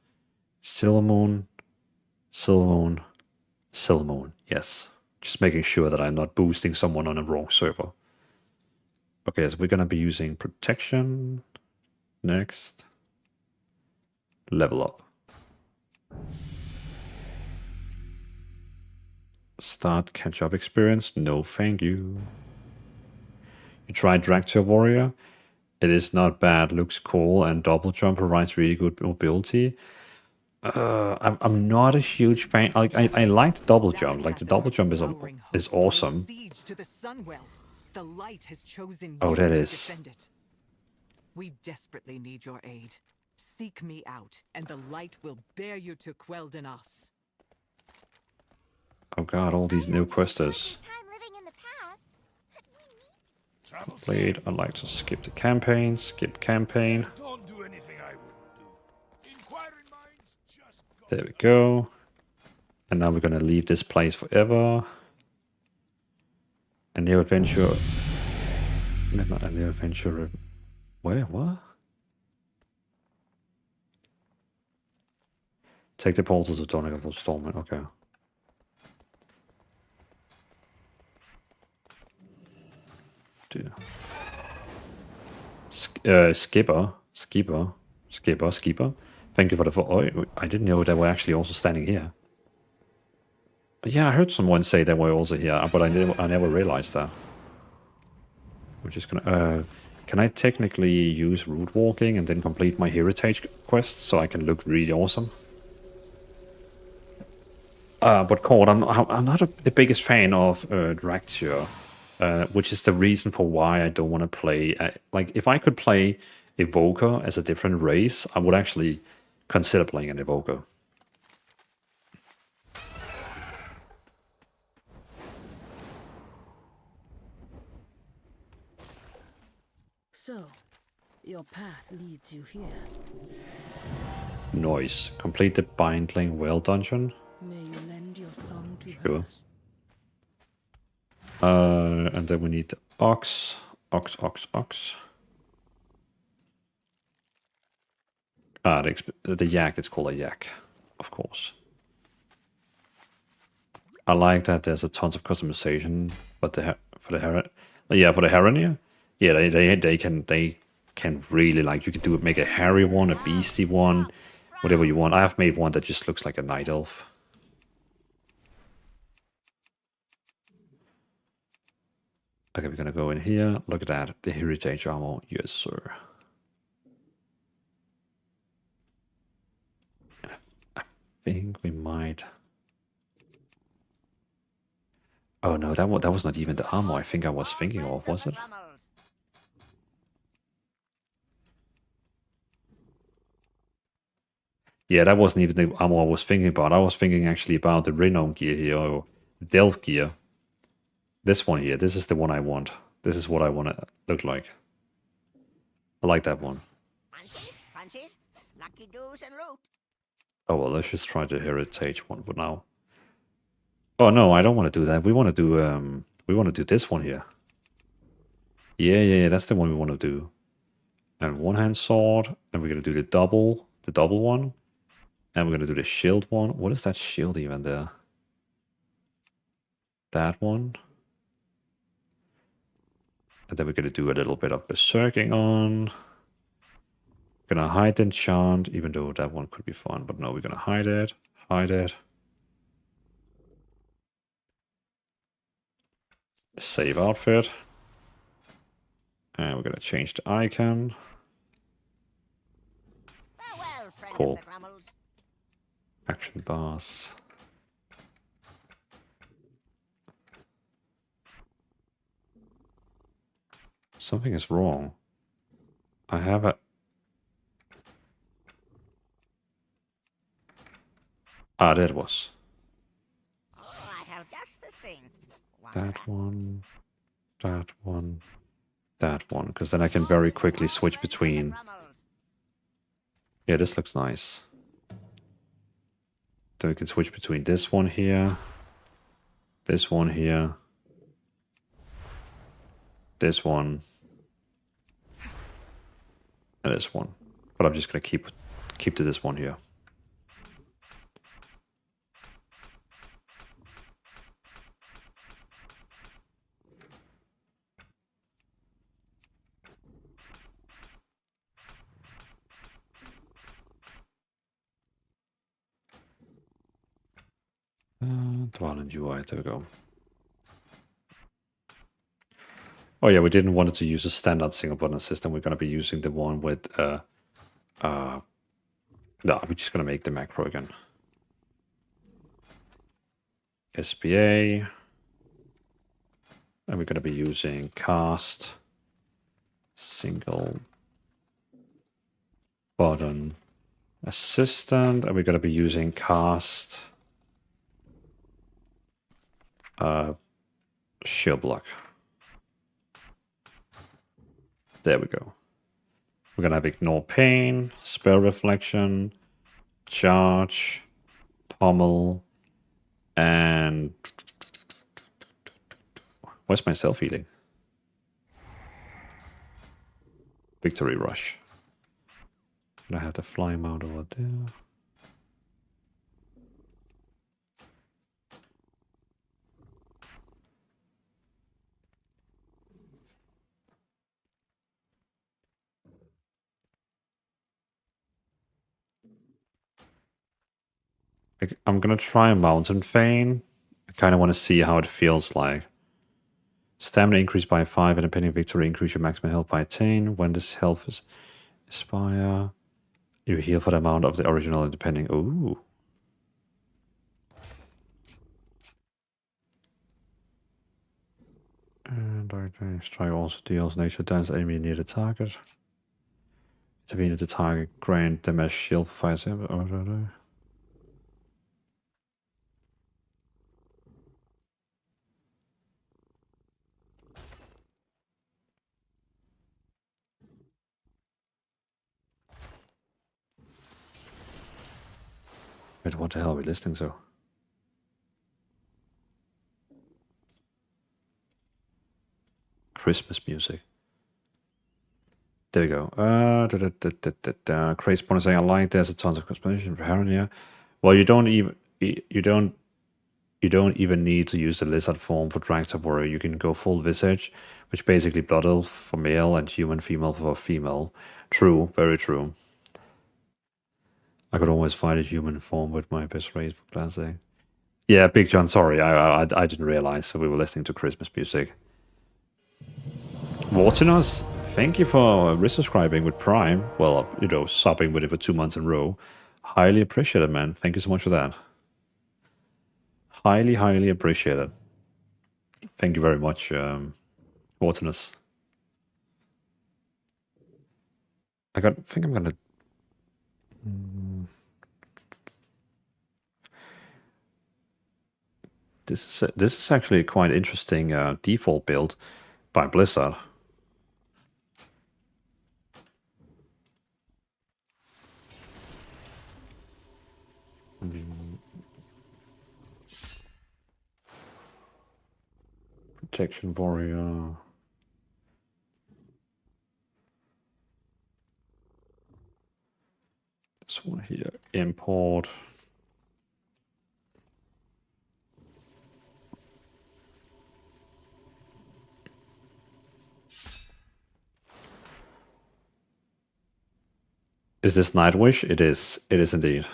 Silver Moon, Silver Moon, Silver Moon. Yes. Just making sure that I'm not boosting someone on a wrong server. Okay, so we're gonna be using protection. Next. Level up. Start catch-up experience. No, thank you. You tried Dractyr Warrior. It is not bad. Looks cool, and double jump provides really good mobility. I'm not a huge fan. Like, I like the double jump. Like, the double jump is awesome. The light has chosen Oh, you that to is. defend it. We desperately need your aid. Seek me out, and the light will bear you to Quel'Danas. Oh god, all these new questers. Played. I'd like to skip the campaign. Skip campaign. Don't do anything I wouldn't do. Inquiring minds just go. There we go. And now we're gonna leave this place forever. A new adventure. Not a new adventure. Where? What? Take the portal to Donegal Stormwind. Okay. Dude. Skipper. Thank you for the... Oh, I didn't know they were actually also standing here. But yeah, I heard someone say they were also here, but I never realized that. We're just gonna... can I technically use route walking and then complete my heritage quest so I can look really awesome? But Cord, I'm not the biggest fan of Draktyr, which is the reason for why I don't want to play... like, if I could play Evoker as a different race, I would actually consider playing an Evoker. So, your path leads you here. Noise. Complete the Bindling Well dungeon. May you lend your song to Sure. hers. And then we need the ox. Ox. The yak, it's called a yak, of course. I like that there's a tons of customization, but for the heron, yeah, they can really, like, you can make a hairy one, a beastie one, whatever you want. I have made one that just looks like a night elf. Okay, we're gonna go in here. Look at that, the heritage armor. Yes, sir. I think we might... Oh no, that was not even the armor I think I was thinking of, was it? Yeah, that wasn't even the armor I was thinking about. I was thinking actually about the Renown gear here, or the Delve gear. This one here, this is the one I want. This is what I want to look like. I like that one. Punches, lucky doos and root. Oh well, let's just try the heritage one for now. Oh no, I don't want to do that. We want to do this one here. Yeah, that's the one we want to do. And one hand sword, and we're gonna do the double one, and we're gonna do the shield one. What is that shield even there? That one. And then we're gonna do a little bit of berserking on. Gonna hide the enchant, even though that one could be fun, but no, we're gonna hide it. Save outfit. And we're gonna change the icon. Farewell, friend Cool. of the Grummels. Action bars. Something is wrong. I have a... Ah, there it was. Oh, I have just the thing. That one, because then I can very quickly switch between... Yeah, this looks nice. Then we can switch between this one here, this one here, this one, and this one. But I'm just gonna keep to this one here. Dwalin UI, there we go. Oh yeah, we didn't want to use a standard single button system. We're gonna be using the one with no, we're just gonna make the macro again. SPA. And we're gonna be using cast single button assistant, and we're gonna be using cast shield block. There we go. We're gonna have ignore pain, spell reflection, charge, pommel, and where's my self healing? Victory rush. And I have to fly him out over there. I'm gonna try Mountain Fane. I kind of want to see how it feels like. Stamina increased by 5 and a pending victory increase your maximum health by 10. When this health is expire, you heal for the amount of the original depending. Ooh. And strike also deals nature dance enemy near the target. Intervene at the target, grant damage shield for 5 seconds. Wait, what the hell are we listening to? Christmas music. There we go. Crazy Point is saying I like there's a ton of explanation for Heron here. Well, you don't even need to use the lizard form for Dragster Warrior. You can go full visage, which basically blood elf for male and human female for female. True, very true. I could always find a human form with my best rate for Class A. Yeah, Big John, sorry, I didn't realize we were listening to Christmas music. Vortinos, thank you for resubscribing with Prime. Well, you know, subbing with it for 2 months in a row. Highly appreciated, man. Thank you so much for that. Highly, highly appreciated. Thank you very much, Vortinos. I think I'm gonna... This is actually a quite interesting default build by Blizzard. Protection Warrior. This one here, import. Is this Nightwish? It is. It is indeed.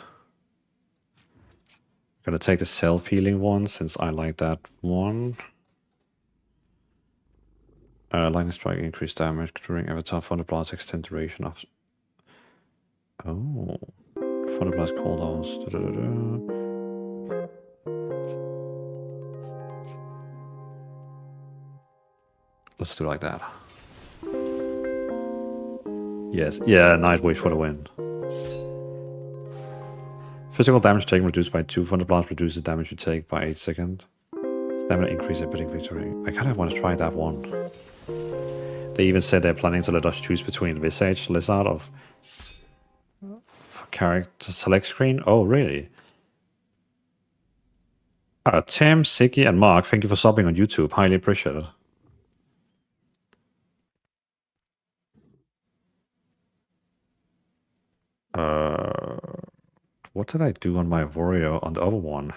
I'm gonna take the self-healing one since I like that one. Lightning strike increased damage during avatar Thunderblast extend duration of. Oh, Thunderblast cooldowns. Let's do like that. Yes, yeah, Nightwish for the win. Physical damage taken reduced by 2. Thunderblast reduces the damage you take by 8 seconds. Stamina increase and bidding victory. I kind of want to try that one. They even said they're planning to let us choose between Visage, Lizard, of character select screen. Oh, really? Tim, Siggy, and Mark, thank you for subbing on YouTube. Highly appreciated. What did I do on my warrior on the other one?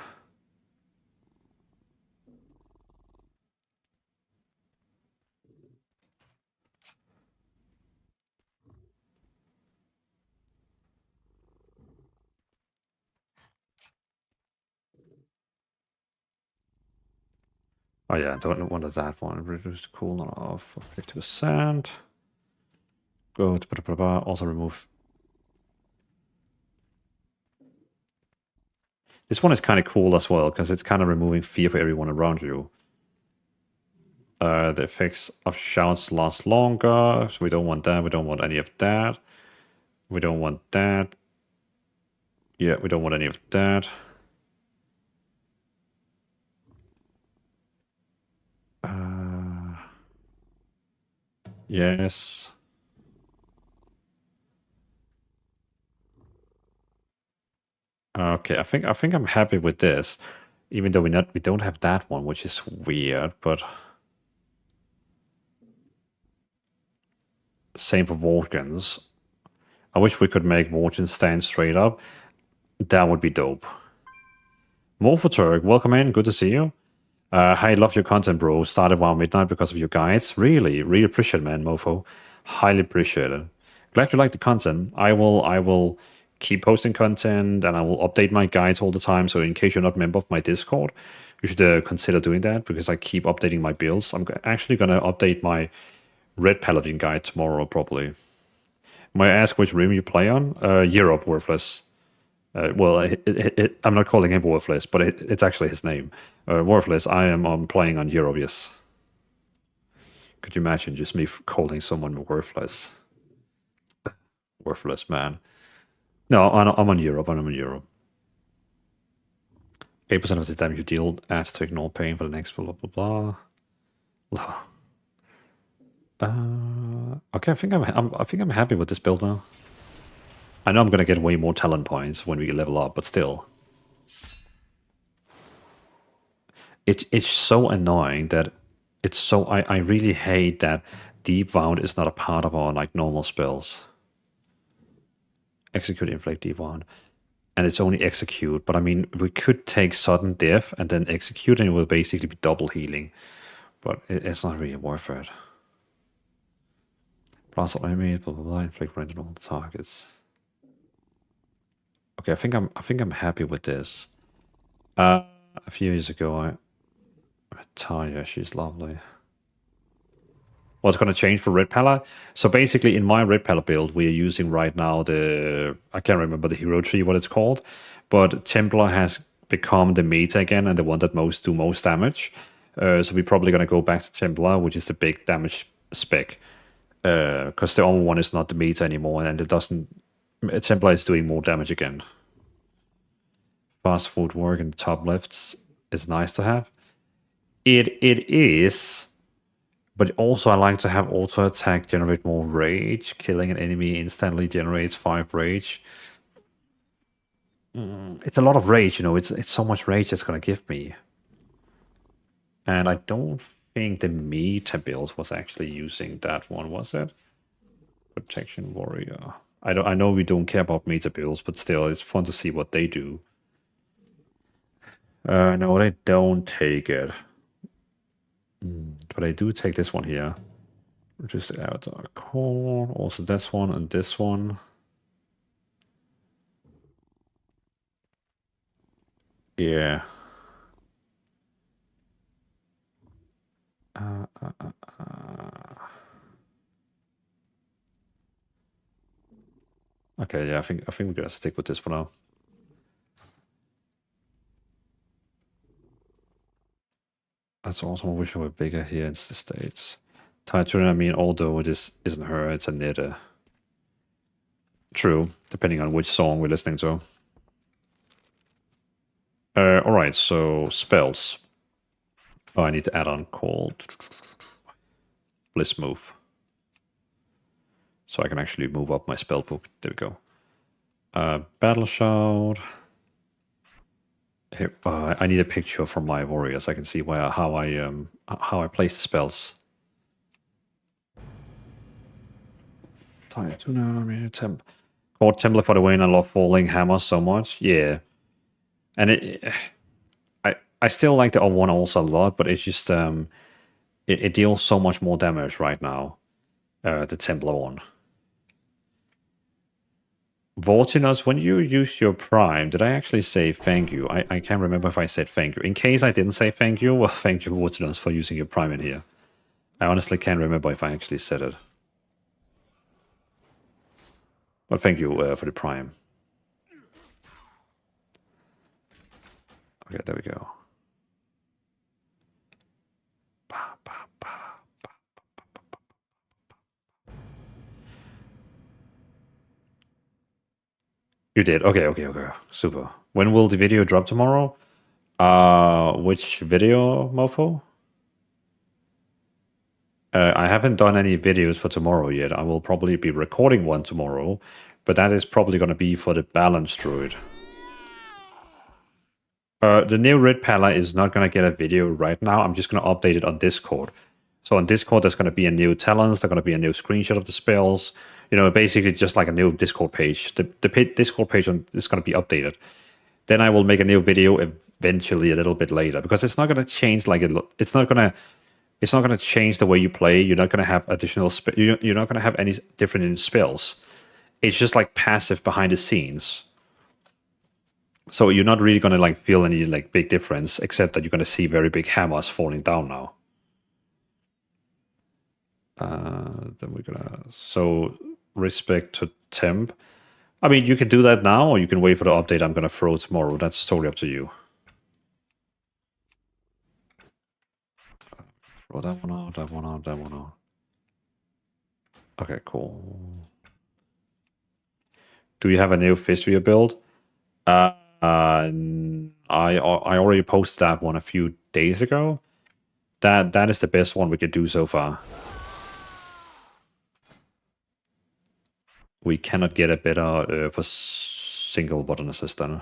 Oh yeah, I don't want that one. Reduce the cooldown of 50%. Go to blah, blah, blah. Also remove. This one is kind of cool as well, because it's kind of removing fear for everyone around you. The effects of shouts last longer, so we don't want that. We don't want any of that. We don't want that. Yeah, we don't want any of that. Yes. Okay, I think I'm happy with this, even though we don't have that one, which is weird. But same for Vorkins. I wish we could make Vorkins stand straight up. That would be dope. Morphoturk, welcome in. Good to see you. Hi, love your content, bro. Started WoW Midnight because of your guides. Really appreciate it, man, Mofo. Highly appreciate it. Glad you like the content. I will keep posting content, and I will update my guides all the time. So in case you're not a member of my Discord, you should consider doing that, because I keep updating my builds. I'm actually going to update my Red Paladin guide tomorrow, probably. May I ask which room you play on? Europe, Worthless. I'm not calling him Worthless, but it's actually his name. Worthless, I am playing on Europe, yes. Could you imagine just me calling someone worthless? Worthless, man. No, I'm on Europe. I'm on Europe. 8% of the damage you deal adds to ignore pain for the next blah blah blah. Okay, I think I'm happy with this build now. I know I'm gonna get way more talent points when we level up, but still, it's so annoying that it's so. I really hate that Deep Wound is not a part of our like normal spells. Execute, inflict, Deep Wound, and it's only execute. But I mean, we could take sudden death and then execute, and it will basically be double healing. But it's not really worth it. Plus enemy, blah blah blah, inflict random on all the targets. Okay, I think I'm happy with this. A few years ago, Talia, she's lovely. What's going to change for Red Pala? So basically, in my Red Pala build, we are using right now I can't remember the hero tree, what it's called, but Templar has become the meta again and the one that do most damage. So we're probably going to go back to Templar, which is the big damage spec, because the other one is not the meta anymore, and Templar is doing more damage again. Fast footwork in the top lefts is nice to have. It is, but also I like to have auto attack generate more rage. Killing an enemy instantly generates 5 rage. It's a lot of rage, you know. It's so much rage it's gonna give me. And I don't think the meta build was actually using that one, was it? Protection warrior. I know we don't care about meta builds, but still, it's fun to see what they do. No, they don't take it. But I do take this one here. Reduce the avatar core. Also this one and this one. Yeah. Okay, yeah, I think we're gonna stick with this for now. That's awesome. I wish I were bigger here in the States. Titan, I mean, although this isn't her, it's a knitter. True, depending on which song we're listening to. Alright, so spells. Oh, I need to add on called Bliss Move. So I can actually move up my spell book. There we go. Battle Shout. Here, I need a picture from my warriors. I can see how I place the spells. Called Templar for the win. I love falling hammer so much. Yeah, and I still like the other one also a lot, but it's just it deals so much more damage right now. The Templar one. Vortinos, when you use your Prime, did I actually say thank you? I can't remember if I said thank you. In case I didn't say thank you, well, thank you, Vortinos, for using your Prime in here. I honestly can't remember if I actually said it. But thank you for the Prime. Okay, there we go. You did. Okay. Super. When will the video drop tomorrow? Which video, Mofo? I haven't done any videos for tomorrow yet. I will probably be recording one tomorrow, but that is probably going to be for the Balance Druid. The new Red Pala is not going to get a video right now. I'm just going to update it on Discord. So on Discord, there's going to be a new talents. There's going to be a new screenshot of the spells. You know, basically just like a new Discord page. The Discord page is going to be updated. Then I will make a new video eventually a little bit later, because it's not going to change like it's not going to change the way you play. You're not going to have additional you're not going to have any different spells. it's just like passive behind the scenes. So you're not really gonna like feel any like big difference, except that you're gonna see very big hammers falling down now. Then we're gonna respec to temp. I mean, you can do that now, or you can wait for the update I'm gonna throw tomorrow. That's totally up to you. Throw that one out, that one out, that one out. Okay, cool. Do you have a new fist for your build? I already posted that one a few days ago. That is the best one we could do so far. We cannot get a better for single button assistant.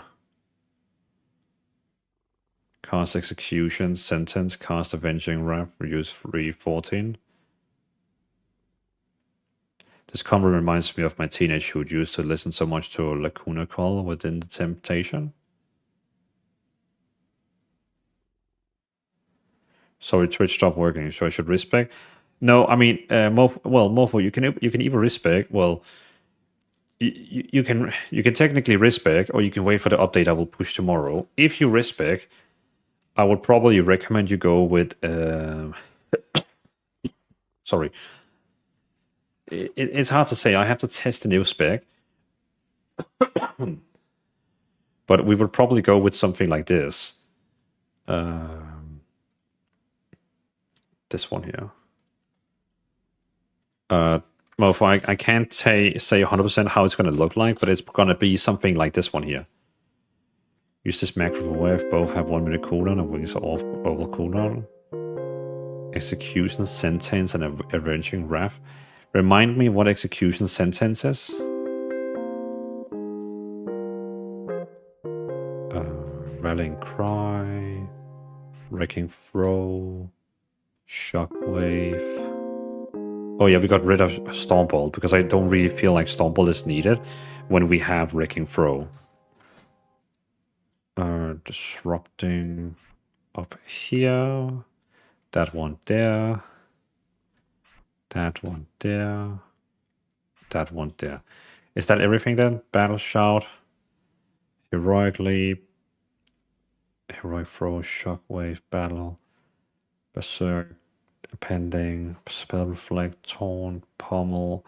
Cast execution, sentence, cast avenging wrath, reduce 314. This combo reminds me of my teenage who used to listen so much to Lacuna Call within the Temptation. Sorry, Twitch stopped working, so I should respec. No, I mean, Morpho, you can either respec. Well, you can technically respec, or you can wait for the update I will push tomorrow. If you respec, I would probably recommend you go with. Sorry, it's hard to say. I have to test the new spec, but we would probably go with something like this. This one here. Well, I can't say 100% how it's going to look like, but it's going to be something like this one here. Use this macro for wave. Both have 1 minute cooldown and wings are off overall cooldown. Execution, sentence, and avenging wrath. Remind me what execution sentence is. Rallying cry, wrecking throw, shockwave. Oh yeah, we got rid of Stormbolt because I don't really feel like Stormbolt is needed when we have Wrecking Throw. Disrupting up here. That one there. That one there. That one there. Is that everything then? Battle Shout. Heroic Leap. Heroic Throw. Shockwave. Battle. Berserk. Appending, Spell Reflect, Taunt, Pommel,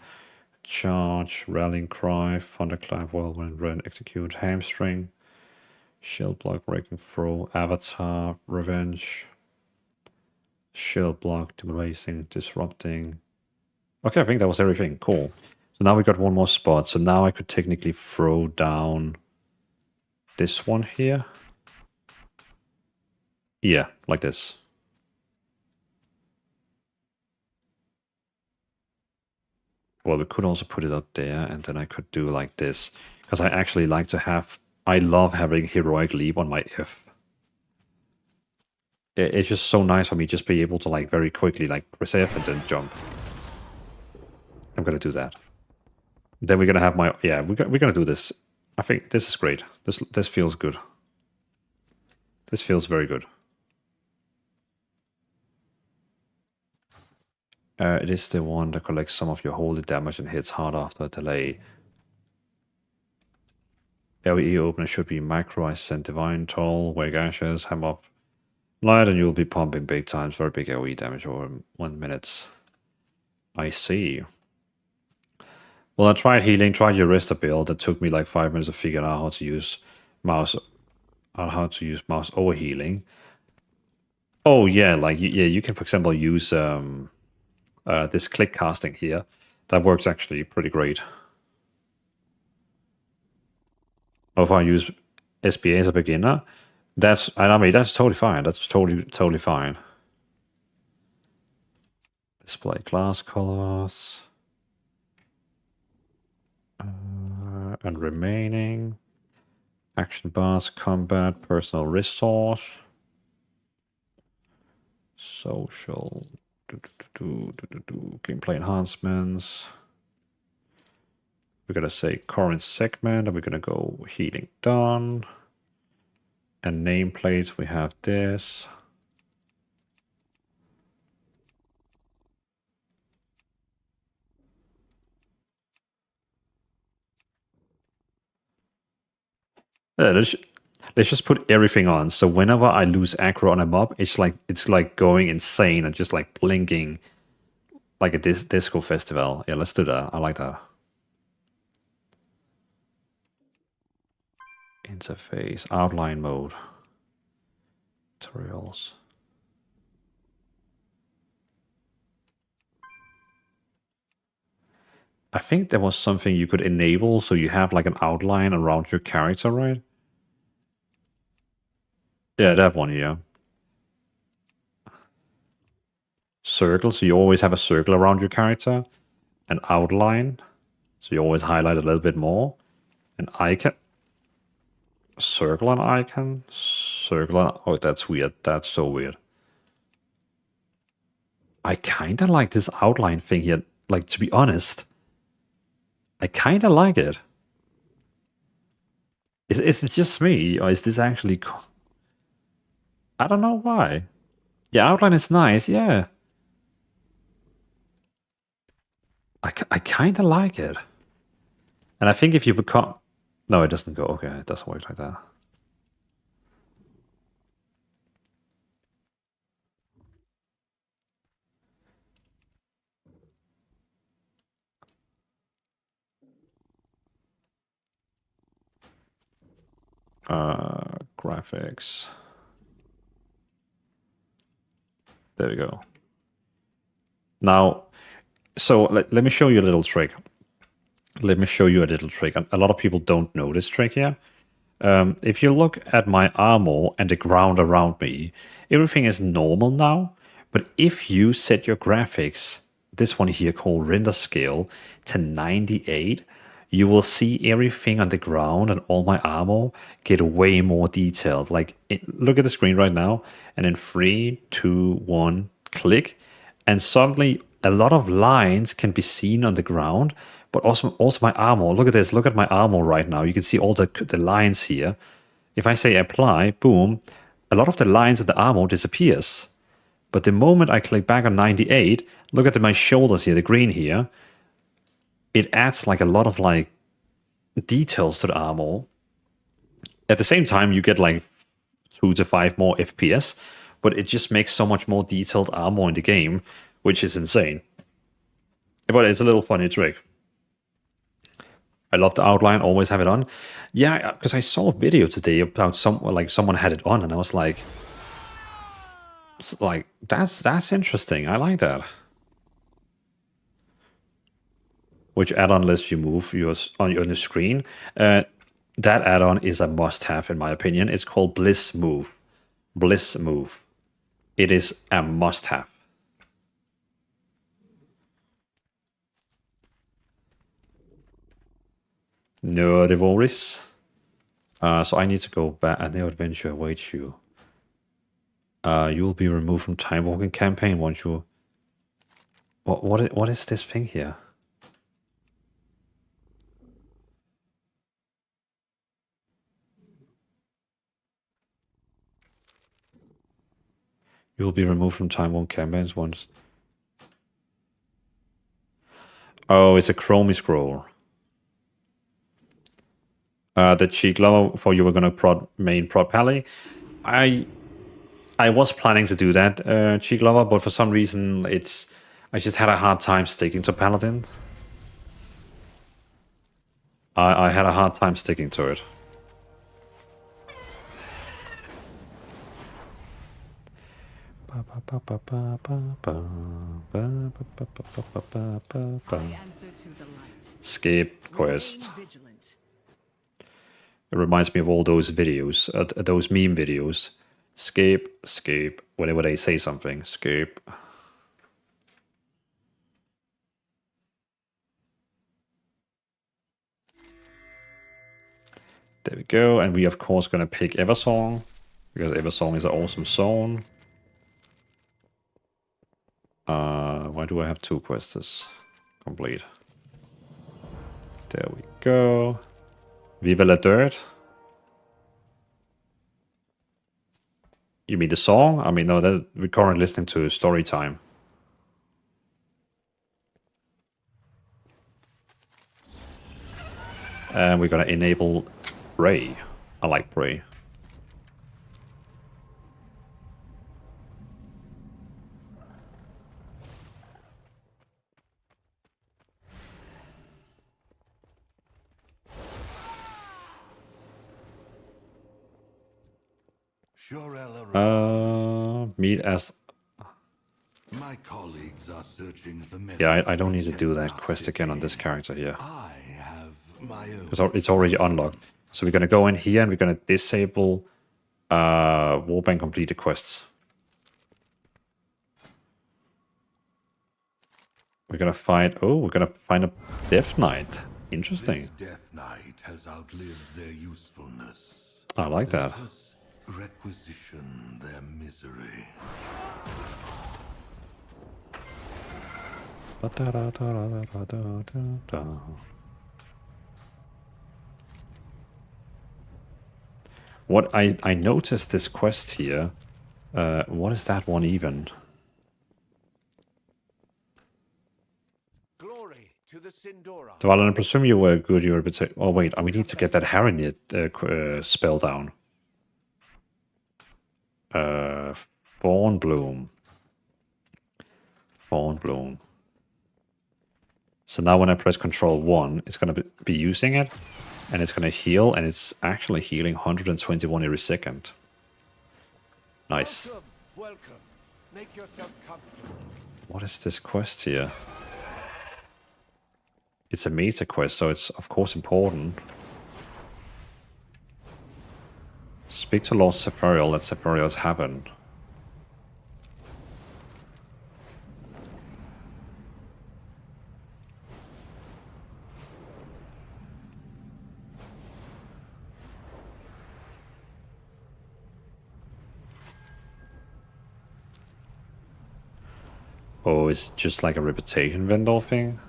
Charge, Rallying Cry, Thunderclap, Whirlwind, Run, Execute, Hamstring, Shield Block, Breaking Throw, Avatar, Revenge, Shield Block, Demoralizing, Disrupting. Okay, I think that was everything. Cool. So now we got one more spot. So now I could technically throw down this one here. Yeah, like this. Well, we could also put it up there, and then I could do like this. Because I actually like to have... I love having Heroic Leap on my F. It's just so nice for me just be able to like very quickly like press F and then jump. I'm going to do that. Then we're going to have my... Yeah, we're going to do this. I think this is great. This feels good. This feels very good. It is the one that collects some of your holy damage and hits hard after a delay. LE opener should be Micro, Ascent, Divine Toll, Wake Ashes, Ham Up Light, and you'll be pumping big times, very big LE damage over 1 minute. I see. Well, I tried healing, tried your Resta build. It took me like 5 minutes to figure out how to use mouse over healing. Oh yeah, like yeah, you can for example use this click casting here. That works actually pretty great. Or if I use SPA as a beginner, I mean that's totally fine. That's totally fine. Display class colors. And remaining. Action bars, combat, personal resource. Social. Gameplay enhancements. We're gonna say current segment, and we're gonna go healing done. And nameplates, we have this. Yeah, let's just put everything on. So whenever I lose aggro on a mob, it's like going insane and just like blinking like a disco festival. Yeah, let's do that. I like that. Interface, outline mode, tutorials. I think there was something you could enable so you have like an outline around your character, right? Yeah, that one, yeah. Circle, so you always have a circle around your character. An outline, so you always highlight a little bit more. An icon. Circle and icon. Circle and... Oh, that's weird. That's so weird. I kind of like this outline thing here. Like, to be honest, I kind of like it. Is it just me, or is this actually... I don't know why. Yeah, outline is nice, yeah. I kind of like it. And I think if you become... No, it doesn't go. Okay, it doesn't work like that. Graphics. There we go. Now, so let me show you a little trick. Let me show you a little trick. A lot of people don't know this trick here. If you look at my armor and the ground around me, everything is normal now. But if you set your graphics, this one here called render scale, to 98, you will see everything on the ground and all my armor get way more detailed. Like, look at the screen right now, and in 3, 2, 1, click, and suddenly a lot of lines can be seen on the ground, but also my armor. Look at this. Look at my armor right now. You can see all the lines here. If I say apply, boom, a lot of the lines of the armor disappears. But the moment I click back on 98, look at my shoulders here, the green here. It adds like a lot of like details to the armor. At the same time, you get like 2 to 5 more FPS, but it just makes so much more detailed armor in the game, which is insane. But it's a little funny trick. I love the outline, always have it on. Yeah, because I saw a video today about someone had it on, and I was like, that's interesting. I like that. Which add-on lets you move yours on the screen. That add-on is a must-have in my opinion. It's called Bliss Move. Bliss Move. It is a must-have. No worries. So I need to go back. A new adventure awaits you. You will be removed from Time Walking campaign once you... What is this thing here? You will be removed from Time Walking campaigns once... Oh, it's a chromie scroll. The cheek lover for you were gonna main prod pally. I was planning to do that, cheek lover, but for some reason I just had a hard time sticking to paladin. I had a hard time sticking to it. Skip quest. It reminds me of all those videos, those meme videos. Skip, whenever they say something, skip. There we go, and we of course gonna pick Eversong, because Eversong is an awesome song. Why do I have 2 quests? Complete. There we go. Viva la Dirt. You mean the song? I mean, no, that we're currently listening to Story Time. And we're gonna enable Ray. I like Prey. Meet as... My colleagues are searching for Yeah, I don't need to do that quest again on this character here. I have my own. Because it's already unlocked. So we're going to go in here and we're going to disable Warband completed quests. We're going to find... Oh, we're going to find a Death Knight. Interesting. This Death Knight has outlived their usefulness. I like that. Let us requisition their misery. What I noticed this quest here. What is that one even? Glory to the Sindora. Dwalin, I presume you were good. You were a bit. Oh wait, we need to get that Harriet spell down. Thornbloom. Thornbloom. So now when I press Control 1, it's going to be using it, and it's going to heal, and it's actually healing 121 every second. Nice. Welcome. Make yourself comfortable. What is this quest here? It's a meta quest, so it's of course important. Speak to Lord Separial, let Separials happen. Oh, it's just like a reputation vendor thing?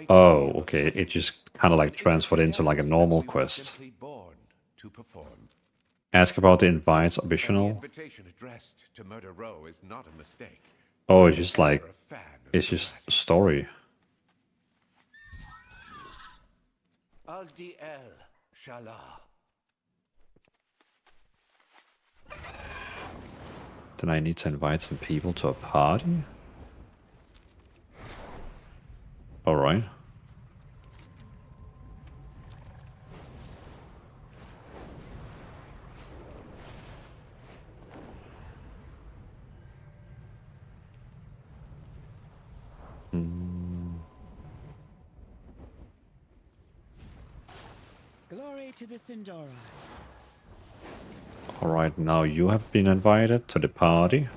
Oh, okay, it just kind of like transferred into like a normal quest. Ask about the invites optional. Oh, it's just like, it's just a story. Then I need to invite some people to a party? Alright. Glory to the Sindora. Alright, now you have been invited to the party.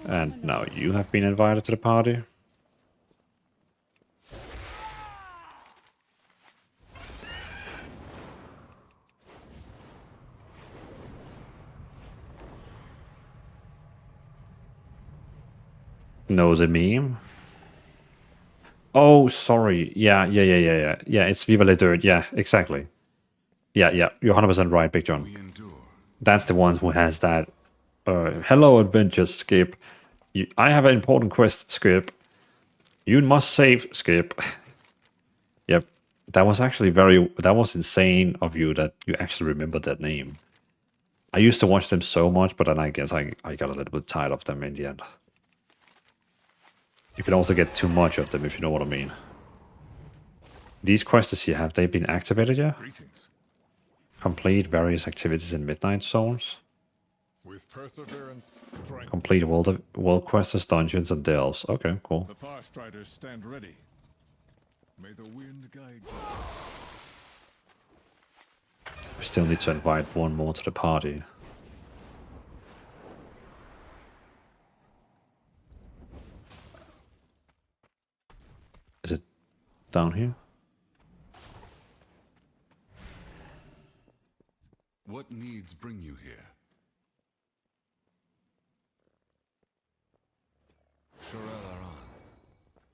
And now you have been invited to the party. Know the meme? Oh, sorry. Yeah. Yeah, it's Viva la Dirt. Yeah, exactly. Yeah, you're 100% right, Big John. That's the one who has that. Hello, adventure, Skip. I have an important quest, Skip. You must save, Skip. Yep. That was actually that was insane of you that you actually remembered that name. I used to watch them so much, but then I guess I got a little bit tired of them in the end. You can also get too much of them, if you know what I mean. These quests here, have they been activated yet? Greetings. Complete various activities in Midnight Zones. With perseverance, strength. Complete world quests, dungeons, and delves. Okay, cool. The Farstriders stand ready. May the wind guide you. We still need to invite one more to the party. Is it down here? What needs bring you here?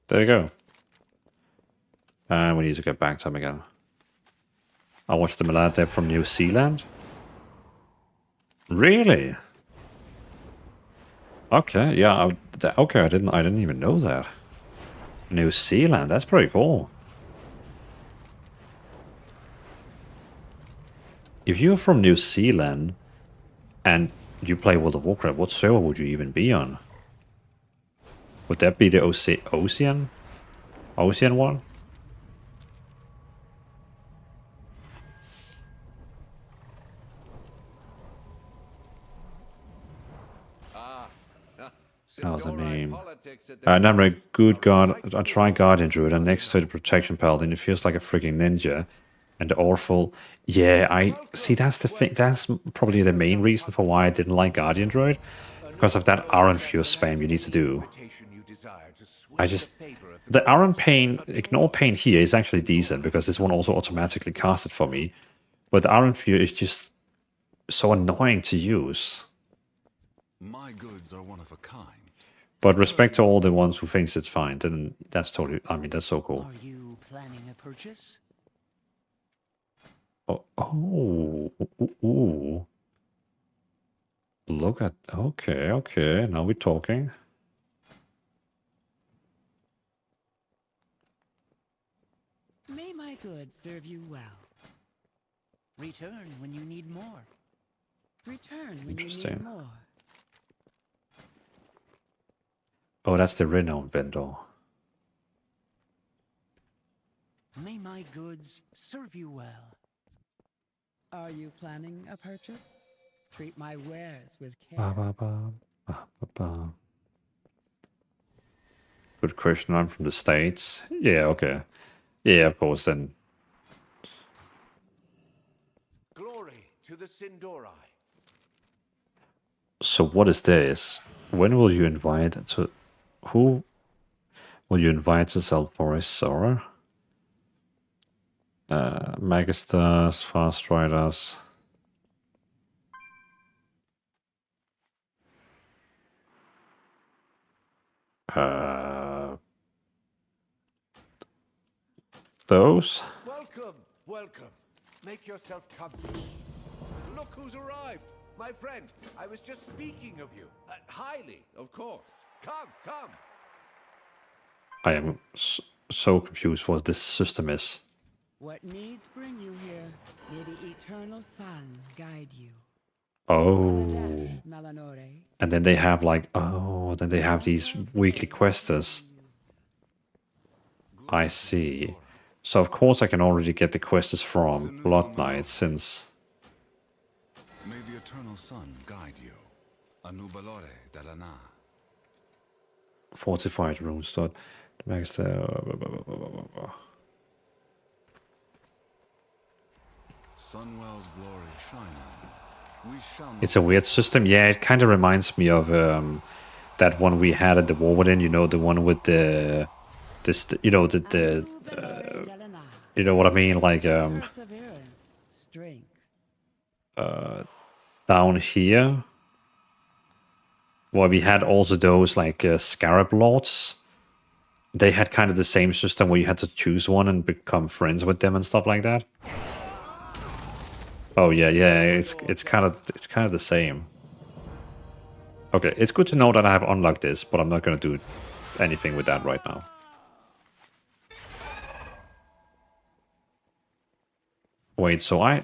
There you go. And we need to get back to him again. I watched them a lot. They're from New Zealand. Really? Okay, yeah. Okay, I didn't even know that. New Zealand, that's pretty cool. If you're from New Zealand and you play World of Warcraft, what server would you even be on? Would that be the Ocean? Ocean one? That was a meme. Namre, good god, I try Guardian Druid and next to the Protection Paladin, it feels like a freaking ninja. And the awful, yeah, I see. That's the thing. That's probably the main reason for why I didn't like Guardian Droid, because of that Iron Fuse spam you need to do. I just the Iron Pain, Ignore Pain here is actually decent because this one also automatically cast it for me, but the Iron Fuse is just so annoying to use. My goods are one of a kind. But respect to all the ones who thinks it's fine, then that's totally. I mean, that's so cool. Are you planning a purchase? Oh, ooh. Look at, okay, now we're talking. May my goods serve you well. Return when you need more. Return when you need Interesting. more. Oh, that's the renowned vendor. May my goods serve you well. Are you planning a purchase? Treat my wares with care. Good question. I'm from the States. Yeah, okay. Yeah, of course, then. Glory to the Sindori. So what is this? When will you invite to... Who will you invite to sell Forest Sora? Magisters, Fast Riders. Those? Welcome. Make yourself comfortable. Look who's arrived. My friend, I was just speaking of you. Highly, of course. Come. I am so confused what this system is. What needs bring you here? May the eternal sun guide you. Oh. Melanore. And then they have like, then they have these weekly questers. I see. So of course I can already get the questers from Blood Knight since... May the eternal sun guide you. Anubalore Delana. Fortified rune start. The Magister... Sunwell's glory shine on you. We shall not It's a weird system. Yeah, it kind of reminds me of that one we had at the War Within. You know, the one with the... you know, you know what I mean? Like, Perseverance, strength. down here, where we had also those like Scarab Lords. They had kind of the same system where you had to choose one and become friends with them and stuff like that. Oh yeah, it's kind of the same. Okay, it's good to know that I have unlocked this, but I'm not gonna do anything with that right now. Wait, so I...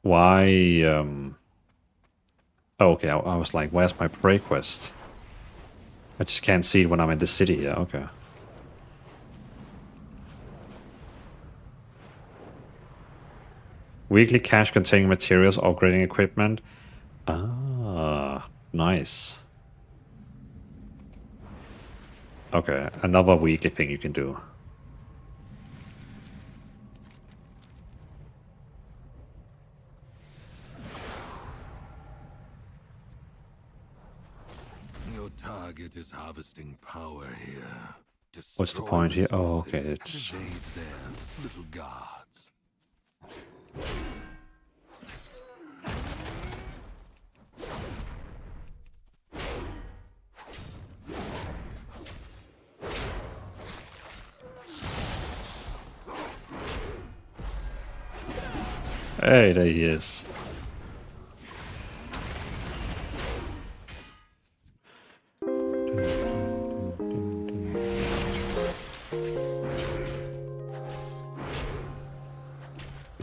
Why, Oh, okay, I was like, where's my prey quest? I just can't see it when I'm in the city, yeah, okay. Weekly cache containing materials, upgrading equipment. Ah, nice. Okay, another weekly thing you can do. Your target is harvesting power here. What's the point here? Oh, okay, it's... Save their little gods. Hey, there he is.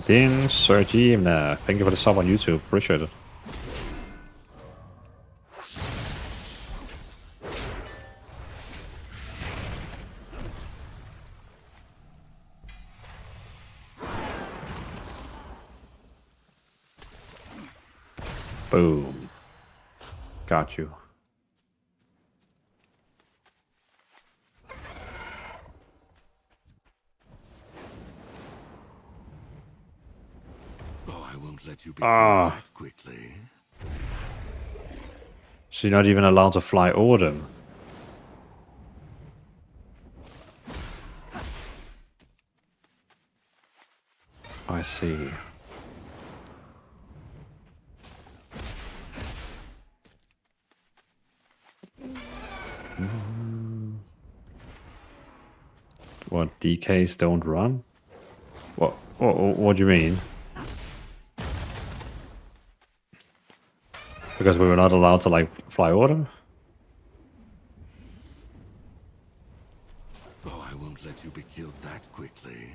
Din Sergina, thank you for the sub on YouTube. Appreciate it. Boom. Got you. Oh, I won't let you be Ah. that quickly. So you're not even allowed to fly over them. I see. What, DKs don't run? What do you mean? Because we were not allowed to, like, fly over them? Oh, I won't let you be killed that quickly.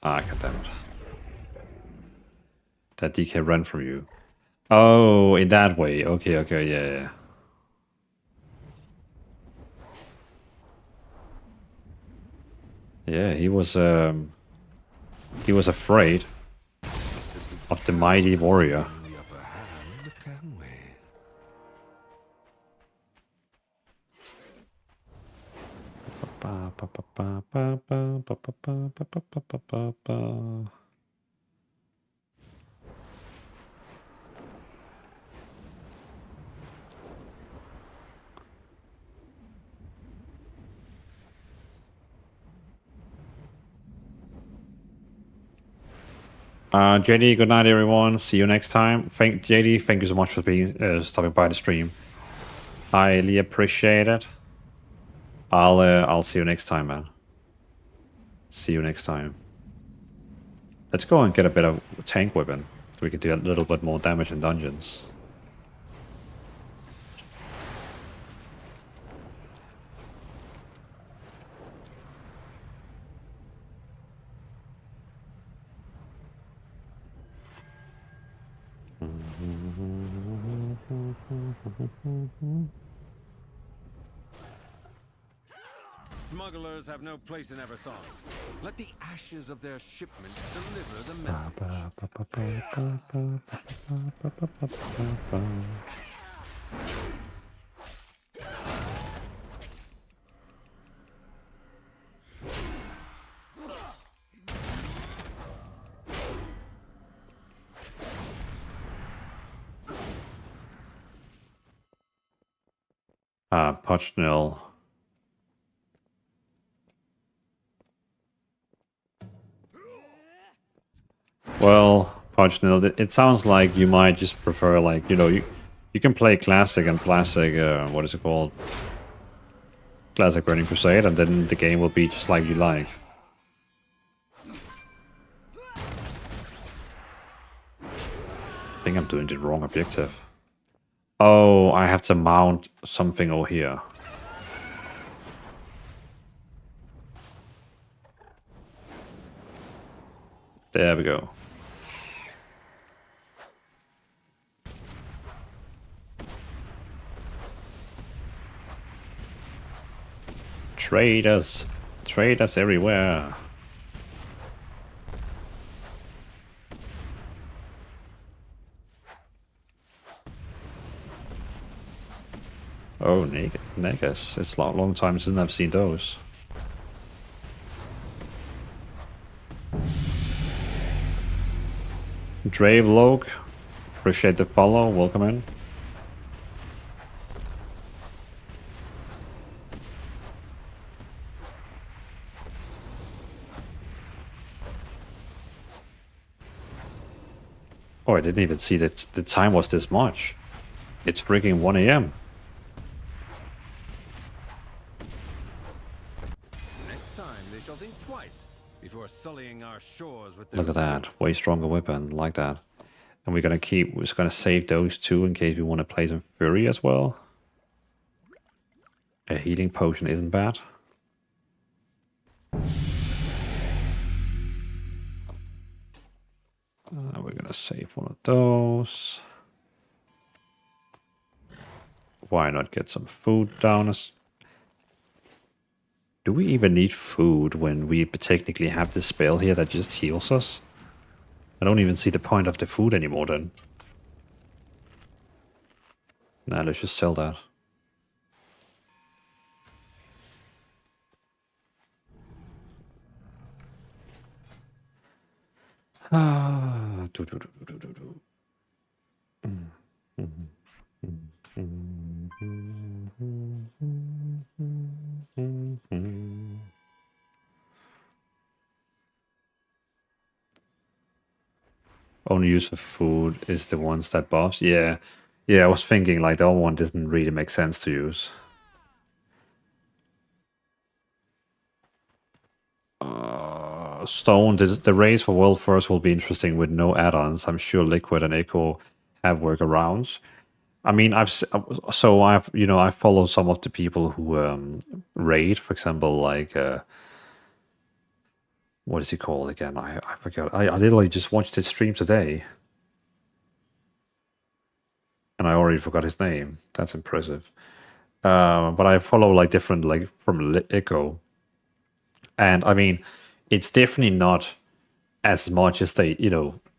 Ah, goddammit. That DK ran from you. Oh, in that way. Okay, yeah. Yeah, he was afraid of the mighty warrior. The upper hand, can we? JD, good night, everyone. See you next time. JD, thank you so much for being stopping by the stream. Highly appreciate it. I'll see you next time, man. See you next time. Let's go and get a bit of tank weapon so we can do a little bit more damage in dungeons. Smugglers have no place in Eversong. Let the ashes of their shipment deliver the message. Puchnell. Well, Puchnell, it sounds like you might just prefer, like, you know, you can play Classic and Classic, what is it called? Classic Burning Crusade, and then the game will be just like you like. I think I'm doing the wrong objective. Oh, I have to mount something over here. There we go. Traders. Traders everywhere. Oh, Negas. It's a long time since I've seen those. Drave Loke. Appreciate the follow. Welcome in. Oh, I didn't even see that the time was this much. It's freaking 1 AM. Next time they shall think twice before sullying our shores with Look at that. Way stronger weapon. Like that. And we're just gonna save those two in case we want to play some Fury as well. A healing potion isn't bad. We're gonna save one of those. Why not get some food down us? Do we even need food when we technically have this spell here that just heals us? I don't even see the point of the food anymore then. Nah, let's just sell that. Ah, Only use of food is the ones that buffs. Yeah, I was thinking like the other one doesn't really make sense to use. Stone, the race for World First will be interesting with no add-ons. I'm sure Liquid and Echo have workarounds. I mean, I've followed some of the people who raid, for example, like what is he called again? I forgot. I literally just watched his stream today, and I already forgot his name. That's impressive. But I follow like different like from Echo, and I mean, it's definitely not as much as they,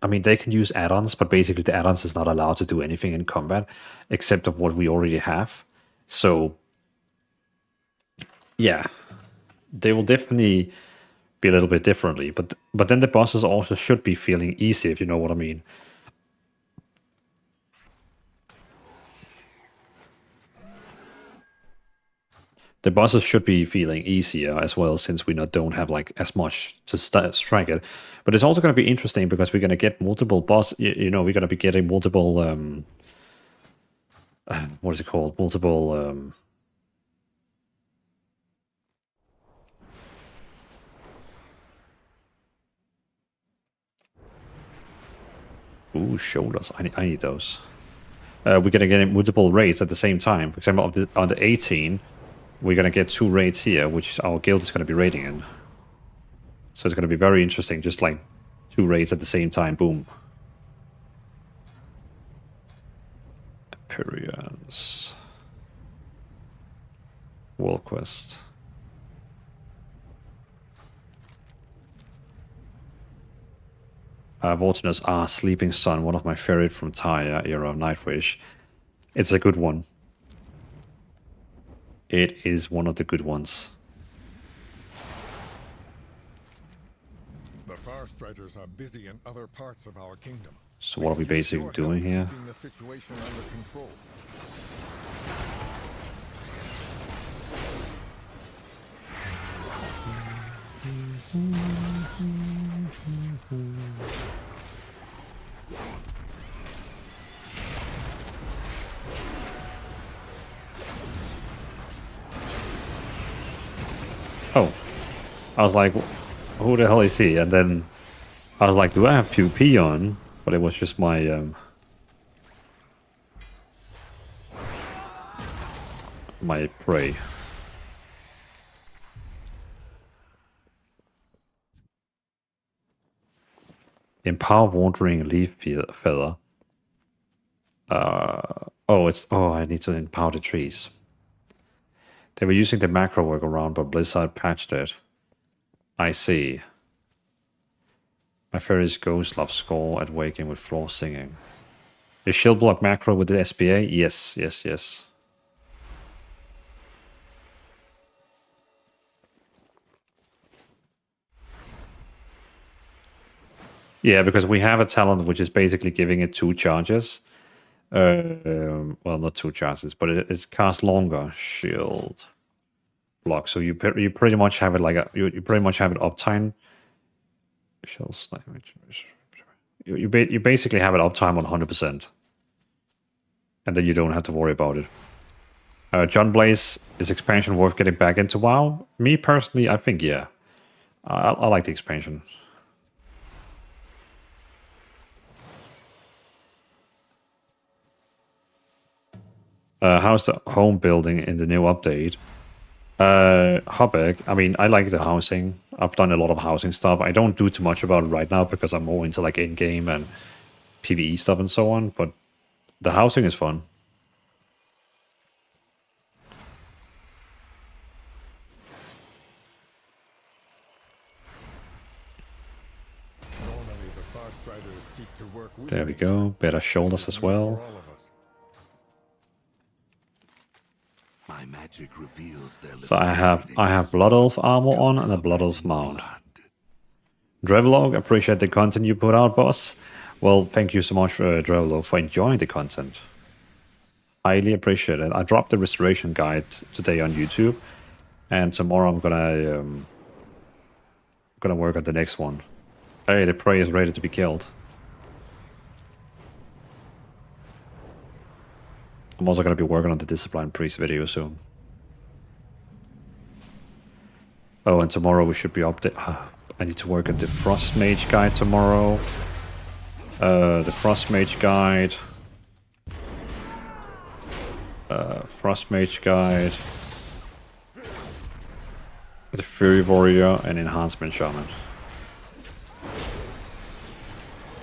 I mean, they can use add-ons, but basically the add-ons is not allowed to do anything in combat except of what we already have. So, yeah, they will definitely be a little bit differently. But then the bosses also should be feeling easy, if you know what I mean. The bosses should be feeling easier as well, since we don't have like as much to strike it. But it's also going to be interesting because we're going to get multiple boss. We're going to be getting multiple. What is it called? Multiple. Ooh, shoulders. I need those. We're going to get multiple raids at the same time. For example, on the 18. We're going to get 2 raids here, which our guild is going to be raiding in. So it's going to be very interesting, just like 2 raids at the same time, boom. Appearance. World Quest. Vortinus Sleeping Sun, one of my favorite from Tyre era Nightwish. It's a good one. It is one of the good ones. The Far Striders are busy in other parts of our kingdom. So what are we basically doing here? The situation under control. Oh, I was like, who the hell is he? And then I was like, do I have PvP on? But it was just my my prey. Empower Wandering Leaf Feather. I need to empower the trees. They were using the macro workaround, but Blizzard patched it. I see. My fairy's ghost loves score at waking with floor singing. Is shield block macro with the SPA? Yes. Yeah, because we have a talent which is basically giving it 2 charges. Well, not 2 charges, but it's cast longer shield block. So you pretty much have it like you pretty much have it uptime. You basically have it uptime on 100%, and then you don't have to worry about it. John Blaze, is expansion worth getting back into WoW? Me personally, I think yeah. I like the expansion. How's the home building in the new update? Hubberg, I mean, I like the housing. I've done a lot of housing stuff. I don't do too much about it right now because I'm more into like in-game and PvE stuff and so on, but the housing is fun. Normally, the far striders seek to work with There we nature. go. Better shoulders as For well. all of us. My magic reveals their So I have Blood Elf armor on and a Blood Elf mount. Drevlog, appreciate the content you put out, boss. Well, thank you so much, Drevlog, for enjoying the content. Highly appreciate it. I dropped the restoration guide today on YouTube, and tomorrow I'm gonna work on the next one. Hey, the prey is ready to be killed. I'm also gonna be working on the Discipline Priest video soon. Oh, and tomorrow we should be update. I need to work on the Frost Mage guide tomorrow. The Frost Mage guide. Frost Mage guide. The Fury Warrior and Enhancement Shaman.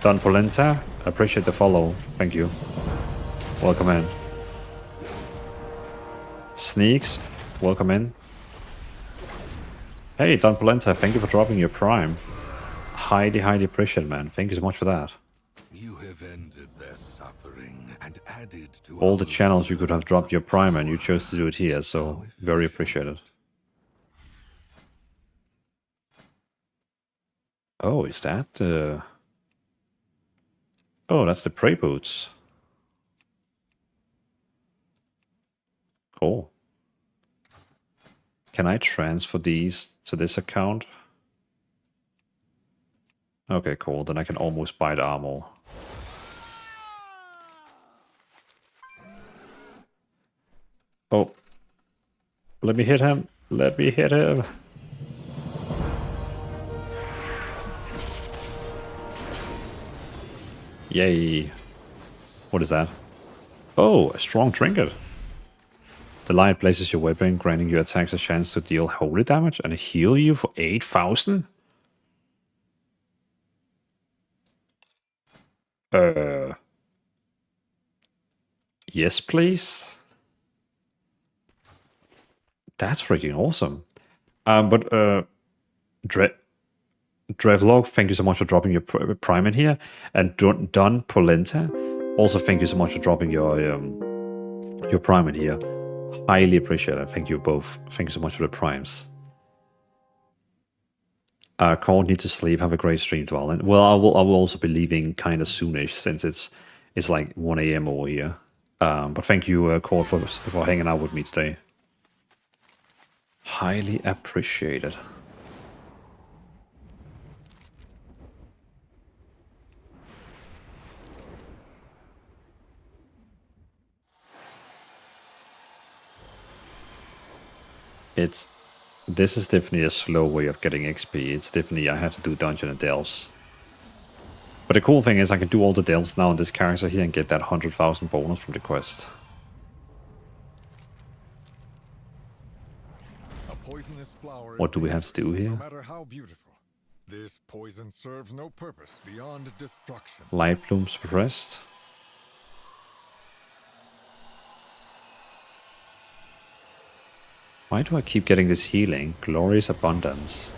Don Polenta, appreciate the follow. Thank you. Welcome in. Sneaks, welcome in. Hey, Don Polenta, thank you for dropping your Prime. Highly, highly appreciate it, man. Thank you so much for that. You have ended their suffering and added to All the channels you could have dropped your Prime and you chose to do it here, so very appreciated. Oh, is that Oh, that's the Prey Boots. Cool. Can I transfer these to this account? Okay, cool. Then I can almost buy the armor. Oh. Let me hit him. Let me hit him. Yay. What is that? Oh, a strong trinket. The light places your weapon, granting your attacks a chance to deal holy damage and heal you for 8,000? Yes, please. That's freaking awesome. Drevlog, thank you so much for dropping your Prime in here. And Don Polenta, also thank you so much for dropping your Prime in here. Highly appreciate it. Thank you both. Thank you so much for the Primes. Court need to sleep. Have a great stream, Dwalin. Well, I will also be leaving kind of soonish since it's like 1 a.m. over here. But thank you, Court, for hanging out with me today. Highly appreciated. This is definitely a slow way of getting XP. It's definitely, I have to do dungeon and delves. But the cool thing is I can do all the delves now on this character here and get that 100,000 bonus from the quest. A poisonous flower What do we have to do here? No matter how beautiful, this poison serves no purpose beyond destruction. Light bloom suppressed. Why do I keep getting this healing? Glorious abundance.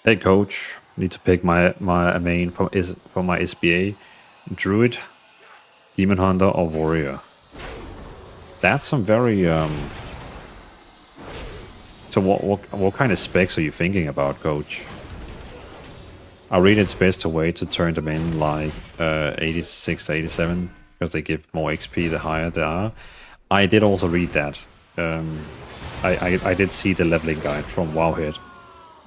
Hey coach, need to pick my main from my SBA. Druid, Demon Hunter, or Warrior. That's some very So what kind of specs are you thinking about, coach? I read it's best to wait to turn them in like 86 to 87 because they give more XP the higher they are. I did also read that. I did see the leveling guide from Wowhead.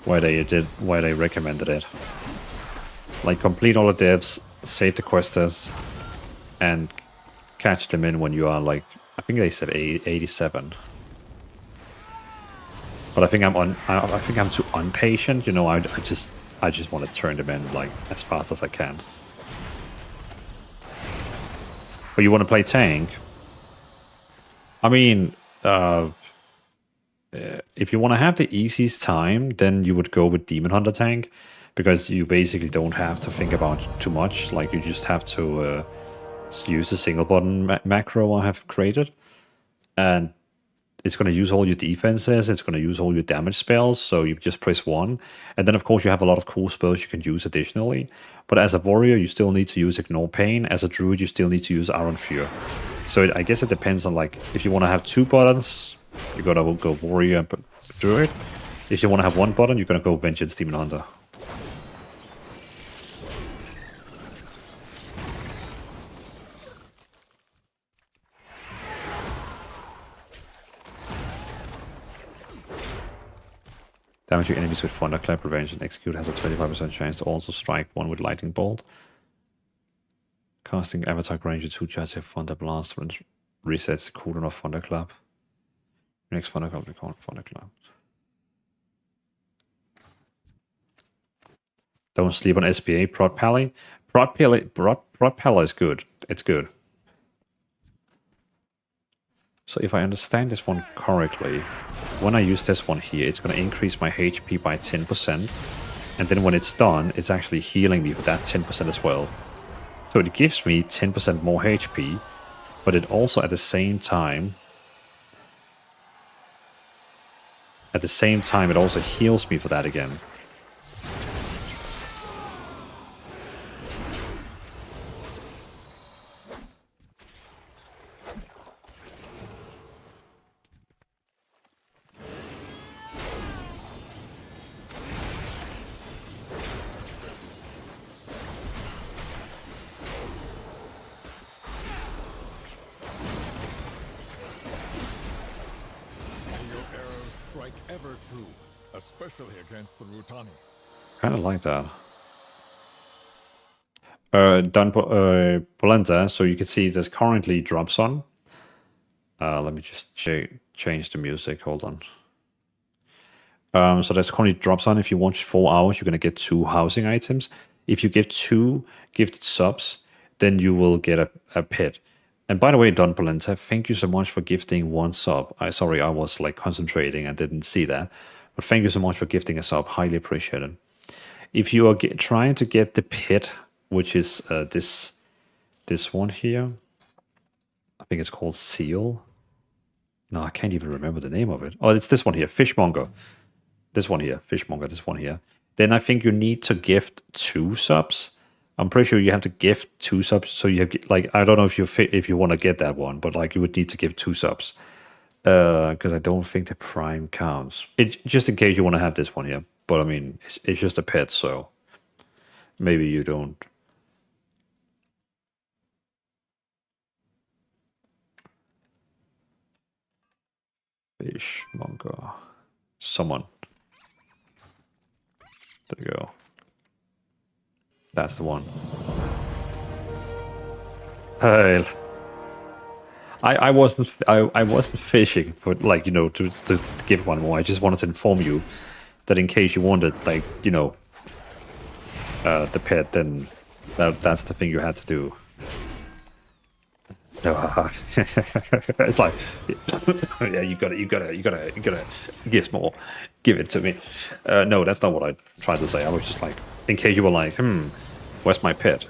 why they recommended it. Like, complete all the devs, save the questers, and catch them in when you are like, I think they said 87. But I think I think I'm too impatient, you know. I just want to turn them in like as fast as I can. But you want to play tank? I mean, if you want to have the easiest time, then you would go with Demon Hunter tank, because you basically don't have to think about too much. Like, you just have to use a single button macro I have created, and it's going to use all your defenses, it's going to use all your damage spells, so you just press 1. And then, of course, you have a lot of cool spells you can use additionally. But as a warrior, you still need to use Ignore Pain. As a druid, you still need to use Iron Fear. So I guess it depends on, like, if you want to have 2 buttons, you're going to go warrior and druid. If you want to have 1 button, you're going to go Vengeance Demon Hunter. Damage your enemies with Thunderclap, Prevention, Execute has a 25% chance to also strike one with Lightning Bolt. Casting Avatar range 2 charge of Thunder Blast resets the cooldown of Thunderclap. Next Thunderclap, we call it Thunderclap. Don't sleep on SPA, Prod Pally. Prod Pally is good. It's good. So if I understand this one correctly, when I use this one here, it's going to increase my HP by 10%. And then when it's done, it's actually healing me for that 10% as well. So it gives me 10% more HP, but it also at the same time, it also heals me for that again. Ever true, especially against the Rutani. Kind of like that. Done Polenta, so you can see there's currently drops on. Let me just change the music. Hold on. So there's currently drops on. If you watch 4 hours, you're gonna get 2 housing items. If you give 2 gifted subs, then you will get a pet. And by the way, Don Polenta, thank you so much for gifting 1 sub. Sorry, I was like concentrating and didn't see that. But thank you so much for gifting a sub. Highly appreciated. If you are trying to get the pet, which is this one here, I think it's called Seal. No, I can't even remember the name of it. Oh, it's this one here, Fishmonger. This one here, Fishmonger, this one here. Then I think you need to gift 2 subs. I'm pretty sure you have to gift 2 subs. So you have, like, I don't know if you want to get that one, but like you would need to give 2 subs. Because I don't think the prime counts. Just in case you want to have this one here. But I mean, it's just a pet, so maybe you don't. Fishmonger. Summon. There you go. That's the one. Hey, I wasn't fishing, but like, you know, to give one more. I just wanted to inform you that in case you wanted, like, you know, the pet, then that's the thing you had to do. No, it's like, yeah, you gotta give more, give it to me. No, that's not what I tried to say. I was just like, in case you were like, where's my pet?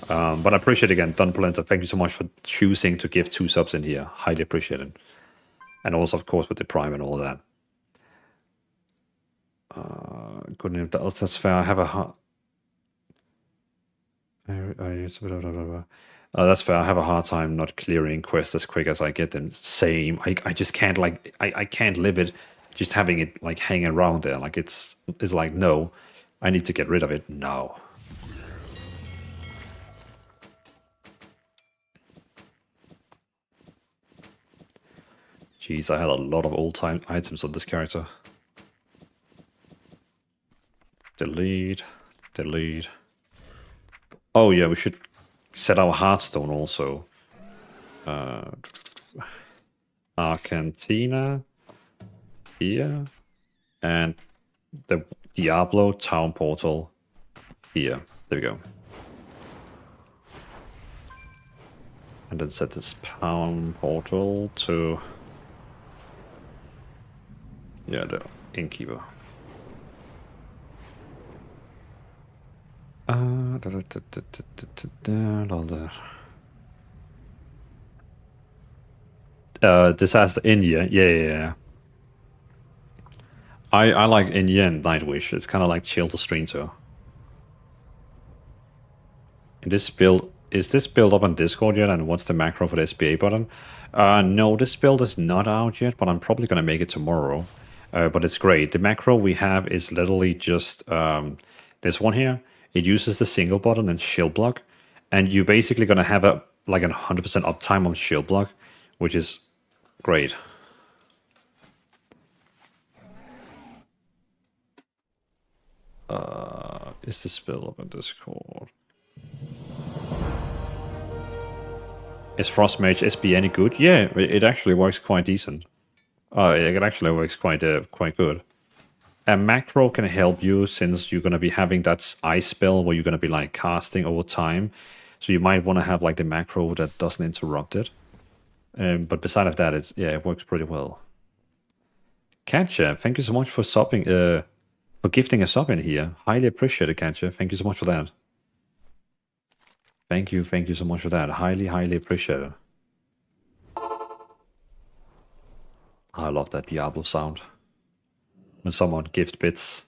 But I appreciate again, Don Polenta, thank you so much for choosing to give 2 subs in here. Highly appreciated. And also, of course, with the prime and all that. Good name. That's fair. I have a hard. That's fair. I have a hard time not clearing quests as quick as I get them. Same. I just can't, like, I can't live it just having it like hang around there. Like it's like, no, I need to get rid of it now. Jeez, I had a lot of old-time items on this character. Delete. Delete. Oh yeah, we should set our Hearthstone also. Argentina here, and the Diablo town portal here. There we go. And then set this town portal to the innkeeper. Disaster India. Yeah. I like India and Nightwish. It's kind of like chill to stream to. This build, is this build up on Discord yet? And what's the macro for the SBA button? No, this build is not out yet, but I'm probably gonna make it tomorrow. But it's great. The macro we have is literally just this one here. It uses the single button and shield block, and you're basically gonna have a like 100% uptime on shield block, which is great. Is this build up on Discord? Is Frostmage SB any good? Yeah, it actually works quite decent. It actually works quite good. A macro can help you since you're going to be having that ice spell where you're going to be like casting over time. So you might want to have like the macro that doesn't interrupt it. But beside of that, it works pretty well. Katja, thank you so much for subbing, for gifting a sub in here. Highly appreciate it, Katja. Thank you so much for that. Thank you so much for that. Highly appreciate it. I love that Diablo sound. When someone gift bits.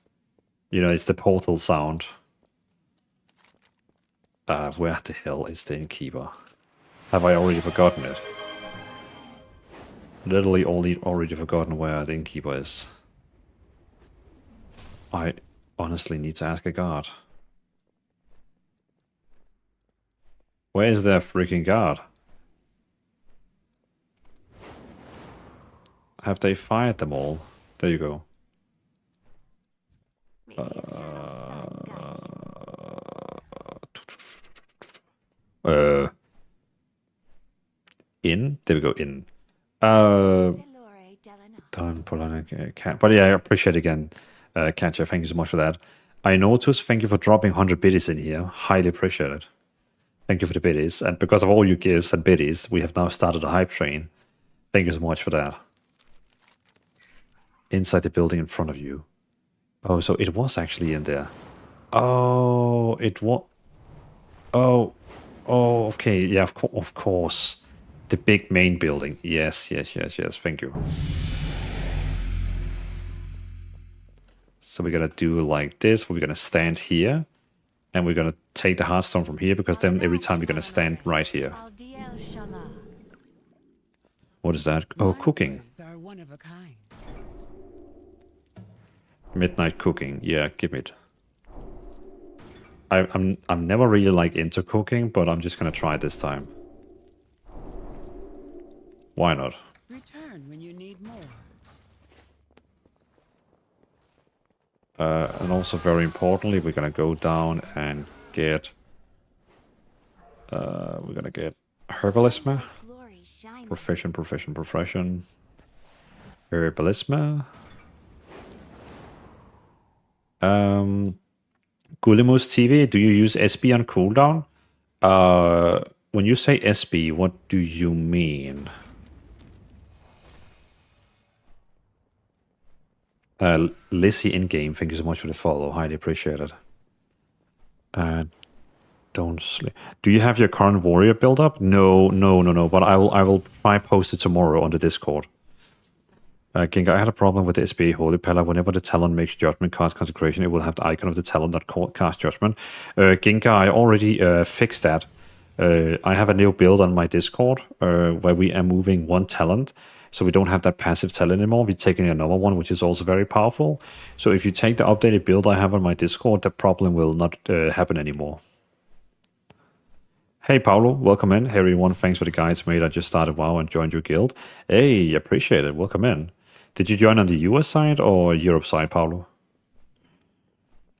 You know, it's the portal sound. Where the hell is the innkeeper? Have I already forgotten it? Literally already forgotten where the innkeeper is. I honestly need to ask a guard. Where is their freaking guard? Have they fired them all? There you go. In? There we go, in. Don't pull on a cat. But yeah, I appreciate it again, Katja. Thank you so much for that. I noticed, thank you for dropping 100 biddies in here. Highly appreciate it. Thank you for the biddies. And because of all your gifts and biddies, we have now started a hype train. Thank you so much for that. Inside the building in front of you. Oh, so it was actually in there. Oh, it was... Oh, okay. Yeah, of course. The big main building. Yes. Thank you. So we're going to do like this. We're going to stand here. And we're going to take the Hearthstone from here, because then every time we're going to stand right here. What is that? Oh, cooking. Midnight cooking. Yeah, give it. I'm never really like into cooking, but I'm just going to try it this time. Why not? Return when you need more. And also very importantly, we're gonna go down and get we're gonna get herbalism. Profession. Herbalism. Gulimus TV, do you use SB on cooldown? When you say SB, what do you mean? Lizzie in-game, thank you so much for the follow. Highly appreciate it. Don't sleep. Do you have your current warrior build up? No. But I will try post it tomorrow on the Discord. Ginga, I had a problem with the SBA Holy Pella. Whenever the Talon makes Judgment cast Consecration, it will have the icon of the Talon that cast Judgment. Ginga, I already fixed that. I have a new build on my Discord where we are moving one talent. So we don't have that passive talent anymore. We're taking another one, which is also very powerful. So if you take the updated build I have on my Discord, that problem will not happen anymore. Hey, Paulo, welcome in. Hey, everyone, thanks for the guides, mate. I just started WoW and joined your guild. Hey, appreciate it. Welcome in. Did you join on the US side or Europe side, Paulo?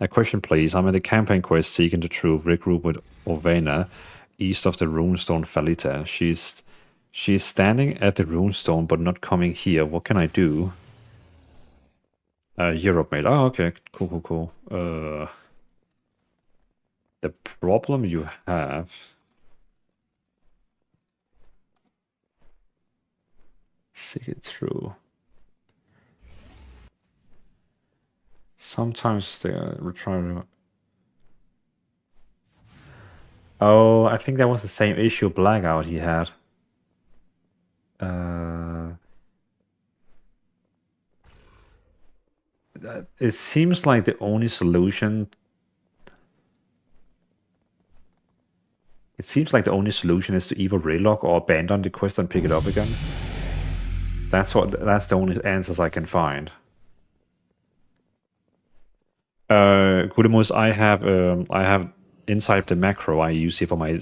A question, please. I'm in the campaign quest Seeking the Truth. Regroup with Ovena, east of the runestone Falita. She's standing at the runestone, but not coming here. What can I do? Europe, mate. Oh, okay. Cool. The problem you have... See it through. Sometimes we're trying to... Oh, I think that was the same issue Blackout he had. It seems like the only solution... It seems like the only solution is to either relog or abandon the quest and pick it up again. That's the only answers I can find. Gudemus, I have inside the macro I use here for my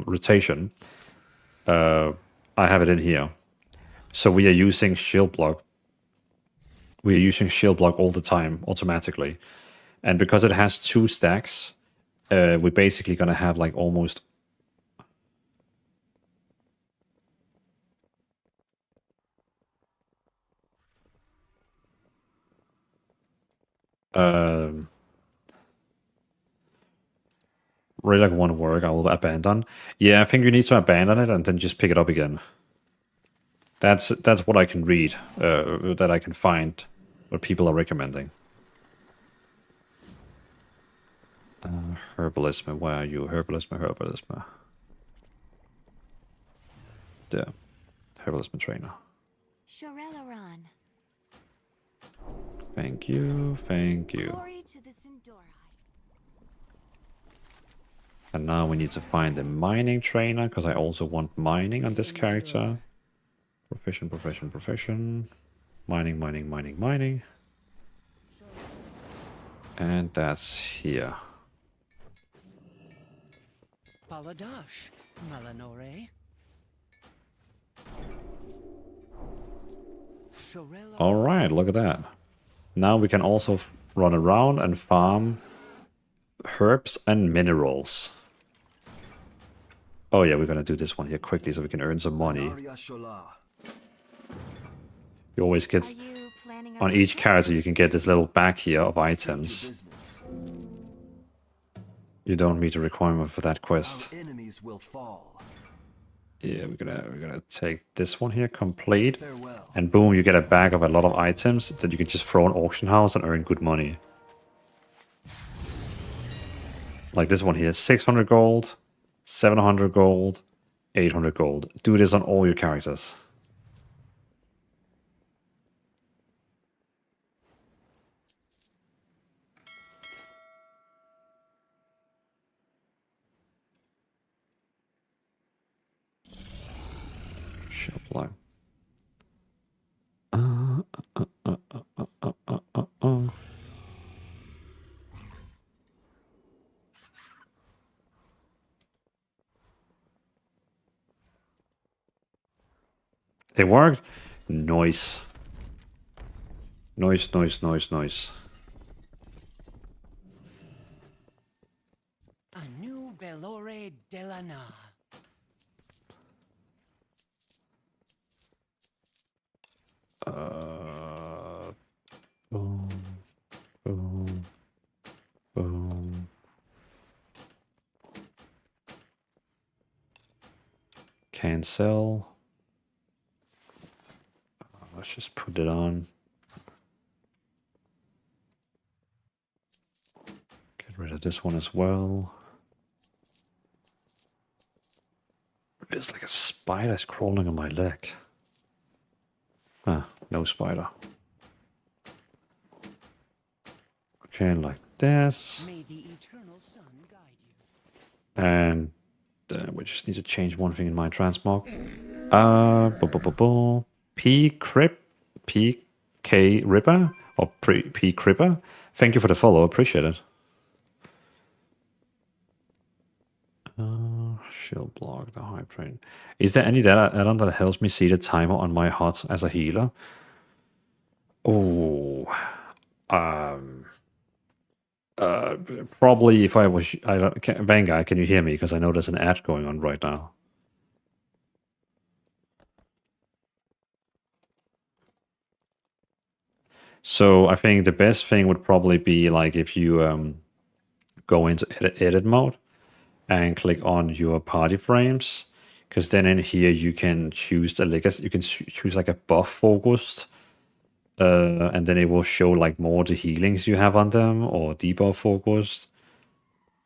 rotation. I have it in here. So we are using shield block. We are using shield block all the time automatically, and because it has 2 stacks, we're basically gonna have like almost. Really won't work. I will abandon. Yeah, I think you need to abandon it and then just pick it up again. That's what I can read, that I can find, what people are recommending. Herbalism, where are you? Herbalism. There. Herbalism trainer. Shorelaron. Thank you. Glory to the Sindori. And now we need to find the mining trainer, because I also want mining on this character. Profession. Mining. And that's here. Baladash, Malanore. Alright, look at that. Now we can also run around and farm herbs and minerals. Oh yeah, we're gonna do this one here quickly so we can earn some money. You always get... On each character you can get this little bag here of items. You don't meet the requirement for that quest. Yeah, we're gonna take this one here, complete. And boom, you get a bag of a lot of items that you can just throw in auction house and earn good money. Like this one here, 600 gold, 700 gold, 800 gold. Do this on all your characters. Shop line. It worked. Noise. Noise. Anu Belore Delana. Boom. Cancel. Let's just put it on. Get rid of this one as well. There's like a spider crawling on my leg. Ah, no spider. Okay, like this. May the eternal sun guide you. And we just need to change one thing in my transmog. PK Ripper or P Cripper. Thank you for the follow, appreciate it. Shield block, the hype train. Is there any data add-on that helps me see the timer on my HOT as a healer? Oh, Probably if I was... Vanguard, can you hear me? Because I know there's an ad going on right now. So I think the best thing would probably be like if you go into edit mode and click on your party frames, because then in here you can choose the legacy. You can choose like a buff focused, and then it will show like more the healings you have on them, or debuff focused.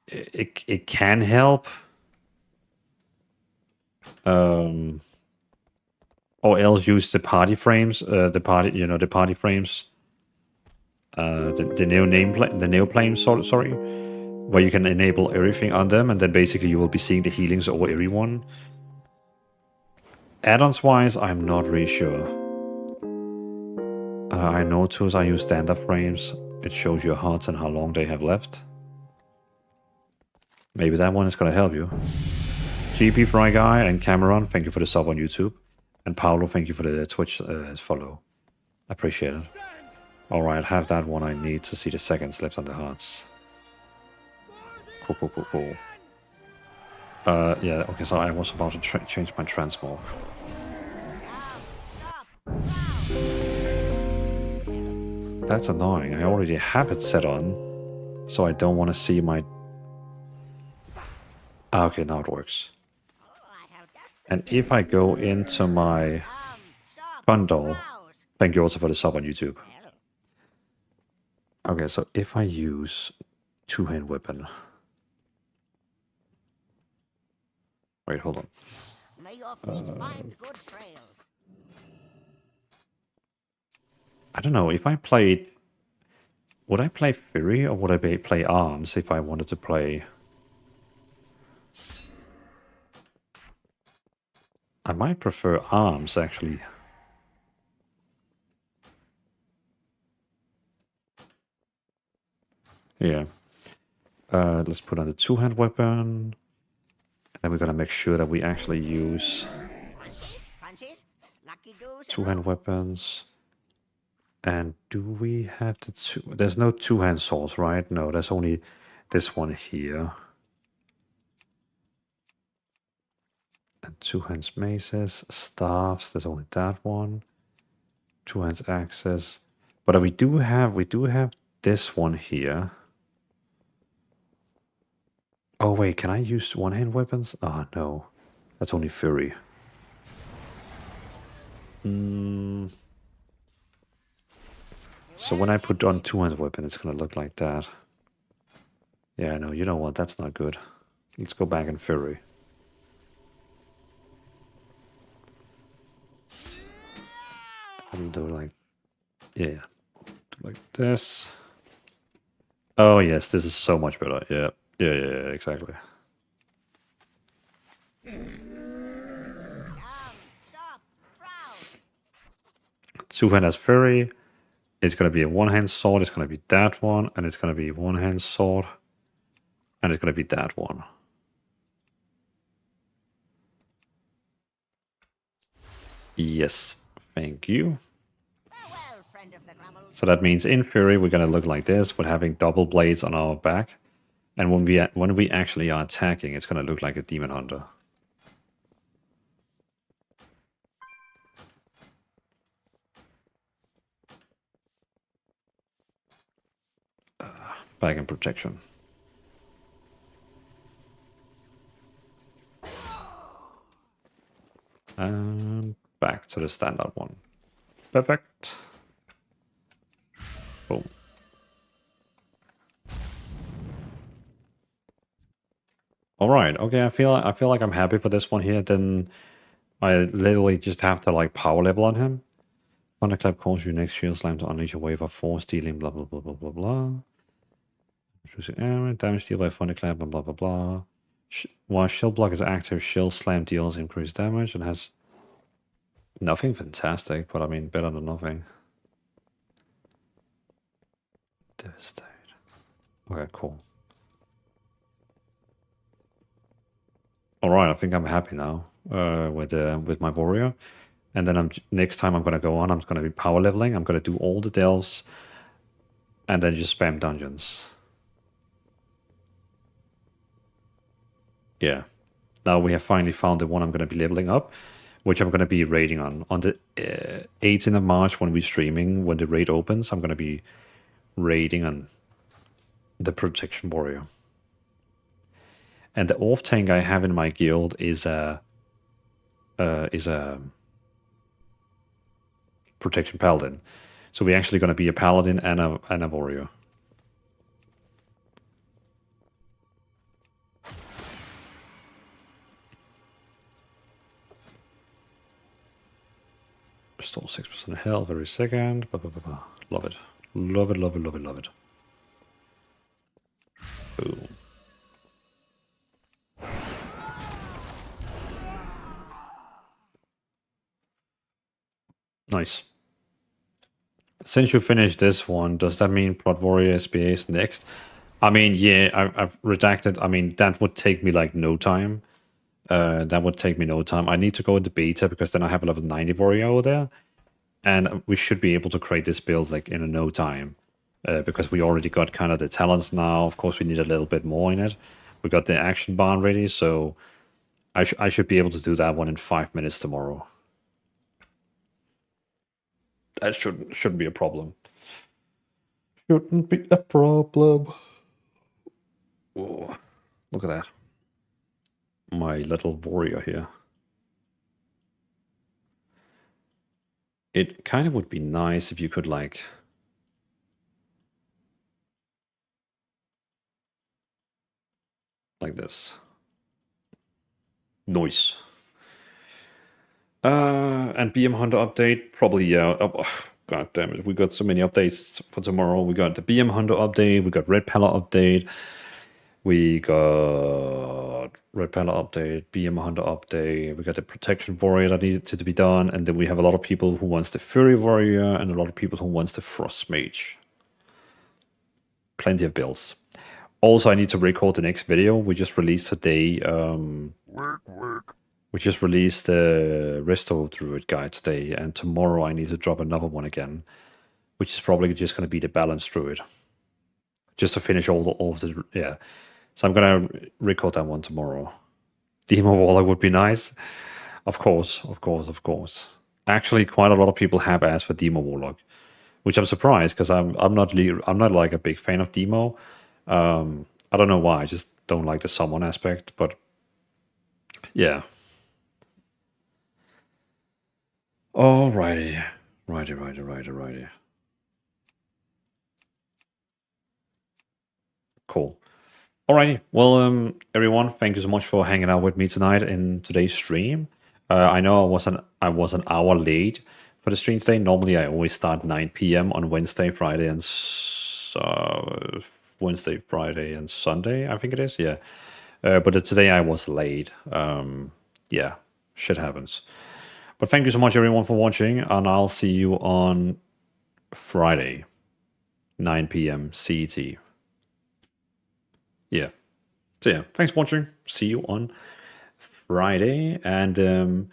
It can help. Or else use the party frames, the party frames, the neoplanes, sorry, where you can enable everything on them, and then basically you will be seeing the healings over everyone. Add-ons wise, I'm not really sure. I notice I use standard frames. It shows your hearts and how long they have left. Maybe that one is gonna help you. GP Fry Guy and Cameron, thank you for the sub on YouTube. And Paolo, thank you for the Twitch follow. Appreciate it. Alright, have that one I need to see the seconds left on the hearts. Cool. Yeah, okay, so I was about to change my Transmog. That's annoying. I already have it set on, so I don't want to see my... Ah, okay, now it works. And if I go into my bundle... Thank you also for the sub on YouTube. Okay, so if I use two-hand weapon... Wait, hold on. May your feet find good trails. I don't know, if I played... Would I play Fury or would I play Arms if I wanted to play... I might prefer Arms, actually. Yeah. Let's put on the two-hand weapon. And we're gonna make sure that we actually use two-hand weapons. And do we have the two? There's no two-hand swords, right? No, there's only this one here. And two-hands maces, staffs. There's only that one. Two-hands axes. But we do have this one here. Oh wait, can I use one-hand weapons? Oh no, that's only Fury. So when I put on two-hand weapon, it's gonna look like that. Yeah, no, you know what? That's not good. Let's go back in Fury. And do like, yeah, do like this. Oh yes, this is so much better. Yeah. Yeah, exactly. Two-hand as Fury. It's going to be a one-hand sword. It's going to be that one. And it's going to be one-hand sword. And it's going to be that one. Yes, thank you. So that means in Fury we're going to look like this with having double blades on our back. And when we actually are attacking, it's going to look like a Demon Hunter. Back in protection. And back to the standard one. Perfect. Boom. All right. Okay. I feel like I'm happy for this one here. Then I literally just have to like power level on him. Thunderclap calls you next shield slam to unleash a wave of force dealing blah blah blah blah blah blah. Choosing armor, damage deal by Thunderclap and blah blah blah. While shield block is active, shield slam deals increased damage and has nothing fantastic, but I mean better than nothing. Devastate. Okay, cool. All right, I think I'm happy now with my warrior, and then next time I'm gonna go on. I'm gonna be power leveling. I'm gonna do all the delves, and then just spam dungeons. Yeah. Now we have finally found the one I'm going to be leveling up, which I'm going to be raiding on. On the 18th of March when we're streaming, when the raid opens, I'm going to be raiding on the Protection Warrior. And the off tank I have in my guild is a Protection Paladin. So we're actually going to be a Paladin and a Warrior. Restore 6% health every second. Blah, blah, blah, blah. Love it. Love it, love it, love it, love it. Boom. Nice. Since you finished this one, does that mean Prod Warrior SBA is next? I mean, yeah, I've redacted. I mean, that would take me like no time. That would take me no time. I need to go into beta because then I have a level 90 warrior over there. And we should be able to create this build like in a no time. Because we already got kind of the talents now. Of course, we need a little bit more in it. We got the action barn ready, so I should be able to do that one in 5 minutes tomorrow. That shouldn't be a problem. Shouldn't be a problem. Oh, look at that. My little warrior here. It kind of would be nice if you could like this. Noise. And BM Hunter update, probably, yeah. Oh, God damn it, we got so many updates for tomorrow. We got the BM Hunter update, we got Red Pala update, we got Red Pala update, BM Hunter update, we got the Protection Warrior that needed to be done, and then we have a lot of people who wants the Fury Warrior and a lot of people who wants the Frost Mage. Plenty of builds. Also, I need to record the next video. We just released today. We just released the Resto Druid guide today, and tomorrow I need to drop another one again, which is probably just going to be the Balanced Druid. Just to finish all of the... Yeah. So I'm going to record that one tomorrow. Demo Warlock would be nice. Of course, of course, of course. Actually, quite a lot of people have asked for Demo Warlock, which I'm surprised, because I'm not like a big fan of Demo. I don't know why, I just don't like the summon aspect, but yeah. Alrighty. Righty. Cool. Alrighty. Well, everyone, thank you so much for hanging out with me tonight in today's stream. I know I was an hour late for the stream today. Normally, I always start 9 p.m. on Wednesday, Friday, and Sunday. I think it is. Yeah. But today I was late. Yeah, shit happens. But thank you so much, everyone, for watching, and I'll see you on Friday, 9 p.m. CET. Yeah. So yeah, thanks for watching. See you on Friday. And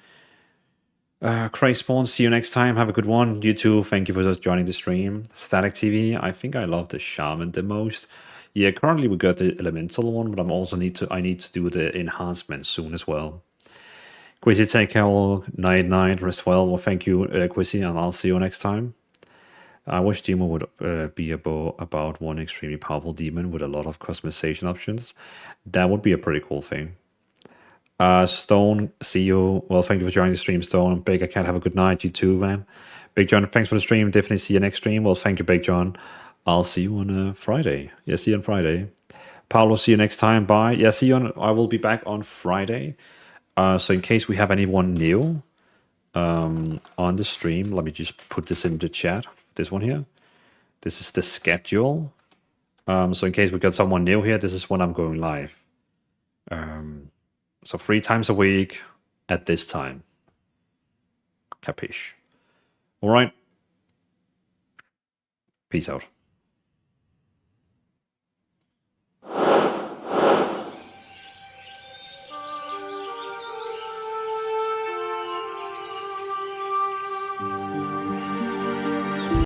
Craig Spawn, see you next time. Have a good one. You too. Thank you for just joining the stream. Static TV, I think I love the Shaman the most. Yeah, currently we got the Elemental one, but I need to do the enhancement soon as well. Quizzy, take care all. Night, rest well. Well, thank you, Quizzy, and I'll see you next time. I wish Demo would be about one extremely powerful demon with a lot of customization options. That would be a pretty cool thing. Stone, see you. Well, thank you for joining the stream, Stone. Baker Cat, have a good night. You too, man. Big John, thanks for the stream. Definitely see you next stream. Well, thank you, Big John. I'll see you on Friday. Yeah, see you on Friday. Paolo, see you next time. Bye. Yeah, see you on... I will be back on Friday. So in case we have anyone new on the stream, let me just put this in the chat. This one here. This is the schedule. So in case we got someone new here, this is when I'm going live. So 3 times a week at this time. Capiche. All right. Peace out.